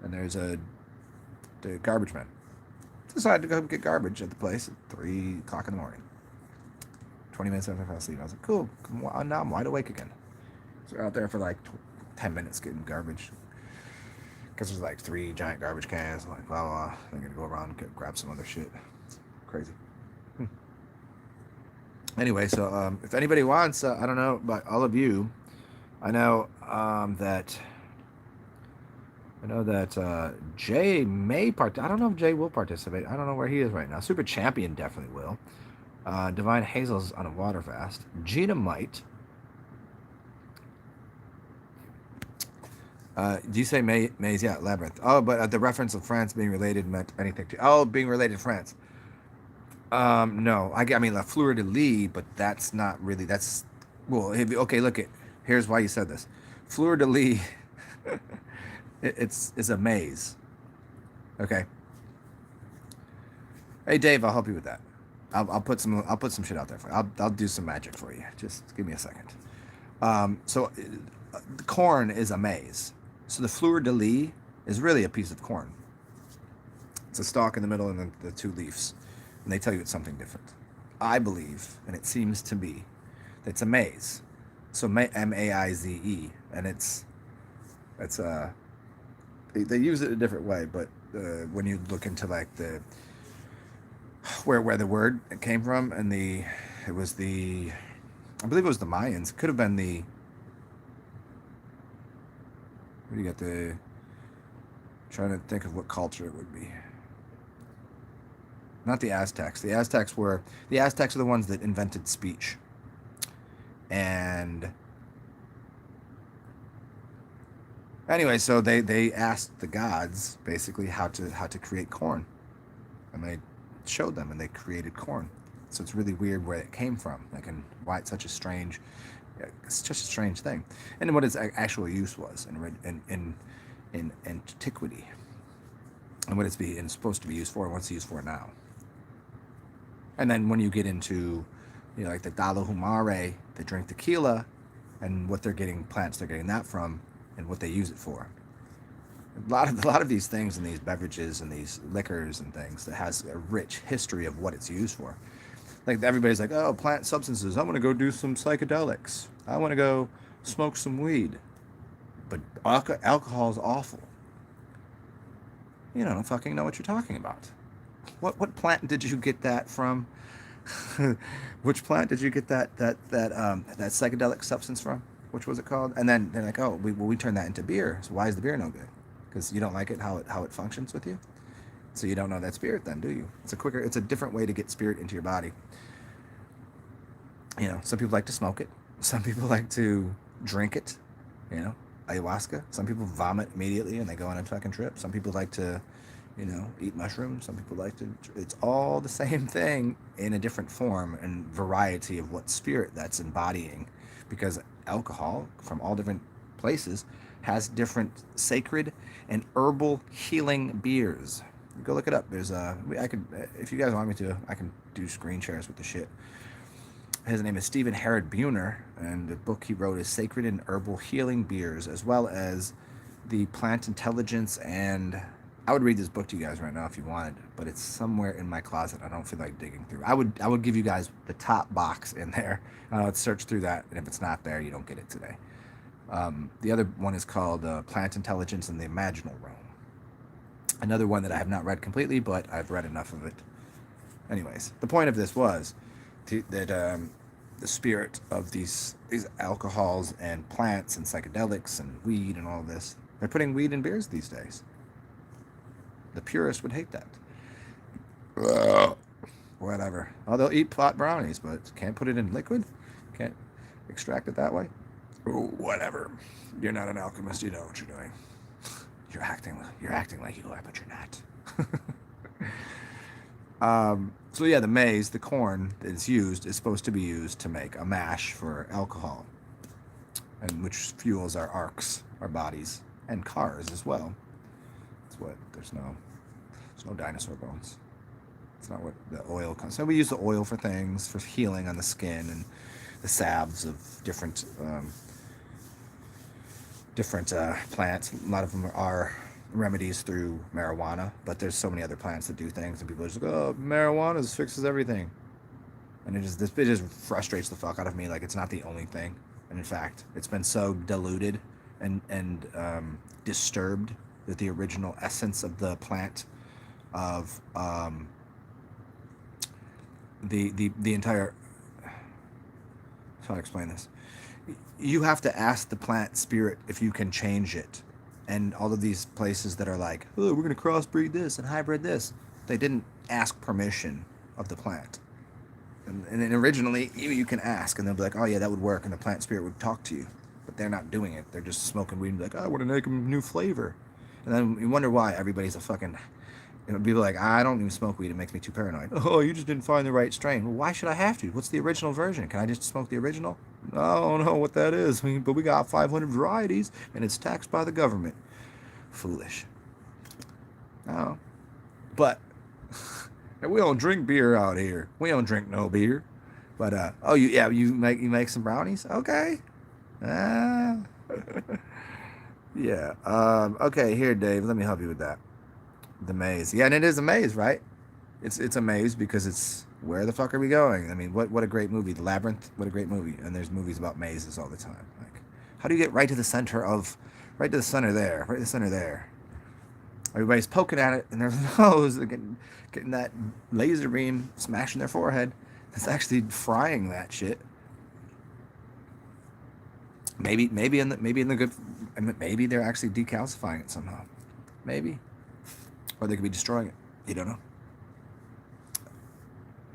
And there's the garbage man. Decided to go get garbage at the place at 3 o'clock in the morning. 20 minutes after I fell asleep. I was like, cool. Now I'm wide awake again. So we're out there for like 10 minutes getting garbage. Because there's like 3 giant garbage cans. I'm like, well, I'm going to go around and grab some other shit. Crazy. Anyway, so if anybody wants, I don't know about all of you. I know that Jay may I don't know if Jay will participate. I don't know where he is right now. Super Champion definitely will. Divine Hazel's on a water fast. Gina might. Do you say maze? Yeah, labyrinth. Oh, but the reference of France being related meant anything to. Oh, being related to France. No, I mean La Fleur de Lis, but that's not really. That's well. Okay, look at. Here's why you said this. Fleur de Lis. it's a maze. Okay. Hey Dave, I'll help you with that. I'll put some shit out there for you. I'll do some magic for you. Just give me a second. So the corn is a maze. So the fleur de lis is really a piece of corn. It's a stalk in the middle and then the 2 leaves, and they tell you it's something different. I believe, and it seems to be, that it's a maze. So M-A-I-Z-E, and it's they use it a different way, but when you look into like the where the word came from, and it was the, I believe it was the Mayans. Could have been the, what do you got, the, trying to think of what culture it would be. Not the Aztecs. The Aztecs are the ones that invented speech. And anyway, so they asked the gods basically how to create corn, and they showed them, and they created corn. So it's really weird where it came from, like, and why it's such a strange thing, and what its actual use was in antiquity, and what it's supposed to be used for, and what it's used for now. And then when you get into, like the Dalo Humare that drink tequila, and what plants they're getting that from, and what they use it for. A lot of these things and these beverages and these liquors and things that has a rich history of what it's used for. Like everybody's like, oh, plant substances. I want to go do some psychedelics. I want to go smoke some weed. But alcohol is awful. You don't fucking know what you're talking about. What plant did you get that from? Which plant did you get that psychedelic substance from? Which was it called? And then they're like, oh, we turned that into beer. So why is the beer no good? Because you don't like it how it functions with you. So you don't know that spirit then, do you? It's a different way to get spirit into your body. Some people like to smoke it. Some people like to drink it. Ayahuasca. Some people vomit immediately and they go on a fucking trip. Some people like to, eat mushrooms. Some people like to. It's all the same thing in a different form and variety of what spirit that's embodying, because alcohol from all different places has different sacred and herbal healing beers. Go look it up. There's I could, if you guys want me to, I can do screen shares with the shit. His name is Stephen Herod Buhner, and the book he wrote is Sacred and Herbal Healing Beers, as well as the Plant Intelligence. And I would read this book to you guys right now if you wanted, but it's somewhere in my closet. I don't feel like digging through. I would give you guys the top box in there. I would search through that, and if it's not there, you don't get it today. The other one is called Plant Intelligence in the Imaginal Realm. Another one that I have not read completely, but I've read enough of it. Anyways, the point of this was that the spirit of these alcohols and plants and psychedelics and weed and all this, they're putting weed in beers these days. The purist would hate that. Whatever. Oh, they'll eat pot brownies, but can't put it in liquid? Can't extract it that way? Oh, whatever. You're not an alchemist. You know what you're doing. You're acting like you are, but you're not. So yeah, the maize, the corn that is supposed to be used to make a mash for alcohol, and which fuels our arcs, our bodies, and cars as well. That's what. There's no dinosaur bones. It's not what the oil comes. So we use the oil for things, for healing on the skin, and the salves of different plants. A lot of them are remedies through marijuana, but there's so many other plants that do things, and people are just like, oh, marijuana fixes everything, and it just frustrates the fuck out of me. Like, it's not the only thing, and in fact, it's been so diluted and disturbed that the original essence of the plant, of the entire, how do I explain this? You have to ask the plant spirit if you can change it. And all of these places that are like, oh, we're going to crossbreed this and hybrid this, they didn't ask permission of the plant. And originally, you can ask, and they'll be like, oh yeah, that would work, and the plant spirit would talk to you. But they're not doing it. They're just smoking weed and be like, oh, I want to make a new flavor. And then you wonder why everybody's a fucking... People are like, I don't even smoke weed, it makes me too paranoid. Oh, you just didn't find the right strain. Well, why should I have to? What's the original version? Can I just smoke the original? I don't know what that is. But we got 500 varieties, and it's taxed by the government. Foolish. Oh. But we don't drink beer out here. We don't drink no beer. But you make some brownies? Okay. Yeah. Okay, here, Dave, let me help you with that. The maze. Yeah, and it is a maze, right? It's a maze because it's, where the fuck are we going? I mean, what a great movie. The Labyrinth, what a great movie. And there's movies about mazes all the time. Like, how do you get right to the center there? Right to the center there. Everybody's poking at it, and their nose, they're getting that laser beam smashing their forehead. It's actually frying that shit. Maybe in the good, maybe they're actually decalcifying it somehow. Maybe, or they could be destroying it. You don't know.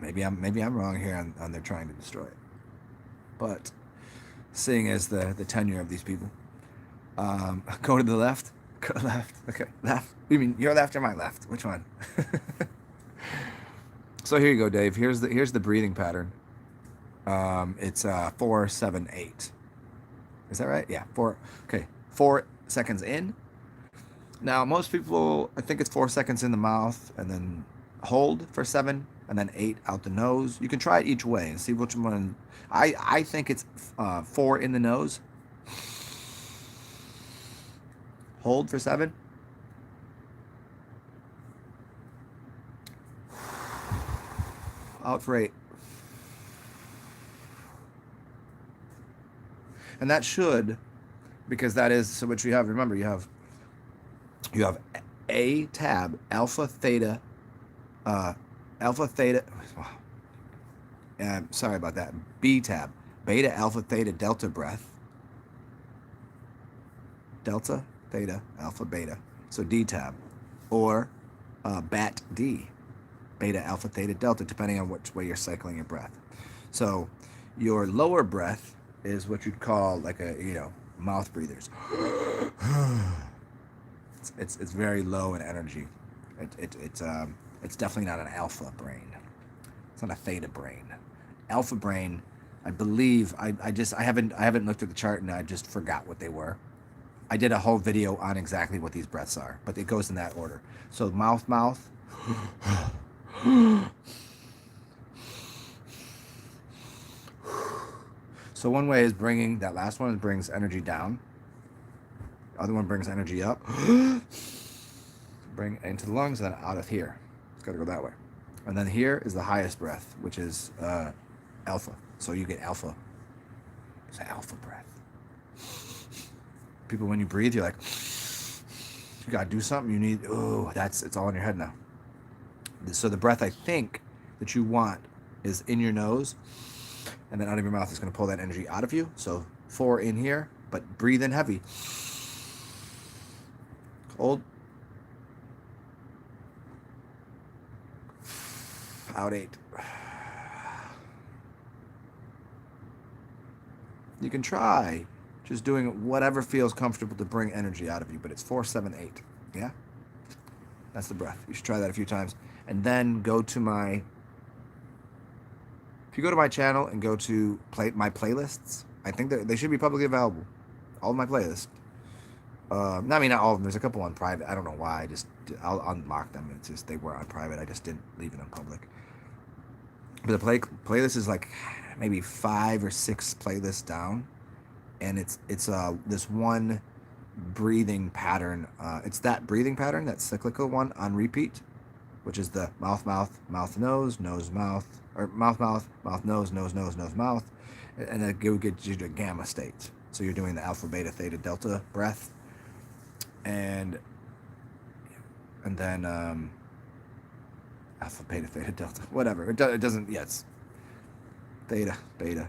Maybe I'm wrong here on they're trying to destroy it. But seeing as the tenure of these people, go to the left. Go left. Okay, left. You mean your left or my left? Which one? So here you go, Dave. Here's the breathing pattern. It's 4, 7, 8. Is that right? Yeah, 4. Okay, 4 seconds in. Now most people, I think it's 4 seconds in the mouth, and then hold for 7, and then 8 out the nose. You can try it each way and see which one. I think it's 4 in the nose. Hold for 7. Out for 8. And that should, because that is, so what you have, remember, you have A tab, alpha, theta, sorry about that, B tab, beta, alpha, theta, delta breath, delta, theta, alpha, beta, so D tab, or BAT D, beta, alpha, theta, delta, depending on which way you're cycling your breath. So your lower breath is what you'd call like a, mouth breathers. It's very low in energy. It's definitely not an alpha brain. It's not a theta brain. Alpha brain, I believe, I haven't looked at the chart, and I just forgot what they were. I did a whole video on exactly what these breaths are, but it goes in that order. So mouth. So one way is that last one brings energy down. The other one brings energy up. Bring into the lungs, and then out of here. It's got to go that way. And then here is the highest breath, which is alpha. So you get alpha. It's an alpha breath. People, when you breathe, you're like, you got to do something. You need, it's all in your head now. So the breath I think that you want is in your nose, and then out of your mouth is going to pull that energy out of you. So 4 in here, but breathe in heavy. Hold. Out 8. You can try just doing whatever feels comfortable to bring energy out of you, but it's 4, 7, 8. Yeah? That's the breath. You should try that a few times. And then go to if you go to my channel and go to my playlists, I think they should be publicly available. All of my playlists. Not all of them. There's a couple on private. I don't know why. I'll unlock them. It's just they were on private. I just didn't leave it on public. But the playlist is like maybe 5 or 6 playlists down, and it's this one breathing pattern. It's that breathing pattern, that cyclical one on repeat, which is the mouth, nose, mouth, or mouth, nose, mouth, and it gets you to a gamma state. So you're doing the alpha, beta, theta, delta breath, and then alpha, beta, theta, delta, whatever. It doesn't. Yeah, it's theta, beta,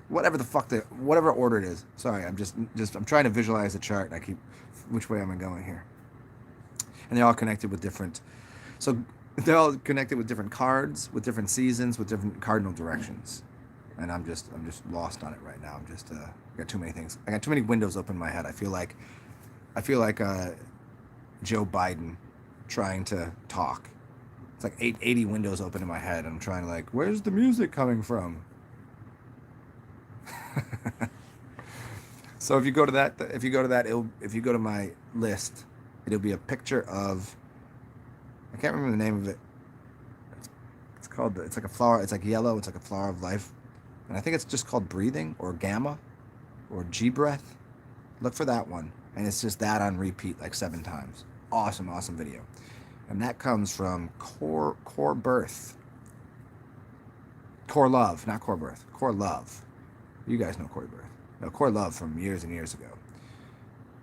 whatever the fuck whatever order it is. Sorry, I'm trying to visualize the chart, and I keep which way am I going here. And they're all connected with different. So they're all connected with different cards, with different seasons, with different cardinal directions. And I'm just lost on it right now. I got too many things. I got too many windows open in my head. I feel like Joe Biden trying to talk. It's like 80 windows open in my head. And I'm trying to where's the music coming from? So if you go to my list, it'll be a picture of, I can't remember the name of it. It's like a flower. It's like yellow. It's like a flower of life. And I think it's just called breathing or gamma or G breath. Look for that one. And it's just that on repeat 7 times. Awesome video. And that comes from Core Birth. Core Love, not Core Birth. Core Love. You guys know Core Birth. No, Core Love from years and years ago.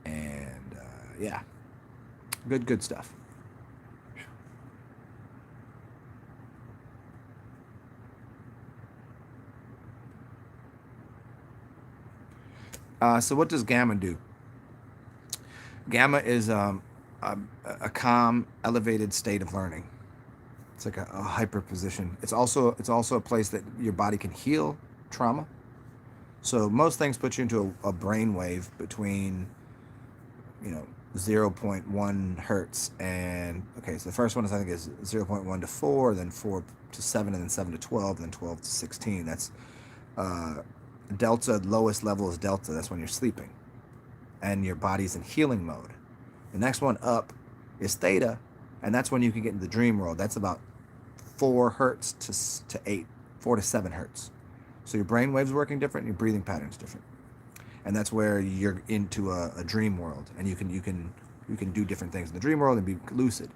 And yeah. Good stuff. So what does gamma do? Gamma is a, a calm, elevated state of learning. It's like a hyper position. It's also a place that your body can heal trauma. So most things put you into a brain wave between, you know, zero point 0.1 hertz and okay. So the first one is I think is 0.1 to 4, then 4 to 7, and then 7 to 12, then 12 to 16. That's uh, delta. Lowest level is delta. That's when you're sleeping, and your body's in healing mode. The next one up is theta, and that's when you can get into the dream world. That's about 4 hertz to 8, 4 to 7 hertz. So your brain waves working different, your breathing patterns different, and that's where you're into a dream world, and you can do different things in the dream world and be lucid.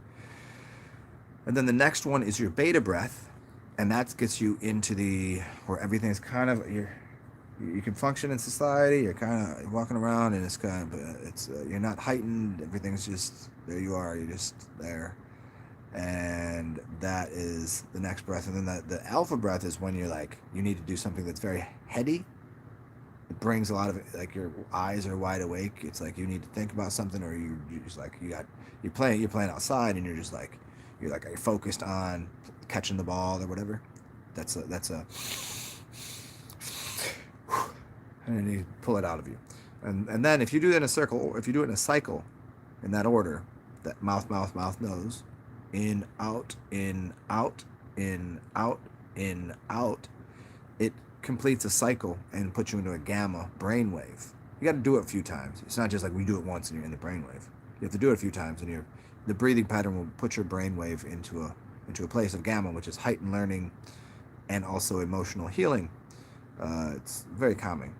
And then the next one is your beta breath, and that gets you into the where everything's kind of you can function in society. You're kind of walking around, and it's kind of you're not heightened. Everything's just there. You are. You're just there, and that is the next breath. And then the alpha breath is when you're like you need to do something that's very heady. It brings a lot of like your eyes are wide awake. It's like you need to think about something, or you just like you're playing outside, and you're focused on catching the ball or whatever. That's a and then you pull it out of you, and then if you do it in a circle, or if you do it in a cycle, in that order, that mouth, nose, in out, in out, in out, in out, it completes a cycle and puts you into a gamma brainwave. You got to do it a few times. It's not just like we do it once and you're in the brainwave. You have to do it a few times, and the breathing pattern will put your brainwave into a place of gamma, which is heightened learning and also emotional healing. It's very calming.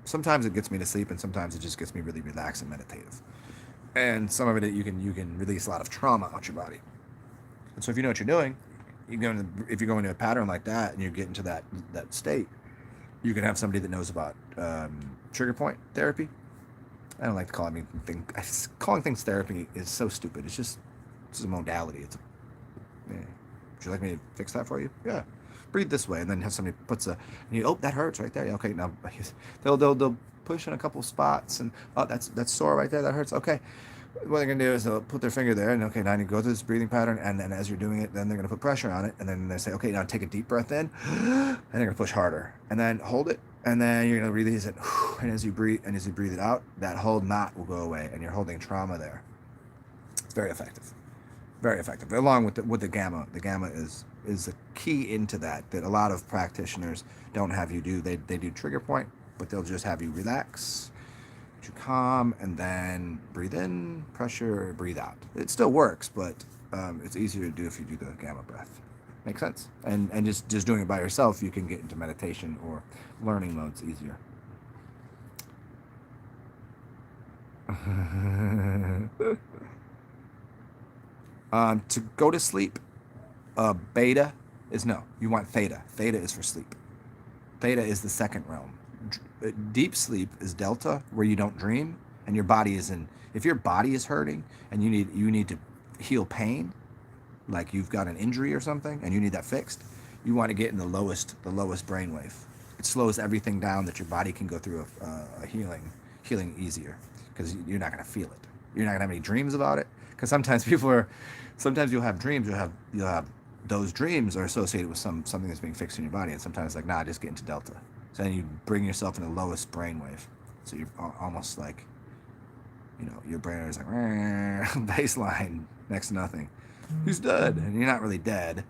Sometimes it gets me to sleep, and sometimes it just gets me really relaxed and meditative. And some of it you can release a lot of trauma out your body. And so if you know what you're doing, if you go into a pattern like that and you get into that state, you can have somebody that knows about trigger point therapy. I don't like to call it anything. Calling things therapy is so stupid. It's a modality. Yeah. Would you like me to fix that for you? Yeah. Breathe this way, and then have somebody that hurts right there. Okay, now they'll push in a couple spots, and that's sore right there. That hurts. Okay, what they're gonna do is they'll put their finger there, and okay, now you go through this breathing pattern, and then as you're doing it, then they're gonna put pressure on it, and then they say, okay, now take a deep breath in, and they're gonna push harder, and then hold it, and then you're gonna release it, and as you breathe it out, that whole knot will go away, and you're holding trauma there. It's very effective. Very effective. Along with the gamma. The gamma is a key into that a lot of practitioners don't have you do. They do trigger point, but they'll just have you relax, you calm, and then breathe in, pressure, breathe out. It still works, but it's easier to do if you do the gamma breath. Make sense? And just doing it by yourself, you can get into meditation or learning modes easier. To go to sleep, beta is no. You want theta. Theta is for sleep. Theta is the second realm. Deep sleep is delta, where you don't dream, and your body is in. If your body is hurting and you need to heal pain, like you've got an injury or something, and you need that fixed, you want to get in the lowest brainwave. It slows everything down that your body can go through a healing easier, because you're not going to feel it. You're not going to have any dreams about it, because sometimes you'll have dreams. You'll have those dreams are associated with something that's being fixed in your body, and sometimes like just get into delta. So then you bring yourself in the lowest brainwave. So you're almost like, your brain is like baseline, next to nothing. Who's dead? And you're not really dead.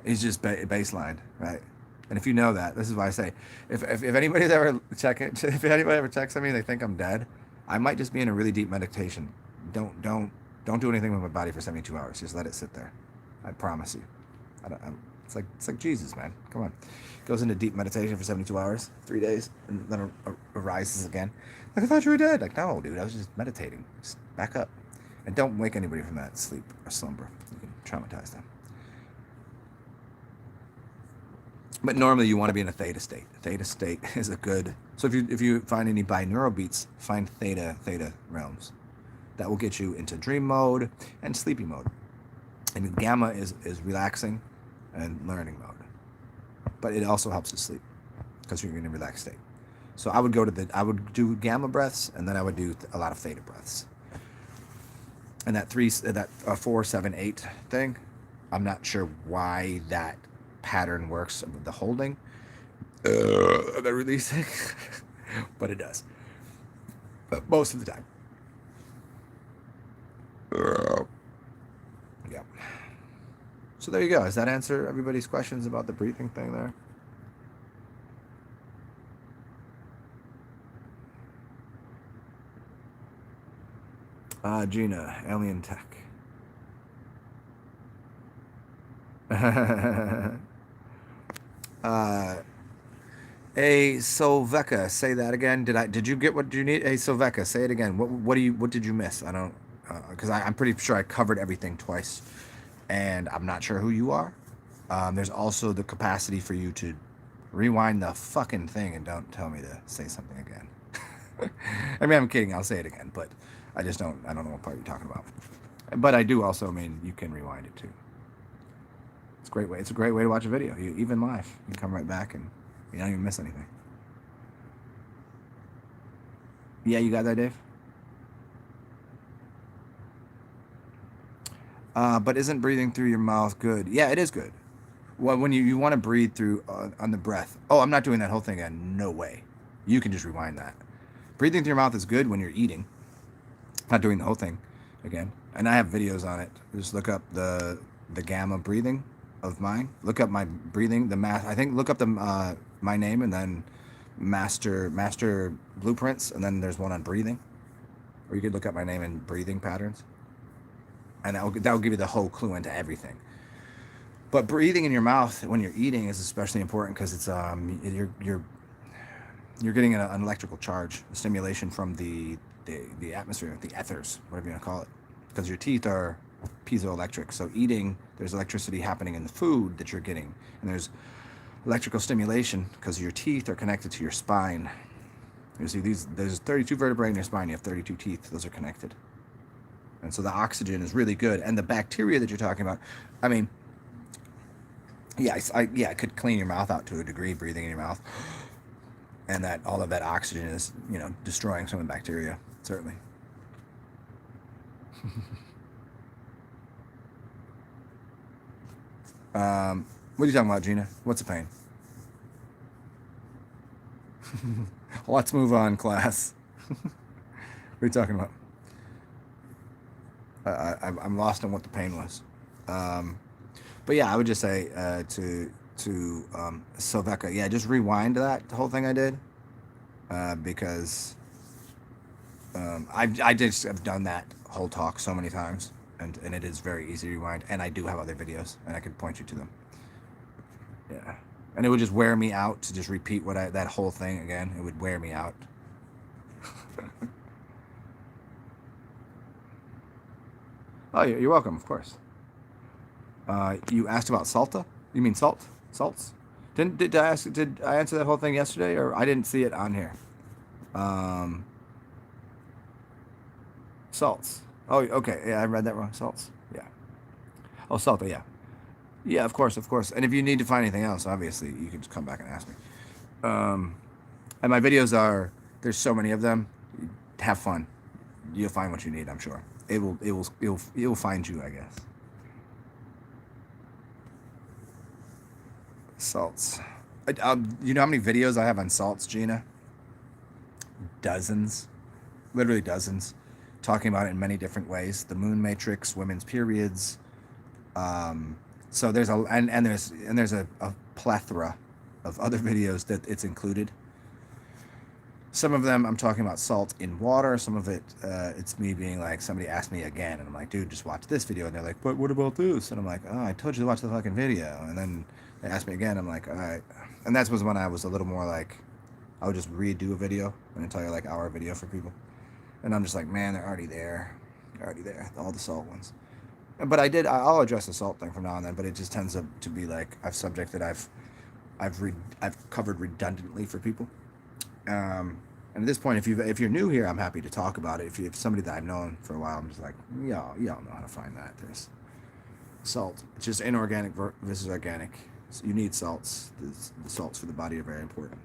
He's just baseline, right? And if you know that, this is why I say, if anybody's ever if anybody ever checks on me, they think I'm dead, I might just be in a really deep meditation. Don't do anything with my body for 72 hours. Just let it sit there. I promise you. It's like Jesus, man. Come on. Goes into deep meditation for 72 hours, 3 days, and then arises again. Like, I thought you were dead. Like, no, dude, I was just meditating. Just back up. And don't wake anybody from that sleep or slumber. You can traumatize them. But normally you want to be in a theta state. Theta state is a good. So if you find any binaural beats, find theta realms. That will get you into dream mode and sleepy mode. And gamma is relaxing and learning mode. But it also helps you sleep because you're in a relaxed state. So I would I would do gamma breaths, and then I would do a lot of theta breaths. And that 4, 7, 8 thing, I'm not sure why that pattern works of the holding, the releasing, but it does. But most of the time. Yeah. So there you go. Does that answer everybody's questions about the breathing thing there? Gina, alien tech. A Solveka, say that again. Did you get what you need? A Solveka, say it again. What did you miss? I don't, because I'm pretty sure I covered everything twice, and I'm not sure who you are. There's also the capacity for you to rewind the fucking thing and don't tell me to say something again. I mean, I'm kidding. I'll say it again, but I don't know what part you're talking about. But I do also mean you can rewind it too. It's a great way. It's a great way to watch a video. Even live, you can come right back and you don't even miss anything. Yeah, you got that, Dave? But isn't breathing through your mouth good? Yeah, it is good. Well, when you want to breathe through on the breath. Oh, I'm not doing that whole thing again. No way. You can just rewind that. Breathing through your mouth is good when you're eating. Not doing the whole thing again. And I have videos on it. Just look up the gamma breathing of mine. Look up my breathing. Look up the my name and then master blueprints, and then there's one on breathing. Or you could look up my name and breathing patterns, and that will give you the whole clue into everything. But breathing in your mouth when you're eating is especially important because it's you're getting an electrical charge, a stimulation from the atmosphere, the ethers, whatever you want to call it, because your teeth are piezoelectric. So eating, there's electricity happening in the food that you're getting, and there's electrical stimulation because your teeth are connected to your spine. You see there's 32 vertebrae in your spine. You have 32 teeth. Those are connected, and so the oxygen is really good. And the bacteria that you're talking about, I mean, yeah, it could clean your mouth out to a degree, breathing in your mouth, and that all of that oxygen is destroying some of the bacteria, certainly. What are you talking about, Gina? What's the pain? Let's move on, class. What are you talking about? I'm lost on what the pain was. But yeah, I would just say to Silveka, yeah, just rewind that whole thing I did, because I just have done that whole talk so many times, and it is very easy to rewind, and I do have other videos, and I could point you to them. Yeah, and it would just wear me out to just repeat that whole thing again. It would wear me out. Oh, you're welcome, of course. You asked about salta? You mean salts? Did I answer that whole thing yesterday, or I didn't see it on here? Salts. Oh, okay. Yeah, I read that wrong. Salts. Yeah. Oh, salta. Yeah. Yeah, of course. And if you need to find anything else, obviously, you can just come back and ask me. And my videos there's so many of them. Have fun. You'll find what you need, I'm sure. It will find you, I guess. Salts. You know how many videos I have on salts, Gina? Dozens. Literally dozens. Talking about it in many different ways. The moon matrix, women's periods. So there's a plethora of other videos that it's included. Some of them I'm talking about salt in water. Some of it it's me being like, somebody asked me again, and I'm like, dude, just watch this video. And they're like, but what about this? And I'm like, oh, I told you to watch the fucking video. And then they asked me again. I'm like, all right. And that was when I was a little more like, I would just redo a video and tell you like hour video for people. And I'm just like, man, they're already there. All the salt ones. But I'll address the salt thing from now on then, but it just tends to be like a subject that I've covered redundantly for people. And at this point, if you're new here, I'm happy to talk about it. If somebody that I've known for a while, I'm just like, y'all know how to find that. There's salt. It's just inorganic versus organic. So you need salts. The salts for the body are very important.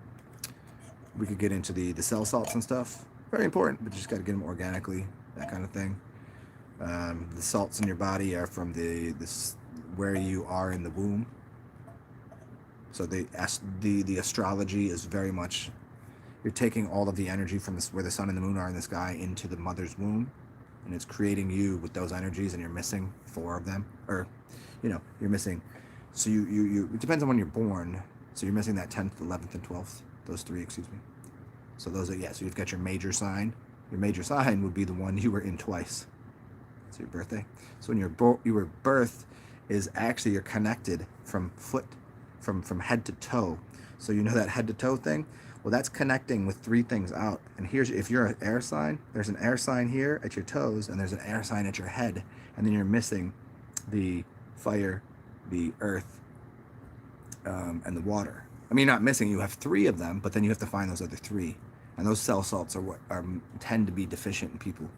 We could get into the cell salts and stuff. Very important, but you just got to get them organically, that kind of thing. The salts in your body are from where you are in the womb. So the astrology is very much, you're taking all of the energy from where the sun and the moon are in the sky into the mother's womb, and it's creating you with those energies, and you're missing 4 of them, or you're missing. So you it depends on when you're born. So you're missing that 10th, 11th, and 12th. Those 3, excuse me. So those are, so you've got your major sign. Your major sign would be the one you were in twice. It's your birthday. So when you were birthed is actually, you're connected from head to toe. So you know that head to toe thing? Well, that's connecting with 3 things out. And here's, if you're an air sign, there's an air sign here at your toes, and there's an air sign at your head. And then you're missing the fire, the earth, and the water. I mean, you're not missing, you have 3 of them, but then you have to find those other 3. And those cell salts are what tend to be deficient in people.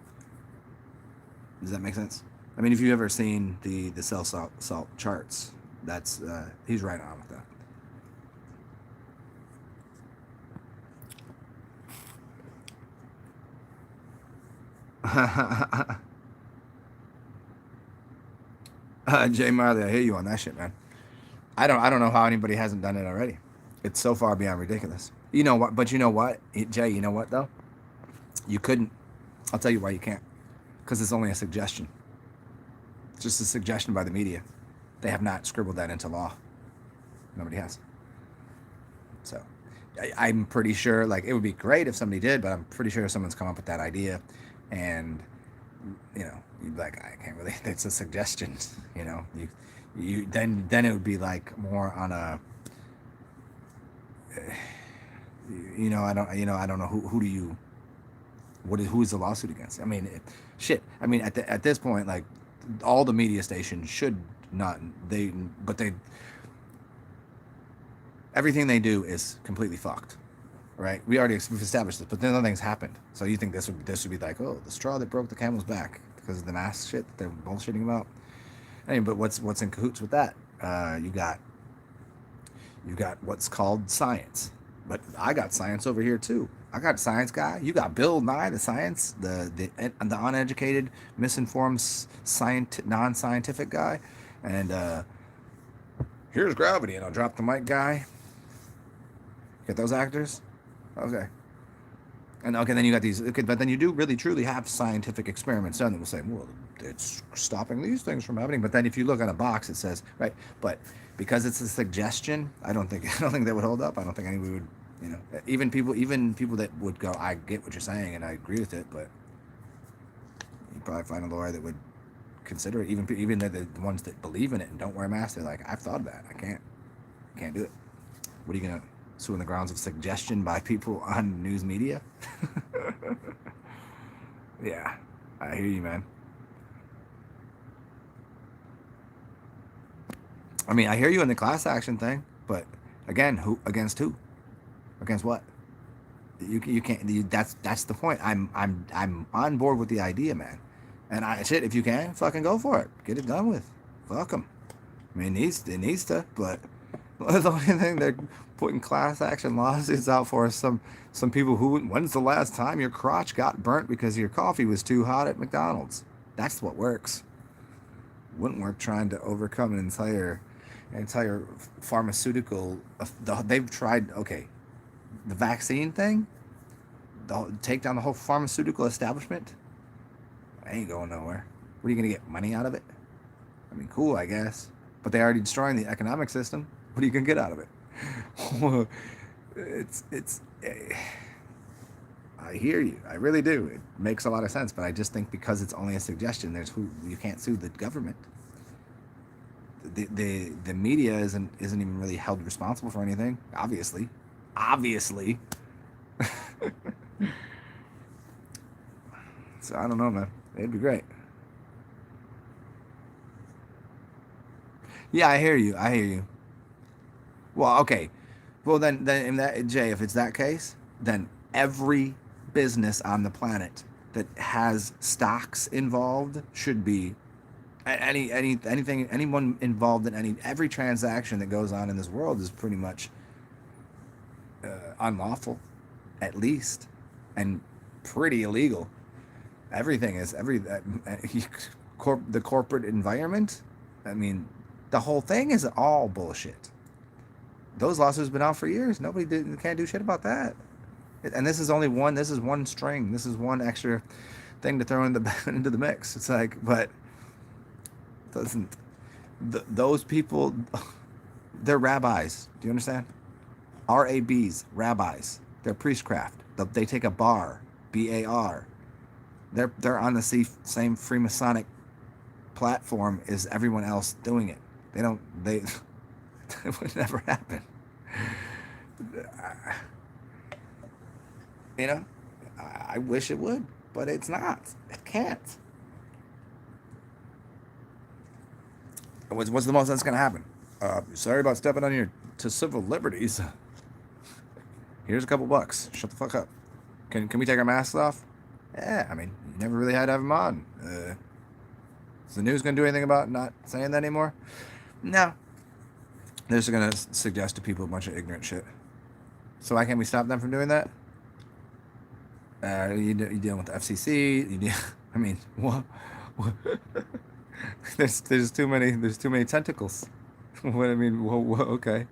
Does that make sense? I mean, if you've ever seen the cell salt charts, that's he's right on with that. Jay Marley, I hear you on that shit, man. I don't know how anybody hasn't done it already. It's so far beyond ridiculous. You know what? But you know what, Jay? You know what though? You couldn't. I'll tell you why you can't. Because it's only a suggestion. It's just a suggestion by the media. They have not scribbled that into law. Nobody has. So I'm pretty sure, like, it would be great if somebody did, but I'm pretty sure someone's come up with that idea, and you'd be like, I can't really. It's a suggestion. You then it would be like more on a. I don't know who do you. Who is the lawsuit against? I mean, shit. I mean, at this point, like, all the media stations should not. Everything they do is completely fucked, right? We've established this, but then nothing's happened. So you think this would be like, oh, the straw that broke the camel's back because of the mask shit that they're bullshitting about? I mean, but what's in cahoots with that? You got what's called science, but I got science over here too. I got science guy. You got Bill Nye, the science, the uneducated, misinformed, non-scientific guy, and here's gravity, and I'll drop the mic guy. Get those actors, okay. And okay, then you got these. Okay, but then you do really truly have scientific experiments done that will say, well, it's stopping these things from happening. But then if you look on a box, it says right. But because it's a suggestion, I don't think that would hold up. I don't think anybody would. Even people that would go, I get what you're saying and I agree with it, but you probably find a lawyer that would consider it. Even the ones that believe in it and don't wear masks, they're like, I've thought of that. I can't do it. What are you gonna sue on the grounds of suggestion by people on news media? Yeah, I hear you, man. I mean, I hear you in the class action thing, but again, who against who? Against what? You can't. That's the point. I'm on board with the idea, man. And if you can, fucking go for it. Get it done with. Fuck them. I mean, it needs to, but the only thing they're putting class action lawsuits out for is some people who. When's the last time your crotch got burnt because your coffee was too hot at McDonald's? That's what works. Wouldn't work trying to overcome an entire pharmaceutical. They've tried. Okay. The vaccine thing, take down the whole pharmaceutical establishment. I ain't going nowhere. What are you gonna get money out of it? I mean, cool, I guess, but they're already destroying the economic system. What are you gonna get out of it? it's. I hear you. I really do. It makes a lot of sense, but I just think because it's only a suggestion, you can't sue the government. The media isn't even really held responsible for anything. Obviously. So I don't know, man. It'd be great. Yeah, I hear you. Well, okay. Well, then in that, Jay, if it's that case, then every business on the planet that has stocks involved should be anything, anyone involved in every transaction that goes on in this world is pretty much unlawful, at least, and pretty illegal. Everything is the corporate environment. I mean, the whole thing is all bullshit. Those lawsuits have been out for years. Can't do shit about that. And this is only one. This is one string. This is one extra thing to throw into the mix. It's like, but doesn't those people? They're rabbis. Do you understand? RABs, rabbis. They're priestcraft. They take a bar, BAR. They're on the same Freemasonic platform as everyone else doing it. They it would never happen. You know, I wish it would, but it's not. It can't. What's the most that's gonna happen? Sorry about stepping on your civil liberties. Here's a couple bucks. Shut the fuck up. Can we take our masks off? Yeah, I mean, you never really had to have them on. Is the news gonna do anything about not saying that anymore? No. They're just gonna suggest to people a bunch of ignorant shit. So why can't we stop them from doing that? You dealing with the FCC? I mean, what? There's too many tentacles. What I mean, okay.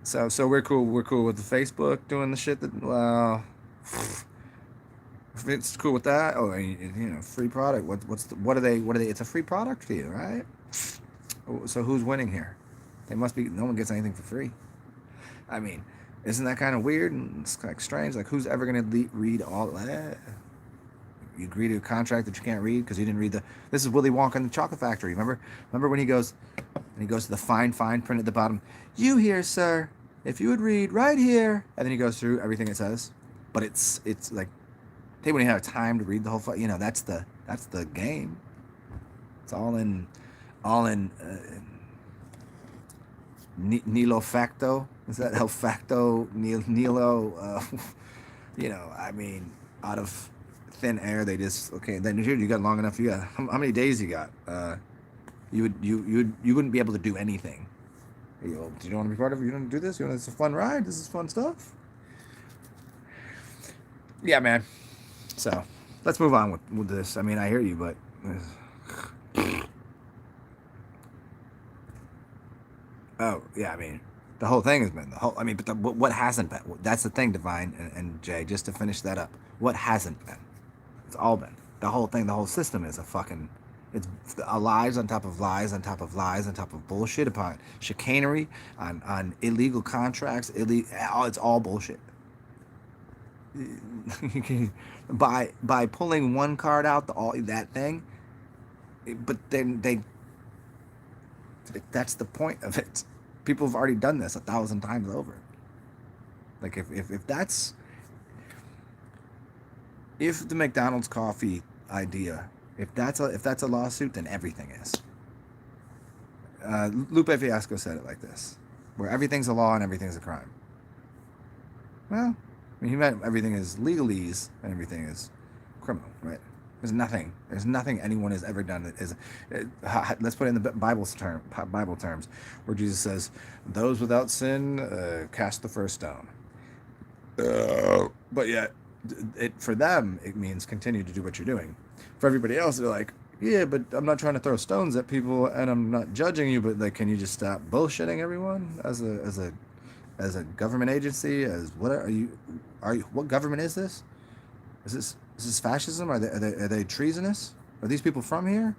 So we're cool with the Facebook doing the shit that if it's cool with that. Oh, free product. What are they? It's a free product for you, right? So who's winning here? They must be. No one gets anything for free. I mean, isn't that kind of weird and it's kind of strange? Like, who's ever gonna read all that? You agree to a contract that you can't read because you didn't read this is Willy Wonka and the Chocolate Factory. Remember when he goes to the fine print at the bottom. You here, sir, if you would read right here, and then he goes through everything it says, but it's like they wouldn't have time to read the whole. That's the game. It's all in Nilo facto. Is that el facto Nilo? I mean, out of thin air, they just then you got long enough. You got how many days you got? You wouldn't be able to do anything. Do you don't want to be part of it? You don't do this? It's a fun ride. This is fun stuff. Yeah, man. So let's move on with this. I mean, I hear you, but oh yeah, I mean, the whole thing has been but what hasn't been? That's the thing, Divine and Jay. Just to finish that up, what hasn't been? It's all been the whole thing. The whole system is it's lies on top of lies on top of lies on top of bullshit upon chicanery on illegal contracts. It's all bullshit. by pulling one card out, that thing. But then that's the point of it. People have already done this 1,000 times over. Like if the McDonald's coffee idea, if that's a lawsuit, then everything is. Lupe Fiasco said it like this, where everything's a law and everything's a crime. Well, I mean, he meant everything is legalese and everything is criminal, right? There's nothing anyone has ever done that is. Let's put it in the Bible terms, where Jesus says, "Those without sin cast the first stone." But yet, for them, it means continue to do what you're doing. For everybody else, they're like, yeah, but I'm not trying to throw stones at people, and I'm not judging you, but like, can you just stop bullshitting everyone as a government agency? What government is this? Is this fascism? Are they treasonous? Are these people from here?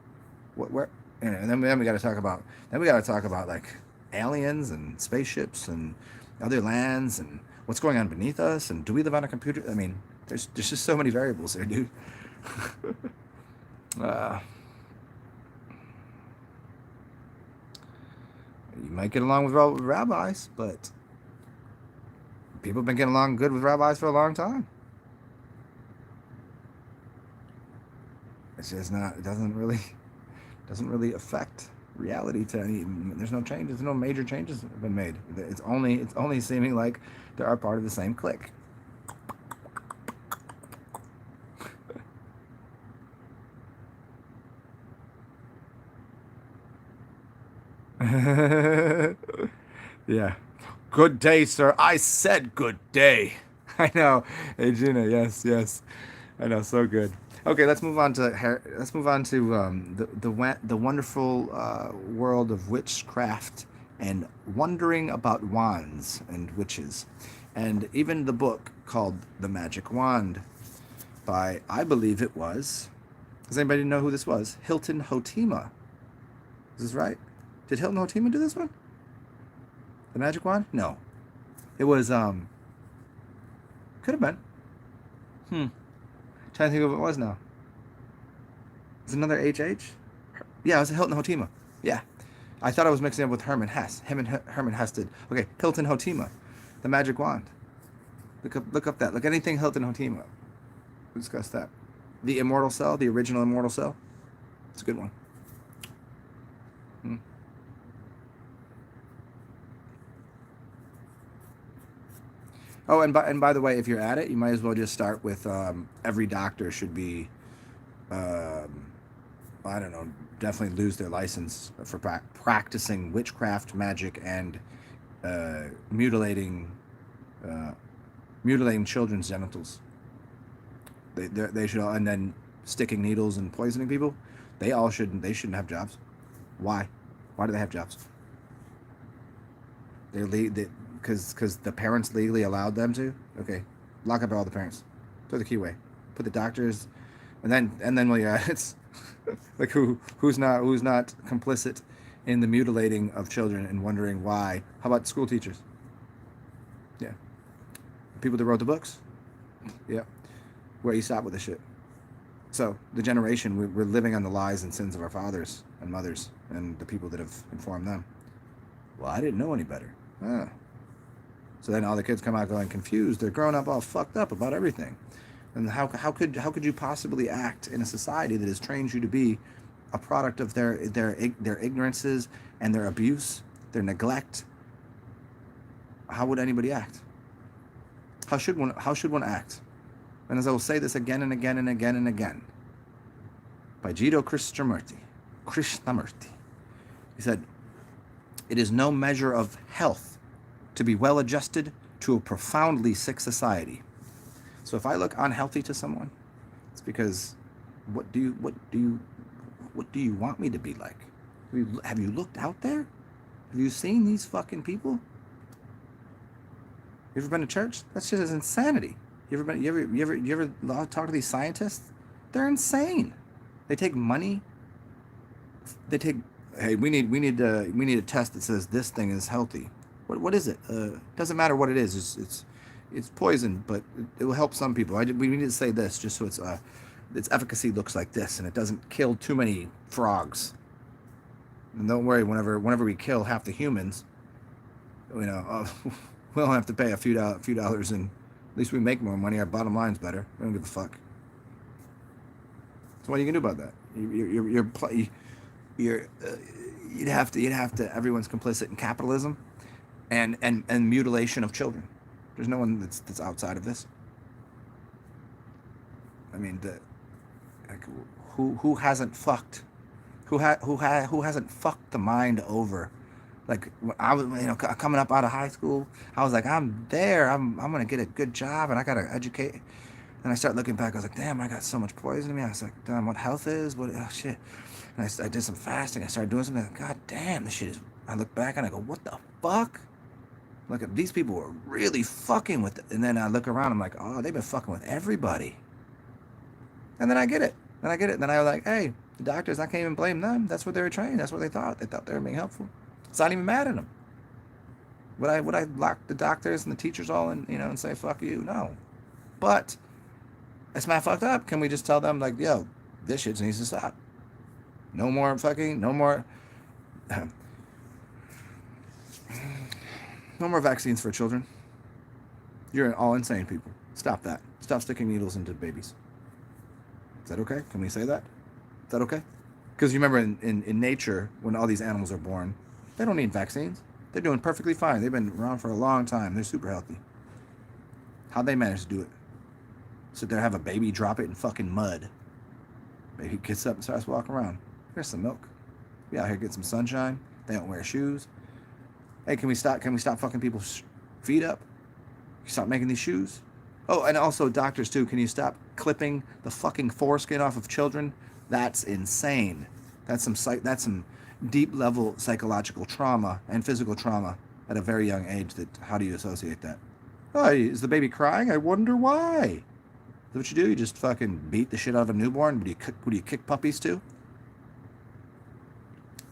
Where? And then we got to talk about like aliens and spaceships and other lands and what's going on beneath us, and do we live on a computer? I mean, there's just so many variables there, dude. You might get along with rabbis, but people have been getting along good with rabbis for a long time. It's just not. It doesn't really affect reality to any. There's no changes. There's no major changes have been made. It's only seeming like they are part of the same clique. Yeah. Good day, sir. I said good day. I know. Hey, Gina. Yes, yes. I know. So good. Okay, let's move on to the wonderful world of witchcraft and wondering about wands and witches, and even the book called The Magic Wand by, I believe it was. Does anybody know who this was? Hilton Hotima. Is this right? Did Hilton Hotima do this one? The Magic Wand? No. It was could have been. Trying to think of what it was now. Is it another HH? Yeah, it was Hilton Hotima. Yeah. I thought I was mixing up with Herman Hesse. Him and Herman Hesse did. Okay, Hilton Hotima. The Magic Wand. Look up that. Look anything Hilton Hotima. We'll discuss that. The Immortal Cell, the original Immortal Cell. It's a good one. Oh, and by the way, if you're at it, you might as well just start with every doctor should be, I don't know, definitely lose their license for practicing witchcraft, magic, and mutilating children's genitals. They should all, and then sticking needles and poisoning people. They shouldn't have jobs. Why? Why do they have jobs? Because the parents legally allowed them to. Okay, lock up all the parents. Throw the key away. Put the doctors, and then well, yeah, it's like who's not complicit in the mutilating of children and wondering why. How about school teachers? Yeah, people that wrote the books. Yeah, where you stop with this shit. So the generation we're living on the lies and sins of our fathers and mothers and the people that have informed them. Well, I didn't know any better. Ah. So then all the kids come out going confused. They're growing up all fucked up about everything. And how could you possibly act in a society that has trained you to be a product of their ignorances and their abuse, their neglect? How would anybody act? How should one act? And as I will say this again and again and again and again, by Jiddu Krishnamurti, he said, "It is no measure of health to be well adjusted to a profoundly sick society." So if I look unhealthy to someone, it's because what do you want me to be like? Have you looked out there? Have you seen these fucking people? You ever been to church? That shit is insanity. You ever talk to these scientists? They're insane. They take money. Hey, we need a test that says this thing is healthy. What is it? Doesn't matter what it is. It's poison, but it will help some people. We need to say this just so its efficacy looks like this, and it doesn't kill too many frogs. And don't worry, whenever we kill half the humans, we don't have to pay a few dollars, and at least we make more money. Our bottom line's better. We don't give a fuck. So what are you gonna do about that? You'd have to. Everyone's complicit in capitalism, and mutilation of children. There's no one that's outside of this. I mean, who hasn't fucked? Who hasn't fucked the mind over? Like I was, coming up out of high school, I was like, I'm there. I'm gonna get a good job, and I gotta educate. And I start looking back. I was like, damn, I got so much poison in me. I was like, damn, what health is? What shit? And I did some fasting. I started doing something. Like, God damn, this shit is. I look back and I go, what the fuck? Like, these people were really fucking with it. And then I look around. I'm like, oh, they've been fucking with everybody. And then I get it. And then I was like, hey, the doctors, I can't even blame them. That's what they were trained. That's what they thought. They thought they were being helpful. It's not even mad at them. Would I lock the doctors and the teachers all in, and say, fuck you? No. But it's not fucked up. Can we just tell them, like, yo, this shit needs to stop? No more no more vaccines for children. You're all insane people. Stop that. Stop sticking needles into babies. Is that okay? Can we say that? Is that okay? Because you remember in nature, when all these animals are born, they don't need vaccines. They're doing perfectly fine. They've been around for a long time. They're super healthy. How'd they manage to do it? Sit there, have a baby, drop it in fucking mud. Baby gets up and starts walking around. Here's some milk. We out here get some sunshine. They don't wear shoes. Hey, can we stop? Can we stop fucking people's feet up? Can you stop making these shoes? Oh, and also doctors too. Can you stop clipping the fucking foreskin off of children? That's insane. That's some deep level psychological trauma and physical trauma at a very young age. That how do you associate that? Oh, is the baby crying? I wonder why. Is that what you do? You just fucking beat the shit out of a newborn? What do you kick puppies to?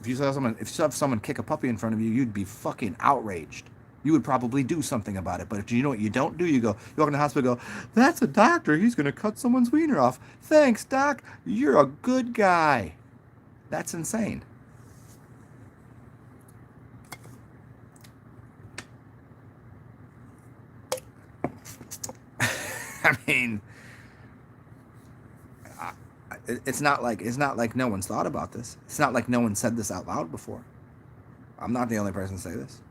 If you saw someone kick a puppy in front of you, you'd be fucking outraged. You would probably do something about it. But if you know what you don't do, you walk in the hospital and go, that's a doctor. He's going to cut someone's wiener off. Thanks, doc. You're a good guy. That's insane. I mean, it's not like no one's thought about this. It's not like no one said this out loud before. I'm not the only person to say this.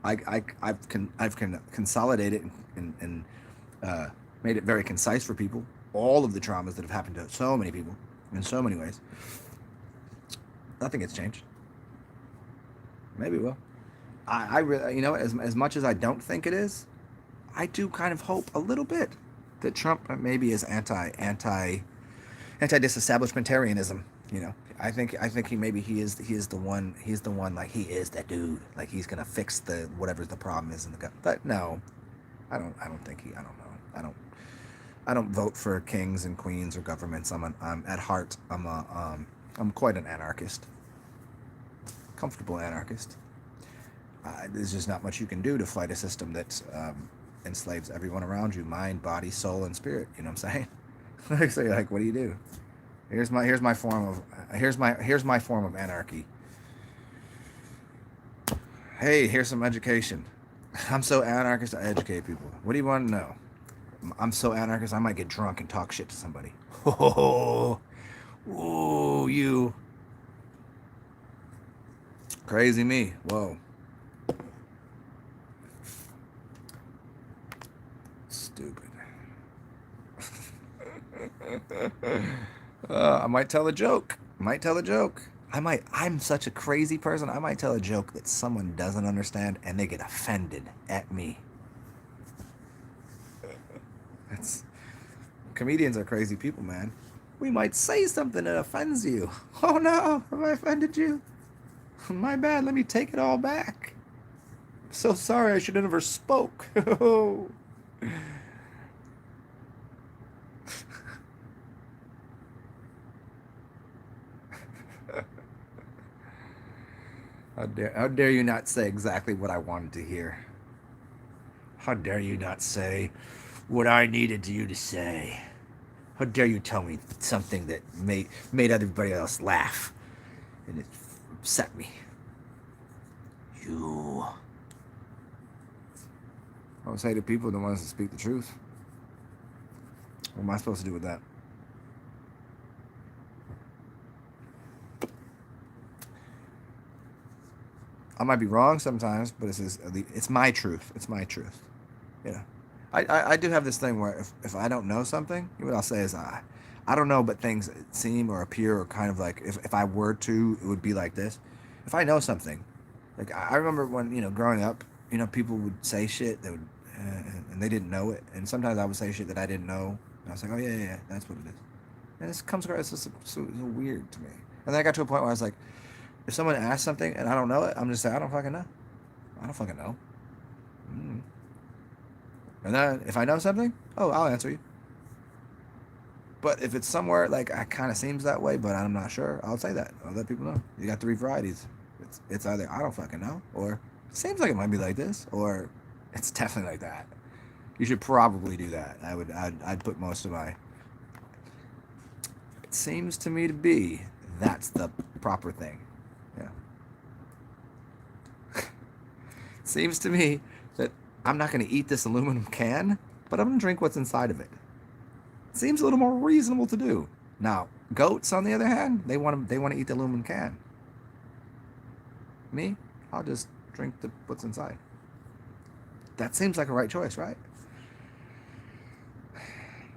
I've consolidated and made it very concise for people. All of the traumas that have happened to so many people in so many ways. Nothing gets changed. Maybe it will. I really, as much as I don't think it is, I do kind of hope a little bit that Trump maybe is anti-disestablishmentarianism. I think he is the one like he is that dude, like he's gonna fix the whatever the problem is in the government. But no, I don't know. I don't vote for kings and queens or governments. I'm at heart I'm quite an anarchist, comfortable anarchist. There's just not much you can do to fight a system that enslaves everyone around you, mind, body, soul, and spirit. You know what I'm saying? So like, what do you do? Here's my form of anarchy. Hey, here's some education. I'm so anarchist, I educate people. What do you want to know? I'm so anarchist, I might get drunk and talk shit to somebody. Oh, you crazy me. Whoa. Stupid. I might tell a joke. I'm such a crazy person. I might tell a joke that someone doesn't understand and they get offended at me. Comedians are crazy people, man. We might say something that offends you. Oh no, have I offended you? My bad, let me take it all back. I'm so sorry, I should have never spoke. How dare you not say exactly what I wanted to hear? How dare you not say what I needed you to say? How dare you tell me something that made everybody else laugh and it upset me? You. I would say to people the ones that speak the truth. What am I supposed to do with that? I might be wrong sometimes, but it's my truth. It's my truth. I do have this thing where if I don't know something, what I'll say is I don't know, but things seem or appear or kind of like if I were to, it would be like this. If I know something, like I remember when growing up, people would say shit that would and they didn't know it, and sometimes I would say shit that I didn't know, and I was like, oh yeah, that's what it is, and this comes across as so weird to me. And then I got to a point where I was like, if someone asks something and I don't know it, I'm just saying I don't fucking know. I don't fucking know. And then if I know something, I'll answer you. But if it's somewhere like I kind of seems that way, but I'm not sure, I'll say that. I'll let people know. You got 3 varieties. It's either I don't fucking know, or it seems like it might be like this, or it's definitely like that. You should probably do that. I'd put most of my. It seems to me to be that's the proper thing. Yeah. Seems to me that I'm not going to eat this aluminum can, but I'm going to drink what's inside of it. Seems a little more reasonable to do. Now, Goats, on the other hand, they want to eat the aluminum can. Me, I'll just drink what's inside. That seems like a right choice, right?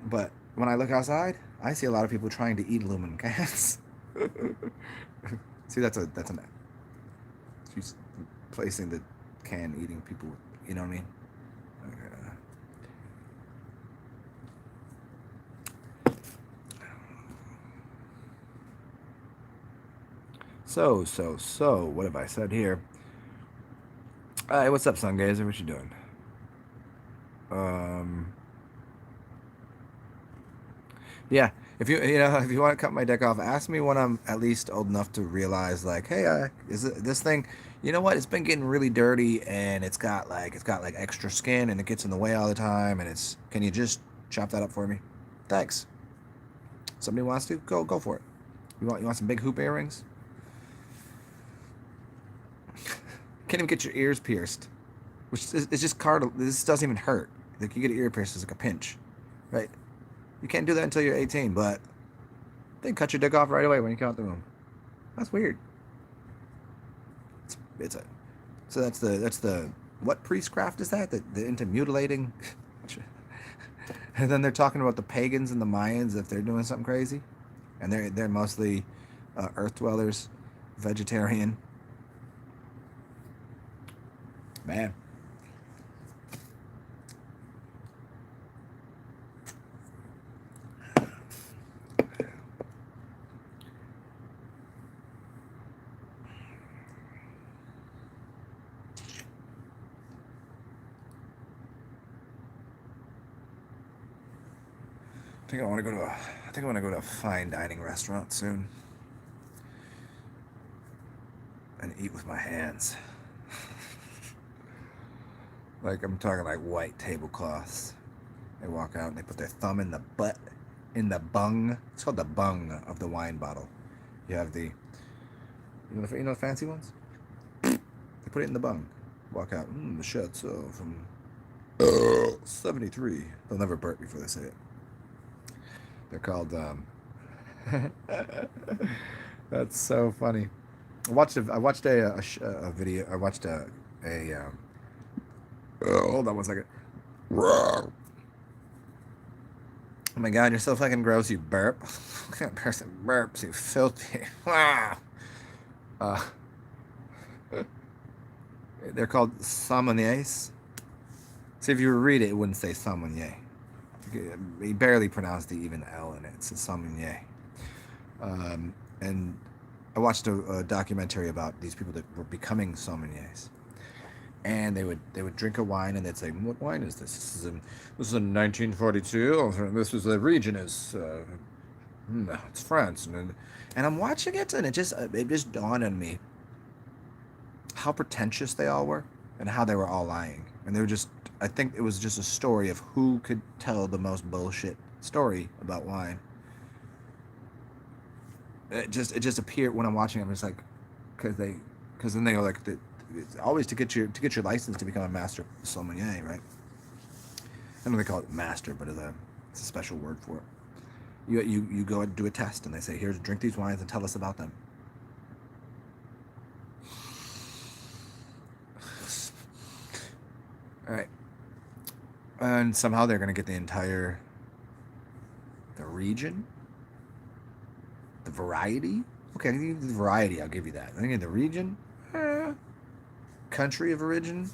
But when I look outside, I see a lot of people trying to eat aluminum cans. See, that's a she's placing the can eating people. You know what I mean? So, what have I said here? Hey, what's up, Sungazer? What you doing? Yeah. If you want to cut my dick off, ask me when I'm at least old enough to realize, like, hey, is it this thing? You know what? It's been getting really dirty, and it's got like extra skin, and it gets in the way all the time. And can you just chop that up for me? Thanks. Somebody wants to go for it. You want some big hoop earrings? Can't even get your ears pierced, which is it's just cartilage. This doesn't even hurt. Like, you get your ear pierced, it's like a pinch, right? You can't do that until you're 18, but they cut your dick off right away when you come out the room. That's weird. It's a so that's the what priestcraft is that? The into mutilating, and then they're talking about the pagans and the Mayans if they're doing something crazy, and they're mostly earth dwellers, vegetarian. Man. I think I want to go to a fine dining restaurant soon and eat with my hands. Like, I'm talking like white tablecloths. They walk out and they put their thumb in the butt, in the bung. It's called the bung of the wine bottle. You have the fancy ones? They put it in the bung. Walk out. The Chateau from 73. They'll never burp before they say it. They're called. That's so funny. I watched a video. I watched a hold on one second. Oh my god, you're so fucking gross, you burp. What kind of person burps, you filthy. Wow. They're called sommeliers. See, if you read it, it wouldn't say sommelier. He barely pronounced the even L in it. It's a sommelier. And I watched a documentary about these people that were becoming sommeliers. And they would drink a wine and they'd say, "What wine is this? This is in 1942. This was the region is it's France." And I'm watching it, and it just dawned on me how pretentious they all were and how they were all lying. And they were just, I think it was just a story of who could tell the most bullshit story about wine. It just appeared when I'm watching them. It's like, because then they go like, it's always to get your license to become a master sommelier, right? I know they call it master, but it's a special word for it. You go and do a test, and they say, "Here, drink these wines and tell us about them." All right, and somehow they're gonna get the region, the variety. Okay, the variety, I'll give you that. I think in the region, country of origin.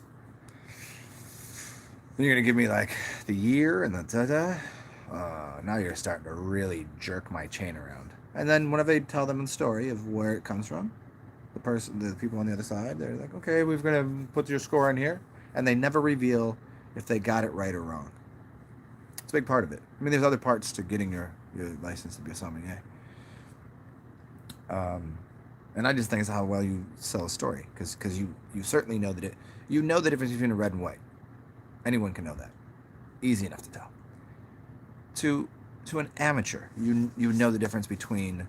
Then you're gonna give me like the year and the da-da. Now you're starting to really jerk my chain around. And then whenever they tell them the story of where it comes from, the people on the other side, they're like, "Okay, we're gonna put your score in here," and they never reveal if they got it right or wrong. It's a big part of it. I mean, there's other parts to getting your license to be a sommelier. And I just think it's how well you sell a story, because you certainly know the difference between a red and white. Anyone can know that. Easy enough to tell. To an amateur, you know the difference between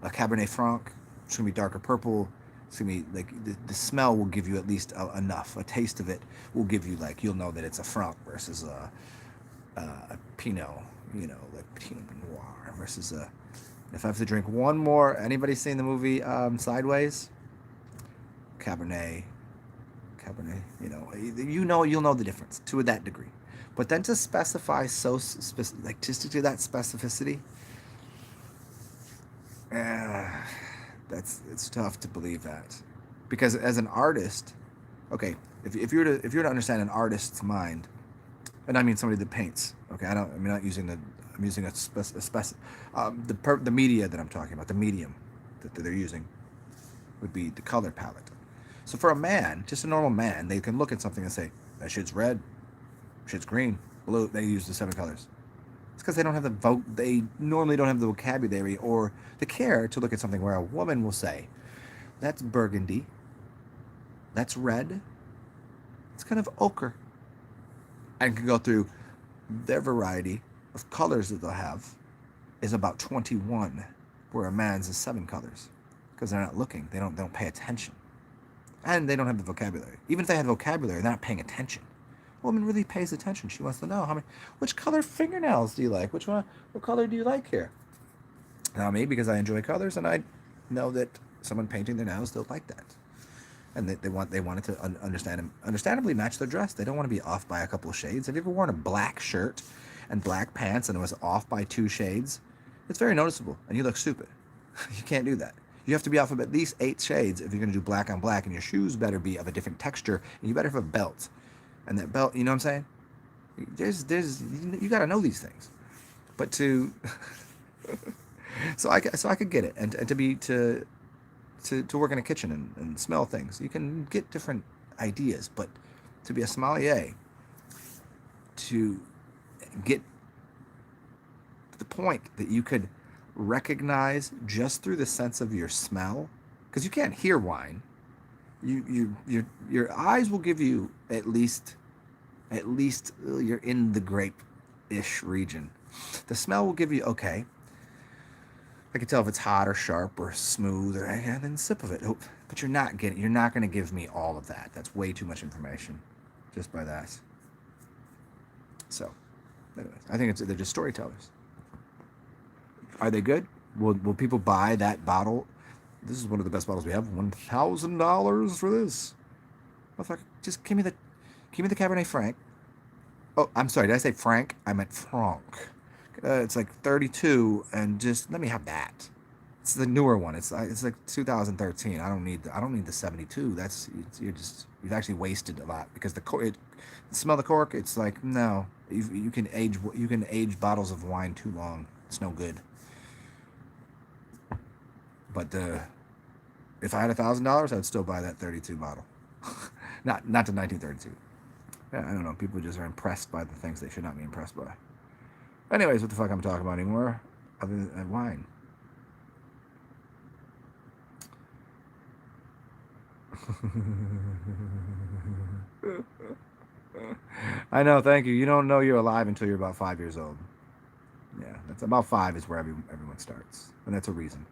a Cabernet Franc. It's gonna be darker purple. It's gonna be like the smell will give you at least enough. A taste of it will give you, like, you'll know that it's a Franc versus a Pinot. Like Pinot Noir versus a If I have to drink one more, anybody seen the movie Sideways? Cabernet, Cabernet. You'll know the difference to that degree. But then to specify like just to do that specificity, uh, it's tough to believe that, because as an artist, okay, if you were to understand an artist's mind, and I mean somebody that paints, okay, I'm not using I'm using the media that I'm talking about, the medium that they're using would be the color palette. So for a man, just a normal man, they can look at something and say, that shit's red, shit's green, blue. They use the 7 colors. It's because they don't have they normally don't have the vocabulary or the care to look at something where a woman will say, that's burgundy, that's red, it's kind of ochre, and can go through their variety of colors that they'll have is about 21, where a man's is 7 colors, because they're not looking, they don't pay attention, and they don't have the vocabulary. Even if they had vocabulary, they're not paying attention. A woman really pays attention. She wants to know which color fingernails do you like? What color do you like here? Now me, because I enjoy colors, and I know that someone painting their nails, they'll like that, and they want it to understandably match their dress. They don't want to be off by a couple of shades. Have you ever worn a black shirt and black pants and it was off by 2 shades? It's very noticeable, and you look stupid. You can't do that. You have to be off of at least 8 shades if you're going to do black on black, and your shoes better be of a different texture, and you better have a belt. And that belt, you know what I'm saying? You got to know these things. But to so I could get it, and to work in a kitchen and smell things, you can get different ideas. But to be a sommelier, to get to the point that you could recognize just through the sense of your smell, because you can't hear wine. Your eyes will give you at least you're in the grape-ish region. The smell will give you, okay, I can tell if it's hot or sharp or smooth, and then sip of it. But you're not going to give me all of that. That's way too much information just by that. So, anyways, I think they're just storytellers. Are they good? Will people buy that bottle? This is one of the best bottles we have. $1,000 for this. Motherfucker, just give me the Cabernet Franc. Oh, I'm sorry. Did I say Franc? I meant Franc. It's like 32, and just let me have that. It's the newer one. It's like 2013. I don't need the 72. You've actually wasted a lot, because smell the cork. It's like, no, you can age bottles of wine too long. It's no good. But if I had $1,000, I'd still buy that 32 bottle. not the 1932. Yeah, I don't know. People just are impressed by the things they should not be impressed by. Anyways, what the fuck I'm talking about anymore? Other than wine. I know, thank you. You don't know you're alive until you're about 5 years old. Yeah, that's about 5 is where everyone starts. And that's a reason.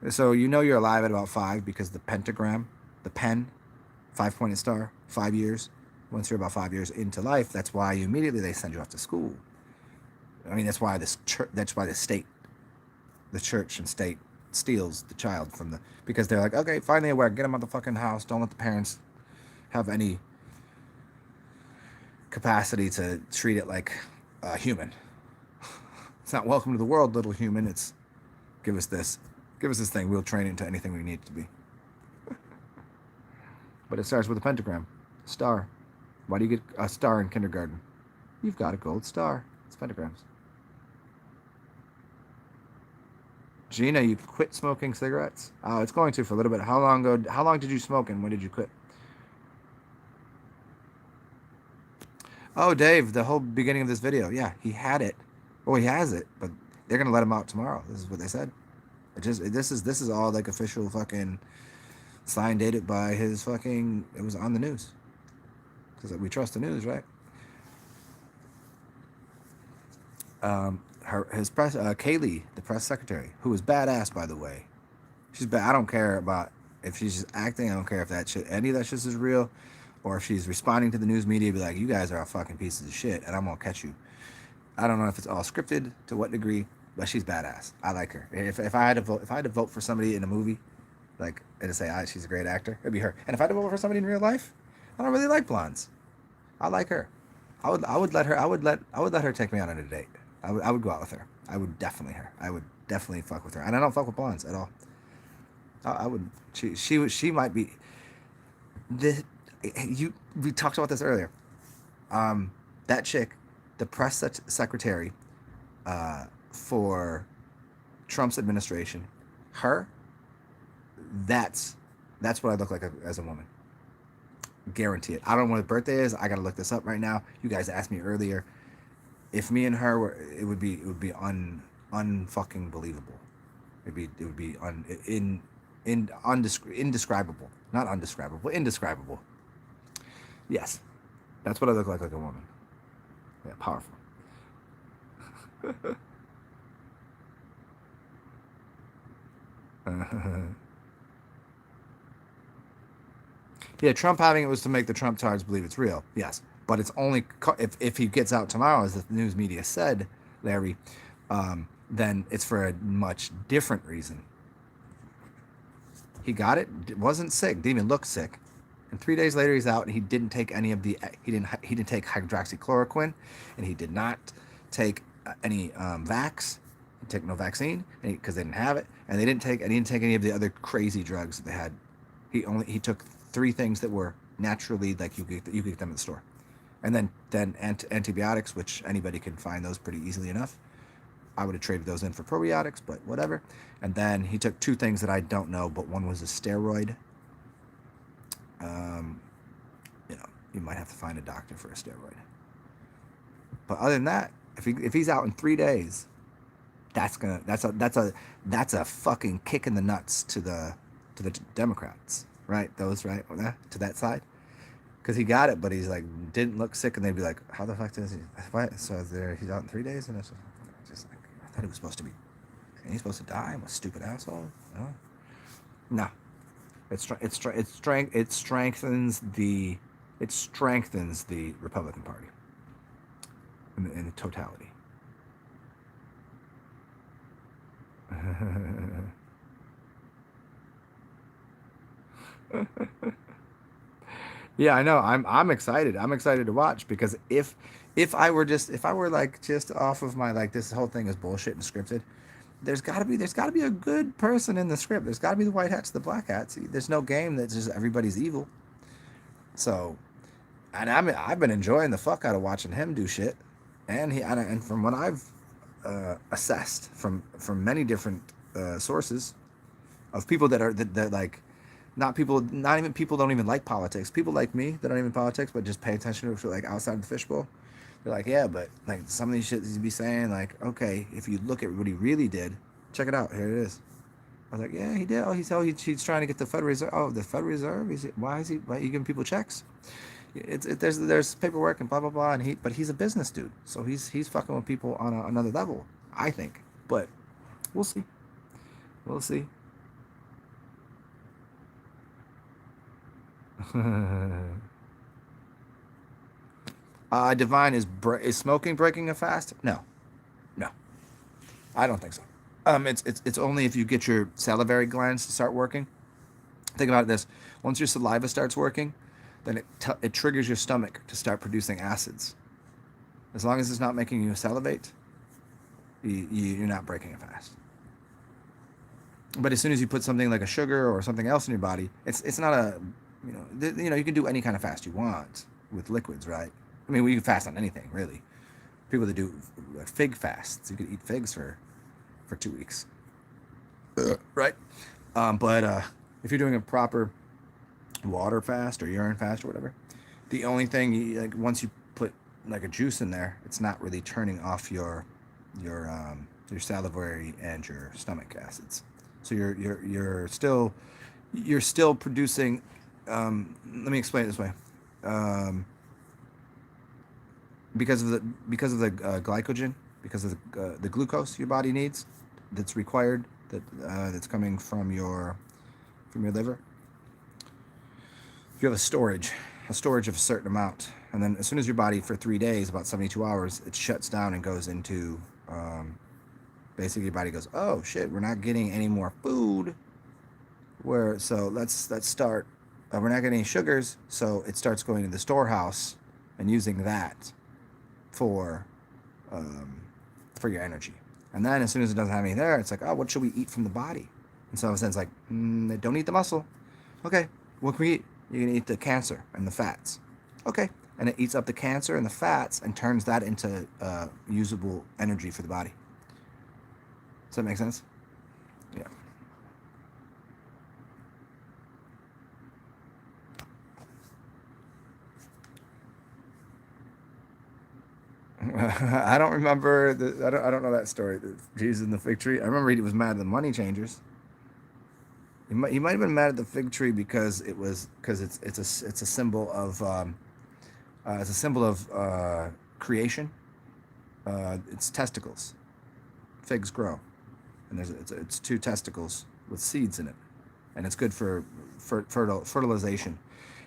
So you know you're alive at about 5 because the pentagram, the pen, 5-pointed star, 5 years. Once you're about 5 years into life, that's why they send you off to school. I mean, that's why the church and state steals the child because they're like, okay, finally aware, get him out the fucking house. Don't let the parents have any capacity to treat it like a human. It's not welcome to the world, little human. It's give us this thing. We'll train it into anything we need it to be. But it starts with a pentagram, star. Why do you get a star in kindergarten? You've got a gold star. It's pentagrams. Gina, you quit smoking cigarettes? Oh, it's going to for a little bit. How long did you smoke, and when did you quit? Oh, Dave, the whole beginning of this video. Yeah, he had it. Well, he has it, but they're gonna let him out tomorrow. This is what they said. This is all like official fucking signed, dated by his fucking. It was on the news. Because we trust the news, right? His press, Kaylee, the press secretary, who is badass, by the way. She's bad. I don't care about if she's just acting. I don't care if any of that shit is real, or if she's responding to the news media, be like, you guys are fucking pieces of shit, and I'm gonna catch you. I don't know if it's all scripted, to what degree, but she's badass. I like her. If I had to vote, if I had to vote for somebody in a movie, like and to say she's a great actor, it'd be her. And if I had to vote for somebody in real life, I don't really like blondes. I like her. I would let her. I would let her take me out on a date. I would go out with her. I would definitely fuck with her. And I don't fuck with blondes at all. I would. She might be. The you we talked about this earlier. That chick, the press secretary, for Trump's administration, her. That's that's what I look like as a woman. Guarantee it. I don't know what her birthday is. I gotta look this up right now. You guys asked me earlier if me and her were. It would be unfucking believable. It would be indescribable. Not undescribable. Indescribable. Yes, that's what I look like a woman. Yeah, powerful. Yeah, Trump having it was to make the Trump tards believe it's real. Yes, but it's only if he gets out tomorrow, as the news media said, Larry, then it's for a much different reason. He got it, wasn't sick, didn't even look sick, and 3 days later he's out, and he didn't take any of the he didn't take hydroxychloroquine, and he did not take any vax, he take no vaccine, because they didn't have it, and he didn't take any of the other crazy drugs that they had. He took three things that were naturally like you could get them at the store, and then antibiotics, which anybody can find those pretty easily enough. I would have traded those in for probiotics, but whatever. And then he took two things that I don't know, but one was a steroid. Um, you might have to find a doctor for a steroid. But other than that, if he's out in 3 days, that's a fucking kick in the nuts to the Democrats, right? Those right to that side, because he got it, but he's like didn't look sick, and they'd be like, how the fuck does he? What? So he's out in 3 days, and it's just like I thought he was supposed to be. And he's supposed to die. I'm a stupid asshole. No. It strengthens the Republican Party in totality. Yeah, I know. I'm excited. I'm excited to watch, because if I were like just off of my like this whole thing is bullshit and scripted, there's gotta be a good person in the script. There's gotta be the white hats, the black hats. There's no game that's just everybody's evil. So, and I've been enjoying the fuck out of watching him do shit, and from what I've assessed from many different sources of people that like not people, not even people don't even like politics. People like me that don't even politics, but just pay attention to it like outside of the fishbowl. They're like, yeah, but like some of these shit he'd be saying, like, okay, if you look at what he really did, check it out. Here it is. I was like, yeah, he did. He's trying to get the Federal Reserve. Oh, the Federal Reserve. Why are you giving people checks? There's paperwork and blah blah blah, and he's a business dude, so he's fucking with people on another level, I think. But we'll see. We'll see. Divine, is smoking breaking a fast? No, no, I don't think so. It's only if you get your salivary glands to start working. Think about this: once your saliva starts working, then it triggers your stomach to start producing acids. As long as it's not making you salivate, you're not breaking a fast. But as soon as you put something like a sugar or something else in your body, it's not a, you can do any kind of fast you want with liquids, right? I mean, we can fast on anything, really. People that do like fig fasts, you could eat figs for 2 weeks, right? But if you're doing a proper water fast or urine fast or whatever, the only thing like once you put like a juice in there, it's not really turning off your salivary and your stomach acids. So you're still producing. Let me explain it this way. Because of the glycogen, because of the glucose your body needs, that's required, that's coming from your liver. You have a storage of a certain amount, and then as soon as your body for 3 days, about 72 hours, it shuts down and goes into Basically, your body goes, oh shit, we're not getting any more food. So let's start. We're not getting any sugars, so it starts going to the storehouse and using that for um, for your energy. And then as soon as it doesn't have any there, it's like, oh, what should we eat from the body? And so it's like, don't eat the muscle. Okay, what can we eat? You can eat the cancer and the fats. Okay, and it eats up the cancer and the fats and turns that into usable energy for the body. Does that make sense? Yeah. I don't remember. I don't know that story. Jesus in the fig tree. I remember he was mad at the money changers. He might have been mad at the fig tree because it's a symbol of creation. It's testicles. Figs grow, and it's two testicles with seeds in it, and it's good for fertilization.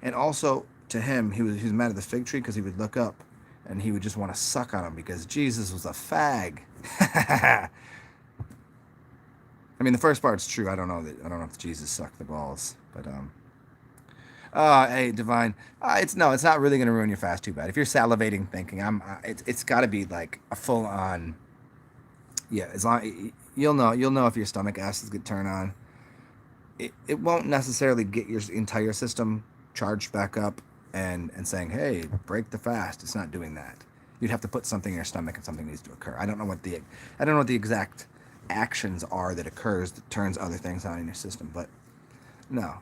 And also to him, he was mad at the fig tree because he would look up, and he would just want to suck on him because Jesus was a fag. I mean, the first part's true. I don't know if Jesus sucked the balls, but hey, divine. It's not really gonna ruin your fast too bad. If you're salivating, thinking it's got to be like a full on. Yeah, as long you'll know if your stomach acids get turned on. It won't necessarily get your entire system charged back up and saying, hey, break the fast. It's not doing that. You'd have to put something in your stomach and something needs to occur. I don't know what the exact actions are that occurs that turns other things on in your system, but no.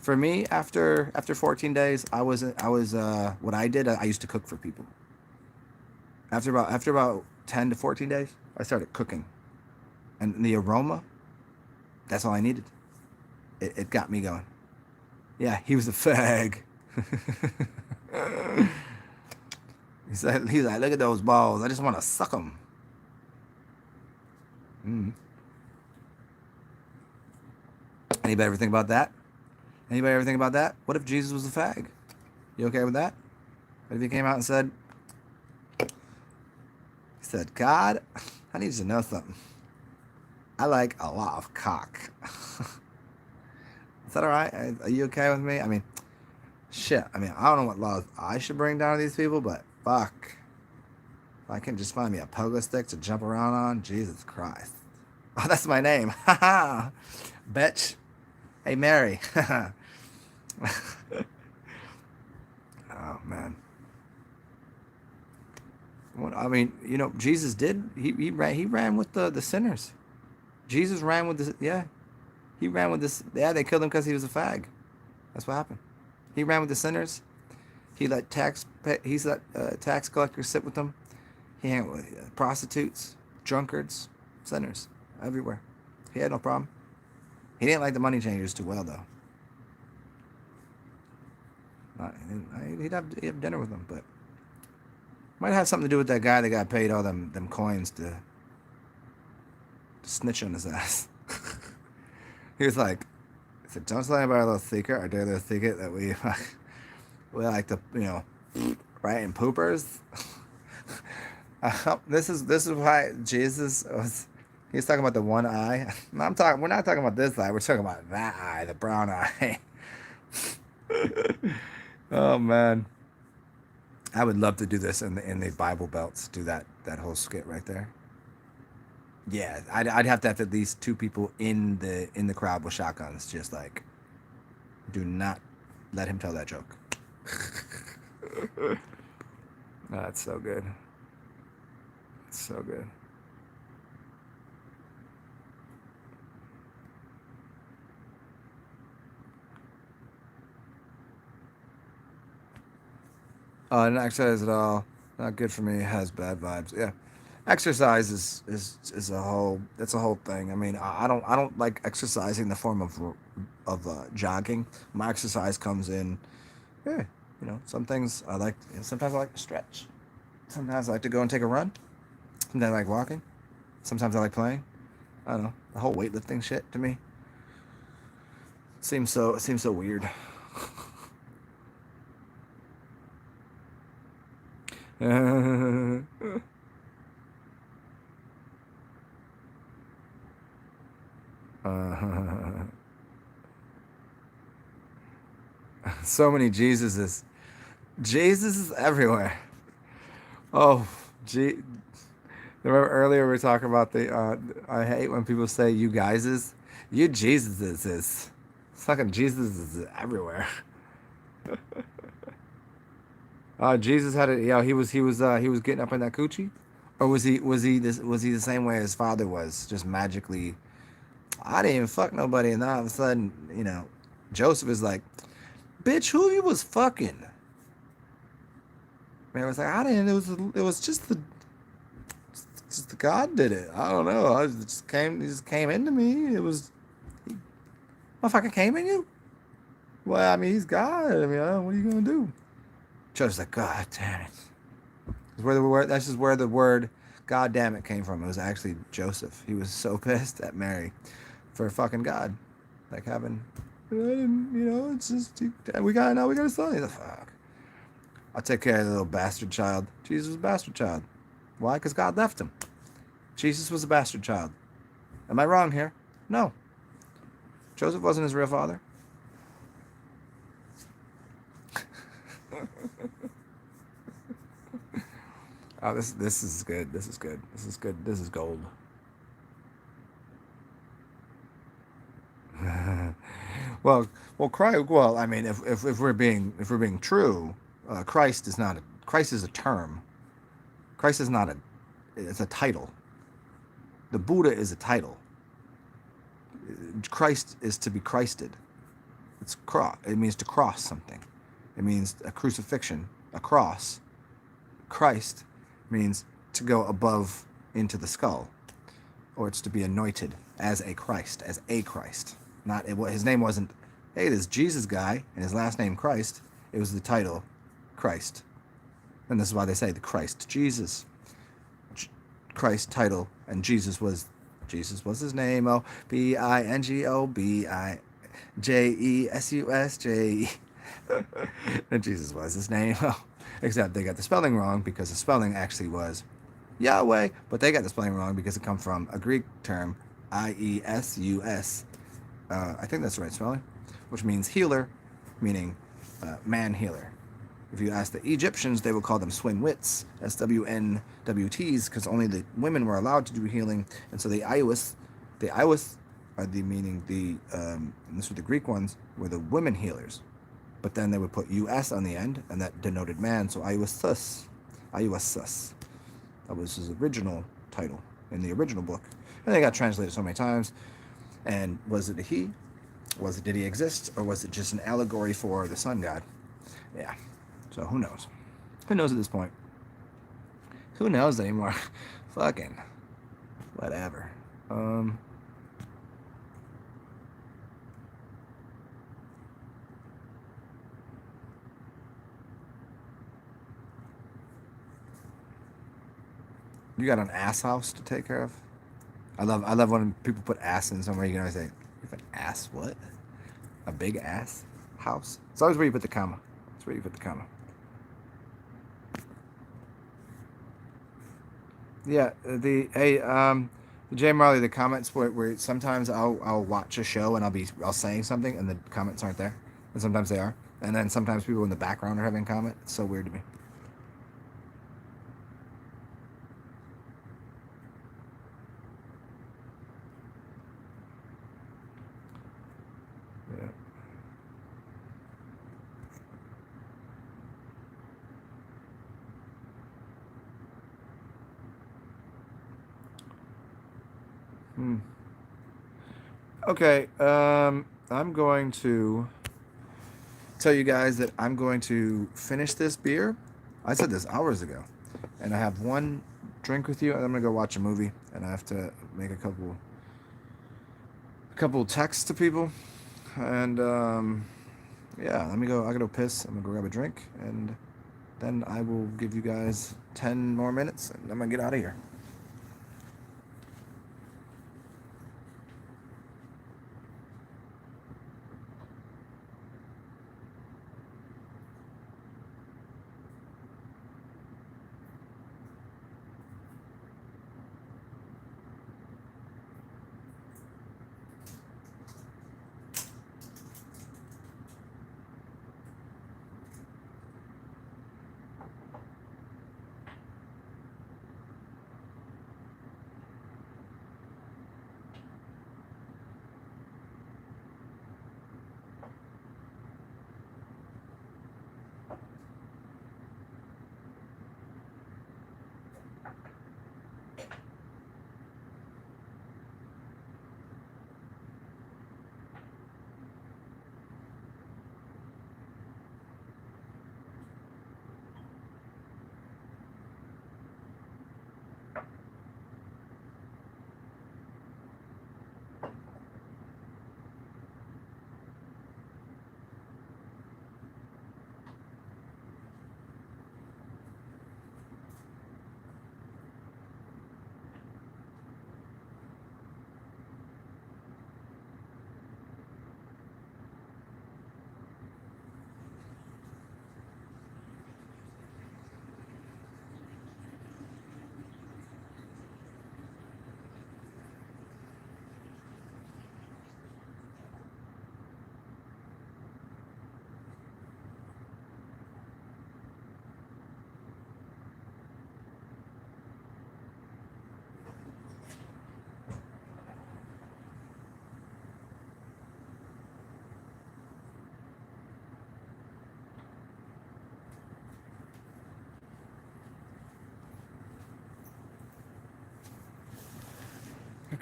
For me, after 14 days, I was what I did. I used to cook for people. After about 10 to 14 days, I started cooking, and the aroma. That's all I needed. It got me going. Yeah, he was a fag. he's like, look at those balls. I just want to suck them. Anybody ever think about that? What if Jesus was a fag? You okay with that? What if he came out and said, God, I need you to know something. I like a lot of cock. Is that all right? Are you okay with me? I mean, shit. I mean, I don't know what laws I should bring down to these people, but fuck. If I can just find me a pogo stick to jump around on, Jesus Christ. Oh, that's my name. Haha. Bitch. Hey, Mary. Oh, man. I mean, Jesus did. He ran with the sinners. Jesus ran with this. Yeah, he ran with this. Yeah, they killed him because he was a fag. That's what happened. He ran with the sinners. He let tax collectors sit with them. He hung with prostitutes, drunkards, sinners, everywhere. He had no problem. He didn't like the money changers too well, though. He'd have dinner with them, but might have something to do with that guy that got paid all them coins to snitch on his ass. He said, don't tell anybody our little secret, our dirty little secret that we like to, right in poopers. This is why Jesus was. He's talking about the one eye. We're not talking about this eye. We're talking about that eye, the brown eye. Oh man, I would love to do this in the Bible Belts. Do that whole skit right there. Yeah, I'd have to have at least two people in the crowd with shotguns, just like, do not let him tell that joke. That's so good. It's so good. Not exercise at all. Not good for me. It has bad vibes. Yeah, exercise is a whole. It's a whole thing. I mean, I don't like exercising in the form of jogging. My exercise comes in. Yeah, some things I like. Sometimes I like to stretch. Sometimes I like to go and take a run. Sometimes I like walking. Sometimes I like playing. I don't know. The whole weightlifting shit to me seems so weird. So many Jesuses. Jesus is everywhere. Oh, gee. Remember earlier we were talking about the. I hate when people say "you guys is," you Jesuses is. Fucking Jesus is everywhere. Jesus had it. He was getting up in that coochie, or was he the same way his father was, just magically? I didn't even fuck nobody, and then all of a sudden, Joseph is like, "Bitch, who you was fucking?" Man was like, "I didn't. It was just the God did it. I don't know. It just came into me. It was, motherfucker came in you. Well, I mean, he's God. I mean, what are you gonna do?" Joseph's like, "God damn it." That's just where the word "God damn it" came from. It was actually Joseph. He was so pissed at Mary for fucking God, like having, it's just we got a son. He's like, fuck. I'll take care of the little bastard child. Jesus was a bastard child. Why? Because God left him. Jesus was a bastard child. Am I wrong here? No. Joseph wasn't his real father. Oh, this is good. This is good. This is good. This is gold. Well, I mean, if we're being true, Christ is a term. Christ is not a it's a title. The Buddha is a title. Christ is to be Christed. It's cross. It means to cross something. It means a crucifixion, a cross. Christ means to go above into the skull, or it's to be anointed as a Christ, Not his name wasn't, hey, this Jesus guy, and his last name Christ. It was the title, Christ, and this is why they say the Christ Jesus. Christ title, and Jesus was his name. Bingobijesusj. And Jesus was his name. Except they got the spelling wrong, because the spelling actually was Yahweh, but they got the spelling wrong because it comes from a Greek term, Iesus. I think that's the right spelling, which means healer, meaning man healer. If you ask the Egyptians, they would call them Swinwits, SWNWTs, because only the women were allowed to do healing. And so the Iwis are this were the Greek ones, were the women healers. But then they would put US on the end, and that denoted man. So Iwasus. That was his original title in the original book. And they got translated so many times. And was it a he? Did he exist? Or was it just an allegory for the sun god? Yeah. So who knows? Who knows at this point? Who knows anymore? Fucking whatever. You got an ass house to take care of? I love when people put ass in somewhere. You can always say, "You have an ass what? A big ass house?" It's always where you put the comma. It's where you put the comma. Yeah, the Jay Marley, the comments where sometimes I'll watch a show and I'll saying something and the comments aren't there, and sometimes they are, and then sometimes people in the background are having a comment. It's so weird to me. Yeah. Okay, I'm going to tell you guys that I'm going to finish this beer. I said this hours ago, and I have one drink with you, and I'm gonna go watch a movie, and I have to make a couple texts to people, and yeah, let me go. I gotta go piss. I'm gonna go grab a drink, and then I will give you guys 10 more minutes, and I'm gonna get out of here.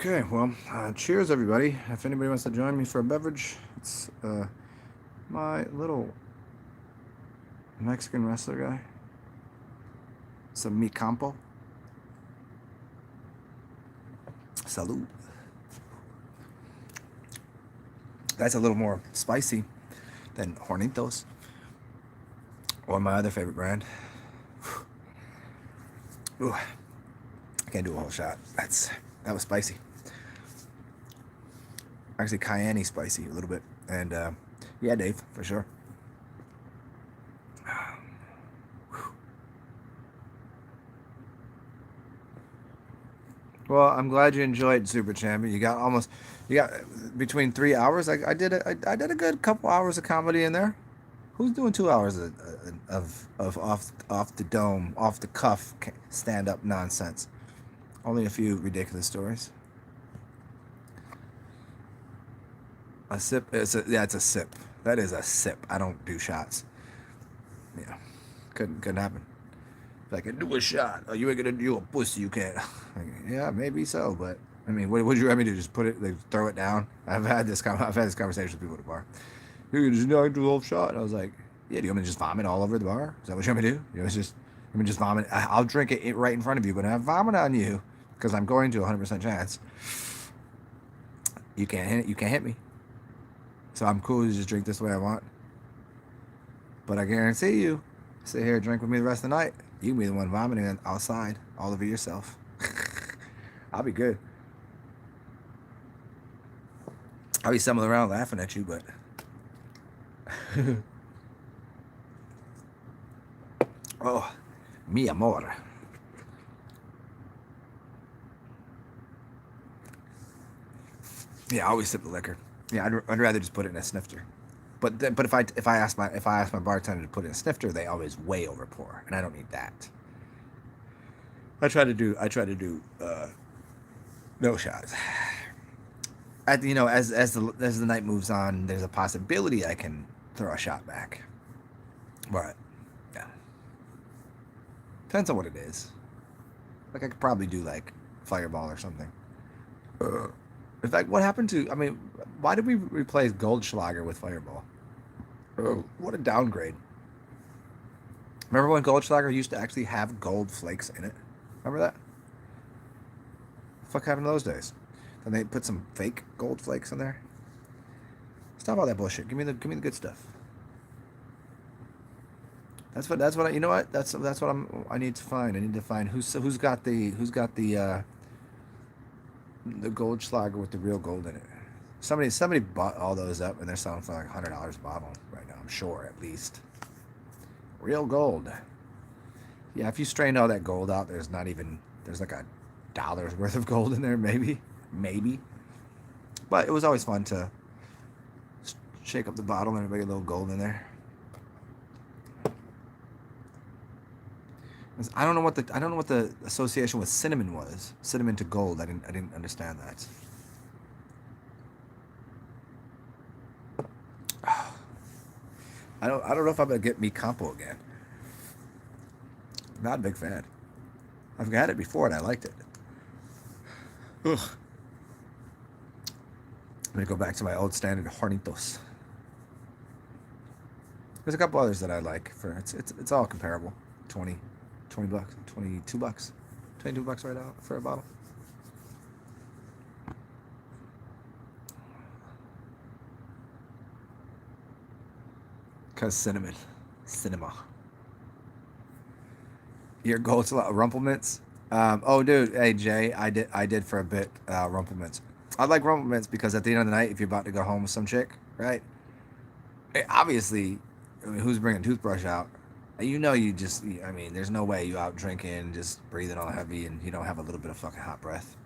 Okay, well, cheers, everybody. If anybody wants to join me for a beverage, it's my little Mexican wrestler guy. Some mi campo. Salud. That's a little more spicy than Hornitos or my other favorite brand. Ooh, I can't do a whole shot. That was spicy. Actually, cayenne spicy a little bit. And yeah, Dave, for sure. Well, I'm glad you enjoyed Super Champion. You got between 3 hours. I did a good couple hours of comedy in there. Who's doing 2 hours of off the dome, off the cuff stand up nonsense? Only a few ridiculous stories. A sip. It's a sip. That is a sip. I don't do shots. Yeah, couldn't happen. If I could do a shot, oh, you ain't gonna do a pussy. You can't. Yeah, maybe so, but I mean, what would you have me do? Just put it, like, throw it down? I've had this conversation with people at the bar. You just not do a whole shot. And I was like, yeah, do you want me to just vomit all over the bar? Is that what you want me to do? You want me to just vomit? I'll drink it right in front of you, but I vomit on you because I'm going to 100% chance. You can't hit me. So I'm cool to just drink this way I want. But I guarantee you, sit here and drink with me the rest of the night. You can be the one vomiting outside all over yourself. I'll be good. I'll be stumbling around laughing at you, but oh, mi amor. Yeah, I always sip the liquor. Yeah, I'd rather just put it in a snifter. But if I ask my bartender to put it in a snifter, they always way over pour, and I don't need that. I try to do no shots. As the night moves on, there's a possibility I can throw a shot back. But yeah, depends on what it is. Like I could probably do like Fireball or something. In fact, what happened to? I mean, why did we replace Goldschlager with Fireball? What a downgrade! Remember when Goldschlager used to actually have gold flakes in it? Remember that? What the fuck happened to those days? Then they put some fake gold flakes in there. Stop all that bullshit. Give me the good stuff. That's what you know what? That's what I need to find. I need to find who's got the Goldschlager with the real gold in it. Somebody bought all those up and they're selling for like $100 a bottle right now. I'm sure, at least. Real gold. Yeah, if you strain all that gold out, there's like $1 worth of gold in there, maybe. But it was always fun to shake up the bottle and make a little gold in there. I don't know what the association with cinnamon was. Cinnamon to gold. I didn't understand that. I don't know if I'm gonna get mi campo again. Not a big fan. I've had it before and I liked it. Ugh. I'm gonna go back to my old standard Hornitos. There's a couple others that I like. It's all comparable. $20 bucks, $22 right out for a bottle. Cause cinema. Your gold's a lot of Rumplemints. Oh, dude, hey Jay, I did for a bit Rumplemints. I like Rumplemints because at the end of the night, if you're about to go home with some chick, right? Obviously, I mean, who's bringing toothbrush out? There's no way you out drinking, just breathing all heavy, and you don't have a little bit of fucking hot breath.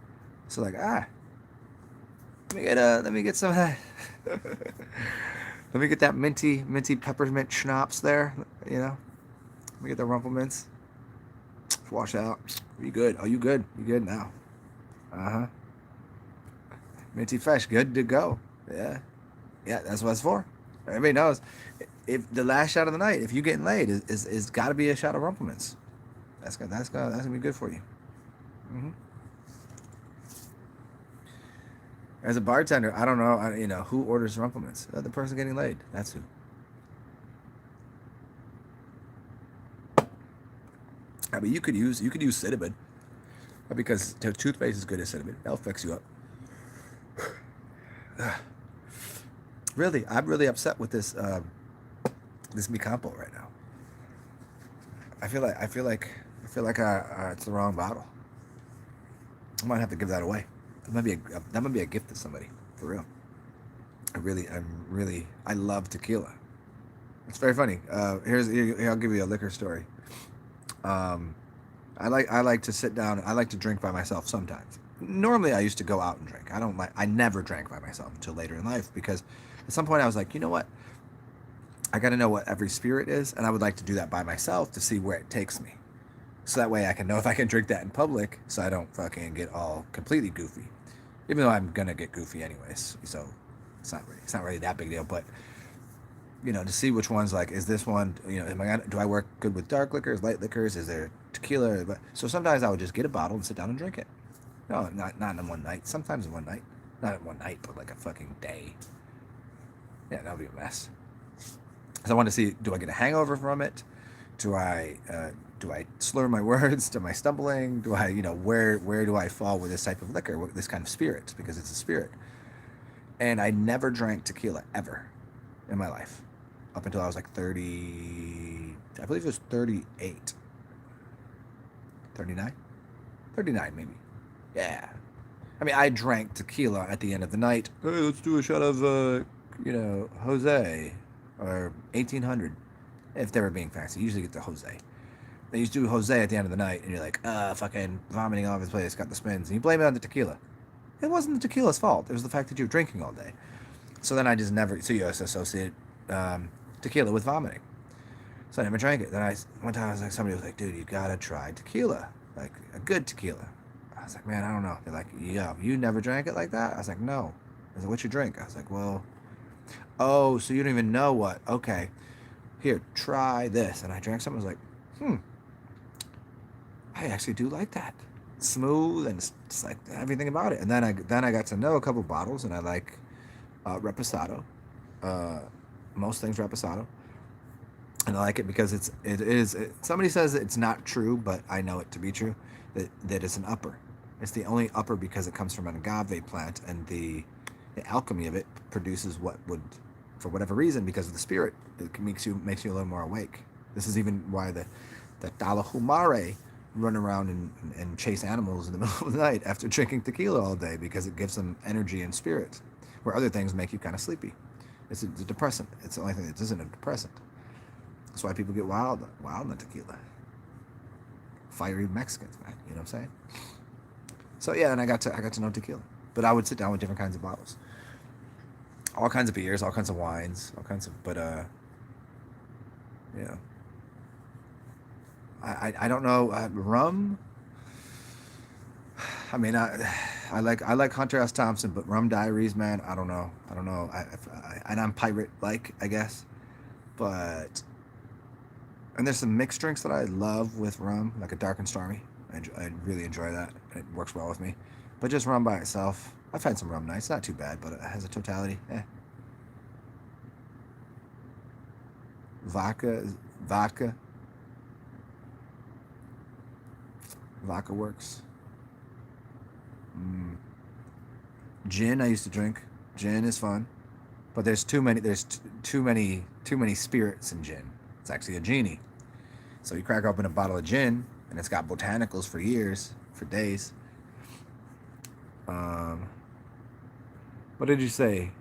So like, let me get some of that. Let me get that minty peppermint schnapps there. You know, let me get the Rumplemints. Wash out. You good? Oh, you good? You good now? Minty fresh, good to go. Yeah, that's what it's for. Everybody knows. If the last shot of the night, if you're getting laid, is got to be a shot of Rumplemints. That's gonna be good for you. As a bartender, I don't know, who orders rumplements. The person getting laid. That's who. I mean, you could use cinnamon because toothpaste is good as cinnamon. That'll fix you up. Really, I'm really upset with this Mi Campo right now. I feel like it's the wrong bottle. I might have to give that away. That might be a gift to somebody for real. I love tequila. It's very funny. Here, I'll give you a liquor story. Um, I like to sit down. I like to drink by myself sometimes. Normally, I used to go out and drink. I never drank by myself until later in life because at some point I was like, you know what? I got to know what every spirit is, and I would like to do that by myself to see where it takes me. So that way I can know if I can drink that in public, so I don't fucking get all completely goofy. Even though I'm gonna get goofy anyways, so it's not really that big deal. But to see which ones, like, is this one, do I work good with dark liquors, light liquors? Is there tequila? But so sometimes I would just get a bottle and sit down and drink it. No, not in one night. Sometimes in one night, not in one night, but like a fucking day. Yeah, that would be a mess. So I want to see, do I get a hangover from it? Do I slur my words? Am I stumbling? Where do I fall with this type of liquor, with this kind of spirit? Because it's a spirit. And I never drank tequila ever in my life up until I was like 30. I believe it was 38, 39, 39 maybe. Yeah. I mean, I drank tequila at the end of the night. Hey, let's do a shot of Jose or 1800. If they were being fancy, usually get the Jose. They used to do Jose at the end of the night, and you're like, fucking vomiting all over his place, got the spins, and you blame it on the tequila. It wasn't the tequila's fault. It was the fact that you were drinking all day. So then I just never, so you associate tequila with vomiting. So I never drank it. Then one time I was like, somebody was like, dude, you gotta try tequila, like a good tequila. I was like, man, I don't know. They're like, yeah, you never drank it like that? I was like, no. I was like, what's your drink? I was like, well, oh, so you don't even know what? Okay, here, try this. And I drank something. I was like, I actually do like that. Smooth, and it's like everything about it. And then I got to know a couple bottles, and I like Reposado. Most things Reposado. And I like it because somebody says it's not true, but I know it to be true, that it's an upper. It's the only upper because it comes from an agave plant, and the alchemy of it produces what would, for whatever reason, because of the spirit, it makes you a little more awake. This is even why the Talahumare run around and chase animals in the middle of the night after drinking tequila all day, because it gives them energy and spirit, where other things make you kind of sleepy. It's a depressant. It's the only thing that isn't a depressant. That's why people get wild on tequila. Fiery Mexicans, man. You know what I'm saying? So yeah, and I got to know tequila. But I would sit down with different kinds of bottles. All kinds of beers, all kinds of wines, I don't know, rum. I mean, I like Hunter S. Thompson, but Rum Diaries, man, I don't know. And I'm pirate I guess, but. And there's some mixed drinks that I love with rum, like a dark and stormy. I really enjoy that. It works well with me. But just rum by itself, I've had some rum nights. Not too bad, but it has a totality. Vodka works. Gin I used to drink. Gin is fun, but there's too many spirits in gin. It's actually a genie. So you crack open a bottle of gin, and it's got botanicals for years, for days. What did you say?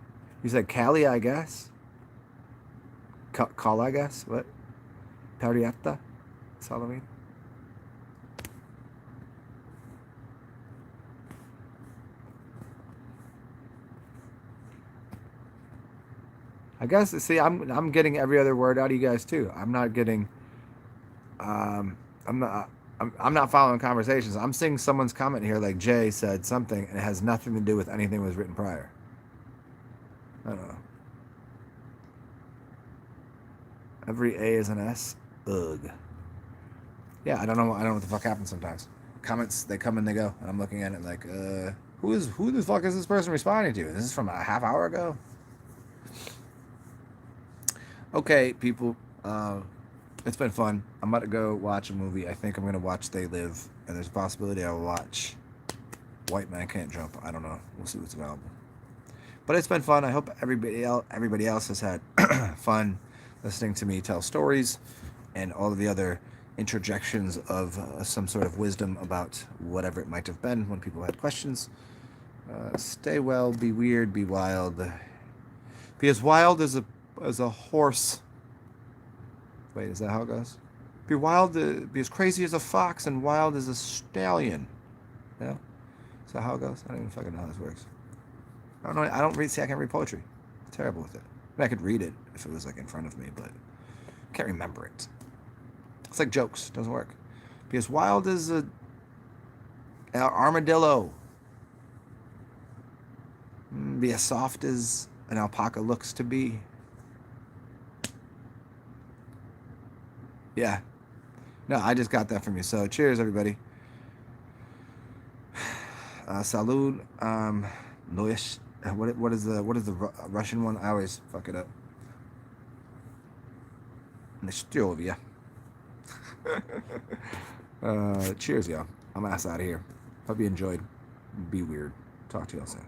You said Cali, I guess? Call, I guess? What? Pariata? That's Halloween? I guess, see, I'm getting every other word out of you guys, too. I'm not getting... I'm not following conversations. I'm seeing someone's comment here, like Jay said something, and it has nothing to do with anything that was written prior. I don't know. Every A is an S. Ugh. Yeah, I don't know what the fuck happens sometimes. Comments, they come and they go, and I'm looking at it like, Who the fuck is this person responding to? This is from a half hour ago. Okay, people. It's been fun. I'm about to go watch a movie. I think I'm gonna watch They Live, and there's a possibility I'll watch White Man Can't Jump. I don't know. We'll see what's available. But it's been fun. I hope everybody else has had fun listening to me tell stories and all of the other interjections of some sort of wisdom about whatever it might have been when people had questions. Stay well, be weird, be wild. Be as wild as a horse. Wait, is that how it goes? Be wild, be as crazy as a fox and wild as a stallion. You know? Is that how it goes? I don't even fucking know how this works. I don't know. I don't read. See, I can't read poetry. I'm terrible with it. I mean, I could read it if it was like in front of me, but I can't remember it. It's like jokes. Doesn't work. Be as wild as a armadillo. Be as soft as an alpaca looks to be. Yeah. No, I just got that from you. So cheers, everybody. Salud. Noyesh. What is the Russian one? I always fuck it up. Nestovia. Cheers, y'all. I'm ass out of here. Hope you enjoyed. Be weird. Talk to y'all soon.